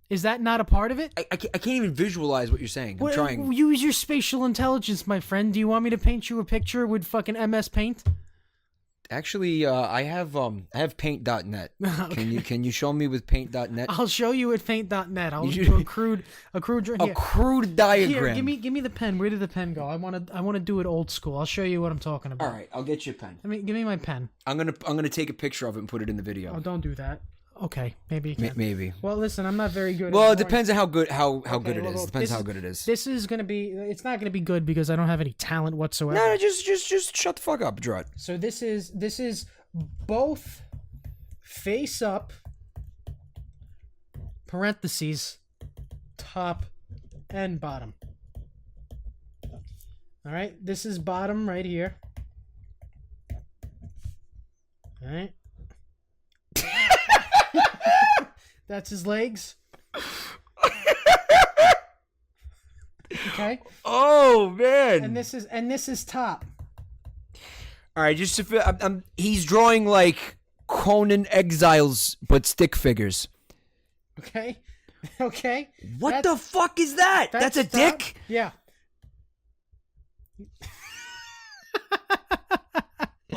Is that not a part of it? I can't even visualize what you're saying. I'm trying. Use your spatial intelligence, my friend. Do you want me to paint you a picture with fucking MS Paint? Actually, I have paint.net. Okay. Can you show me with paint.net? I'll show you with paint.net. I'll do a crude diagram. Here, give me the pen. Where did the pen go? I want to do it old school. I'll show you what I'm talking about. All right, I'll get you a pen. Give me my pen. I'm gonna take a picture of it and put it in the video. Oh, don't do that. Okay, maybe you can. Maybe. Well, listen, I'm not very good. Well, it depends on how good it is. Depends how good it is. This is gonna be. It's not gonna be good because I don't have any talent whatsoever. No, just shut the fuck up, draw it. So this is both face up. Parentheses, top and bottom. All right, this is bottom right here. All right. That's his legs. Okay. Oh man. And this is top. All right, just he's drawing like Conan Exiles, but stick figures. Okay. Okay. What the fuck is that? That's a dick? Yeah.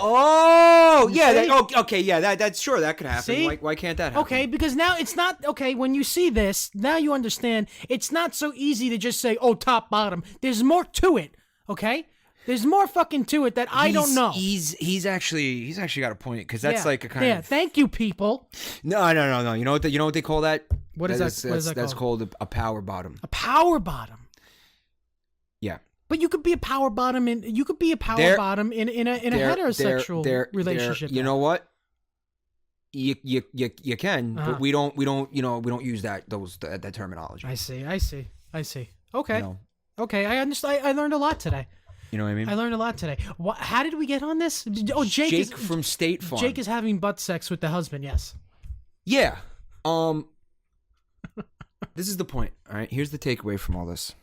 Oh, yeah. Okay, yeah. That's sure that could happen. See? Why can't that happen? Okay, because now it's not okay. When you see this, now you understand. It's not so easy to just say, "Oh, top, bottom." There's more to it. Okay, there's more fucking to it that I don't know. He's actually got a point because that's like a kind of. Yeah, thank you, people. No. You know what they call that? What is that? That's called a power bottom. A power bottom. Yeah. But you could be a power bottom in a heterosexual relationship. You know what? You can, but we don't use that terminology. I see. Okay. Okay, I understand. I learned a lot today. You know what I mean? I learned a lot today. How did we get on this? Oh, Jake from State Farm. Jake is having butt sex with the husband. Yes. Yeah. This is the point. All right. Here's the takeaway from all this.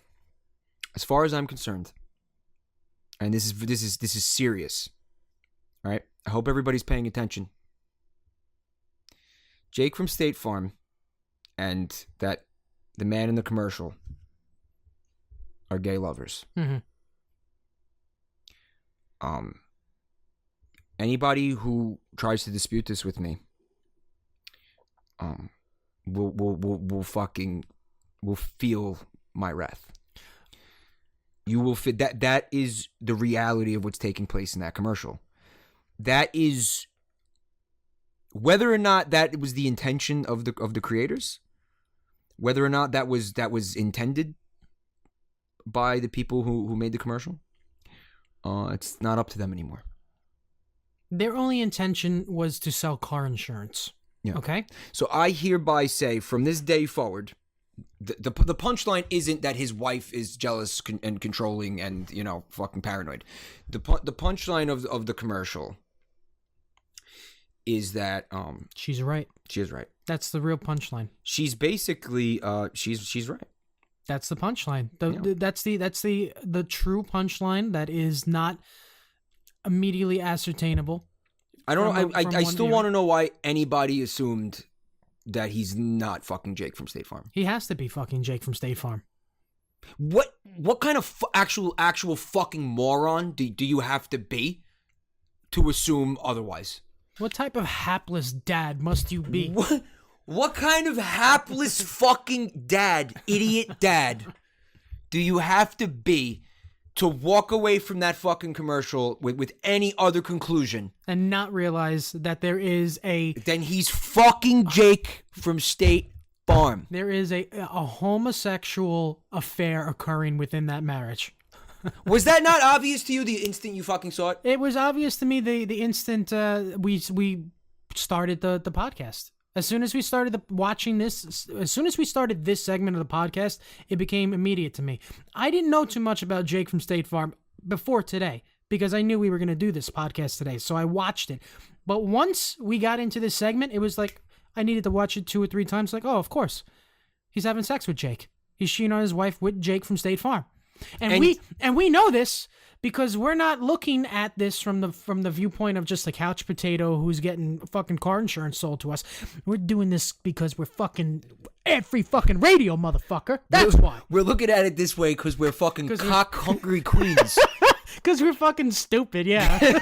As far as I'm concerned, and this is serious. All right, I hope everybody's paying attention. Jake from State Farm and the man in the commercial are gay lovers. Mm-hmm. Anybody who tries to dispute this with me, will feel my wrath. You will feel that is the reality of what's taking place in that commercial. That is, whether or not that was the intention of the creators, whether or not that was intended by the people who made the commercial, it's not up to them anymore. Their only intention was to sell car insurance. Yeah. Okay. So I hereby say, from this day forward, the punchline isn't that his wife is jealous and controlling and fucking paranoid. The punchline of the commercial is that she's right. She is right. That's the real punchline. She's basically she's right. That's the punchline. That's the true punchline that is not immediately ascertainable. I don't know. I still want to know why anybody assumed that he's not fucking Jake from State Farm. He has to be fucking Jake from State Farm. What kind of actual fucking moron do you have to be to assume otherwise? What type of hapless dad must you be? What kind of hapless fucking idiot dad do you have to be to walk away from that fucking commercial with any other conclusion? And not realize that there is Then he's fucking Jake from State Farm. There is a homosexual affair occurring within that marriage. Was that not obvious to you the instant you fucking saw it? It was obvious to me the instant we started the podcast. As soon as we started watching this, as soon as we started this segment of the podcast, it became immediate to me. I didn't know too much about Jake from State Farm before today because I knew we were going to do this podcast today, so I watched it. But once we got into this segment, it was like I needed to watch it 2 or 3 times. Like, oh, of course, he's having sex with Jake. He's cheating on his wife with Jake from State Farm. And we know this because we're not looking at this from the viewpoint of just a couch potato who's getting fucking car insurance sold to us. We're doing this because we're fucking every fucking radio, motherfucker. That's why. We're looking at it this way because we're fucking cock-hungry queens. Because we're fucking stupid, yeah.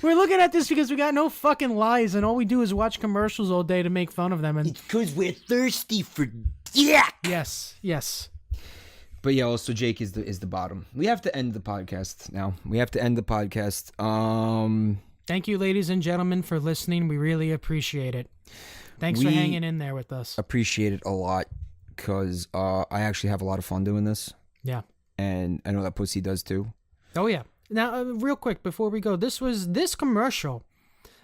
We're looking at this because we got no fucking lies and all we do is watch commercials all day to make fun of them. And because we're thirsty for yak. Yes. But yeah, also Jake is the bottom. We have to end the podcast now. Thank you, ladies and gentlemen, for listening. We really appreciate it. Thanks for hanging in there with us. Appreciate it a lot because I actually have a lot of fun doing this. Yeah. And I know that Pussy does too. Oh, yeah. Now, real quick, before we go, this commercial.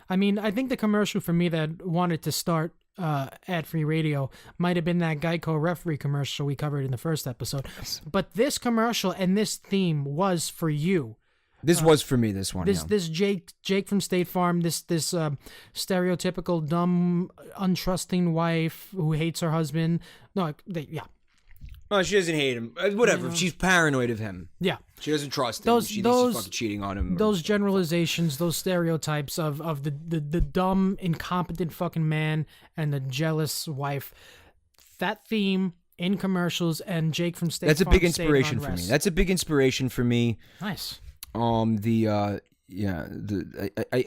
I mean, I think the commercial for me that wanted to start ad-free radio might have been that Geico referee commercial we covered in the first episode. But this commercial and this theme was for you. This was for me, this one. This Jake from State Farm, this stereotypical dumb, untrusting wife who hates her husband. No, yeah. Oh, she doesn't hate him. Whatever. Yeah. She's paranoid of him. Yeah. She doesn't trust him. She thinks he's fucking cheating on him. Those generalizations, those stereotypes of the dumb, incompetent fucking man and the jealous wife. That theme in commercials and Jake from State Farm. That's a big inspiration for me. That's a big inspiration for me. Nice. I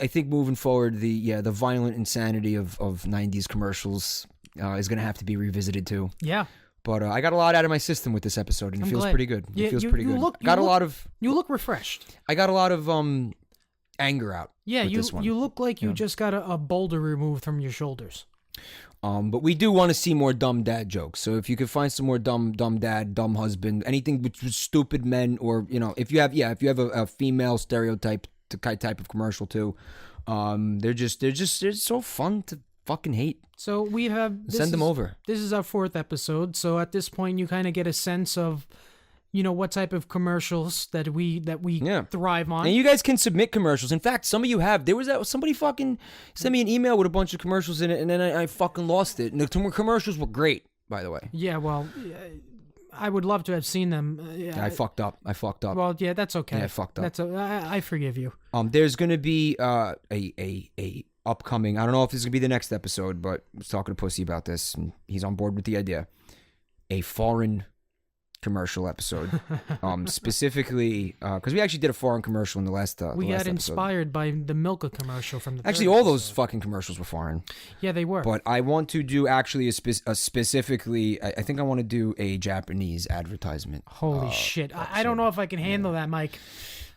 think moving forward, the violent insanity of 90s commercials is going to have to be revisited too. Yeah. But I got a lot out of my system with this episode, and it feels pretty good. It feels pretty good. You look refreshed. I got a lot of anger out. Yeah, with this one. You look like you just got a boulder removed from your shoulders. But we do want to see more dumb dad jokes. So if you could find some more dumb dad, dumb husband, anything with stupid men, or if you have a female stereotype type of commercial too, they're so fun to fucking hate. So we have send them over. This is our 4th episode. So at this point, you kind of get a sense of, what type of commercials that we thrive on. And you guys can submit commercials. In fact, some of you have. There was somebody fucking sent me an email with a bunch of commercials in it, and then I fucking lost it. And the commercials were great, by the way. Yeah, well, I would love to have seen them. I fucked up. Well, yeah, that's okay. Yeah, I fucked up. I forgive you. There's gonna be a upcoming. I don't know if this is gonna be the next episode, but I was talking to Pussy about this, and he's on board with the idea. A foreign commercial episode, specifically because we actually did a foreign commercial in the last. We got episode. inspired by the Milka commercial from the. Actually, all those fucking commercials were foreign. Yeah, they were. But I want to do actually a specifically. I think I want to do a Japanese advertisement. Holy shit! I don't know if I can handle that, Mike.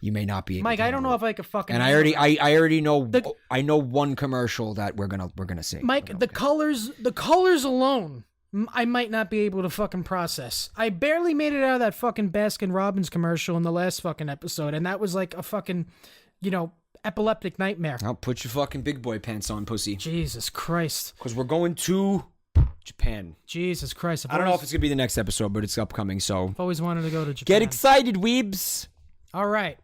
You may not be able Mike, to I don't know if I could fucking. And I already know. I know one commercial that we're gonna see. Mike, the colors alone, I might not be able to fucking process. I barely made it out of that fucking Baskin Robbins commercial in the last fucking episode, and that was like a fucking, epileptic nightmare. I'll put your fucking big boy pants on, Pussy. Jesus Christ. Because we're going to Japan. Jesus Christ. I don't know if it's gonna be the next episode, but it's upcoming. So I've always wanted to go to Japan. Get excited, weebs. All right.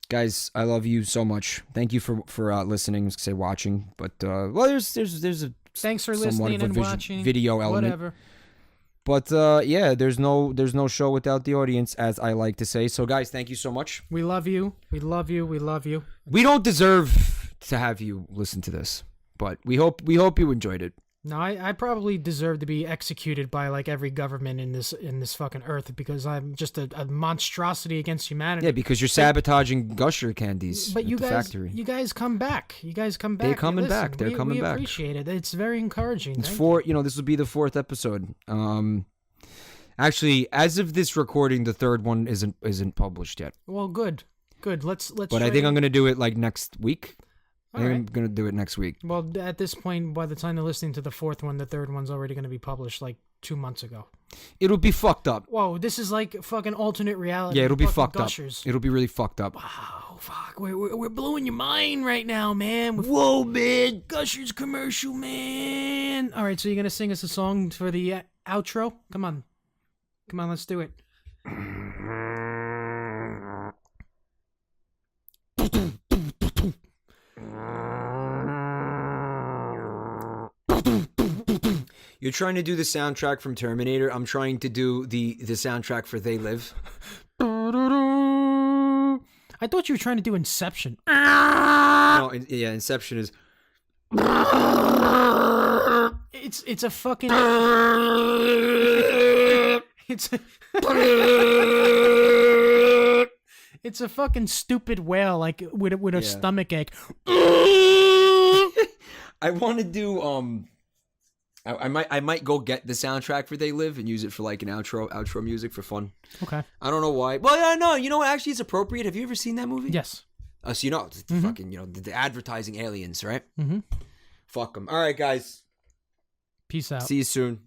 Guys, I love you so much. Thank you for listening, say watching, but there's a thanks for listening and watching video element. Whatever. But yeah, there's no show without the audience, as I like to say. So guys, thank you so much. We love you. We love you. We love you. We don't deserve to have you listen to this, but we hope you enjoyed it. No, I probably deserve to be executed by like every government in this fucking earth because I'm just a monstrosity against humanity. Yeah, because you're sabotaging Gusher candies but at you the guys, factory. You guys come back. They're coming back. They're coming we back. We appreciate it. It's very encouraging. It's this will be the 4th episode. Actually, as of this recording, the 3rd one isn't published yet. Well, good. Let's. But I think I'm gonna do it like next week. I'm going to do it next week. Well, at this point, by the time they're listening to the 4th one, the 3rd one's already going to be published like 2 months ago. It'll be fucked up. Whoa, this is like fucking alternate reality. Yeah, it'll be fucked Gushers. up. It'll be really fucked up. Wow, fuck. We're blowing your mind right now, man. Whoa, man. Gushers commercial, man. All right, so you're going to sing us a song for the outro? Come on, let's do it. You're trying to do the soundtrack from Terminator. I'm trying to do the soundtrack for They Live. I thought you were trying to do Inception. No, yeah, Inception is. It's a fucking. It's a fucking stupid whale, like with a stomach ache. I want to do I might go get the soundtrack for They Live and use it for like an outro music for fun. Okay. I don't know why. Well, yeah, no, you know what? Actually, it's appropriate. Have you ever seen that movie? Yes. So you know, it's fucking, the advertising aliens, right? Mm-hmm. Fuck them. All right, guys. Peace out. See you soon.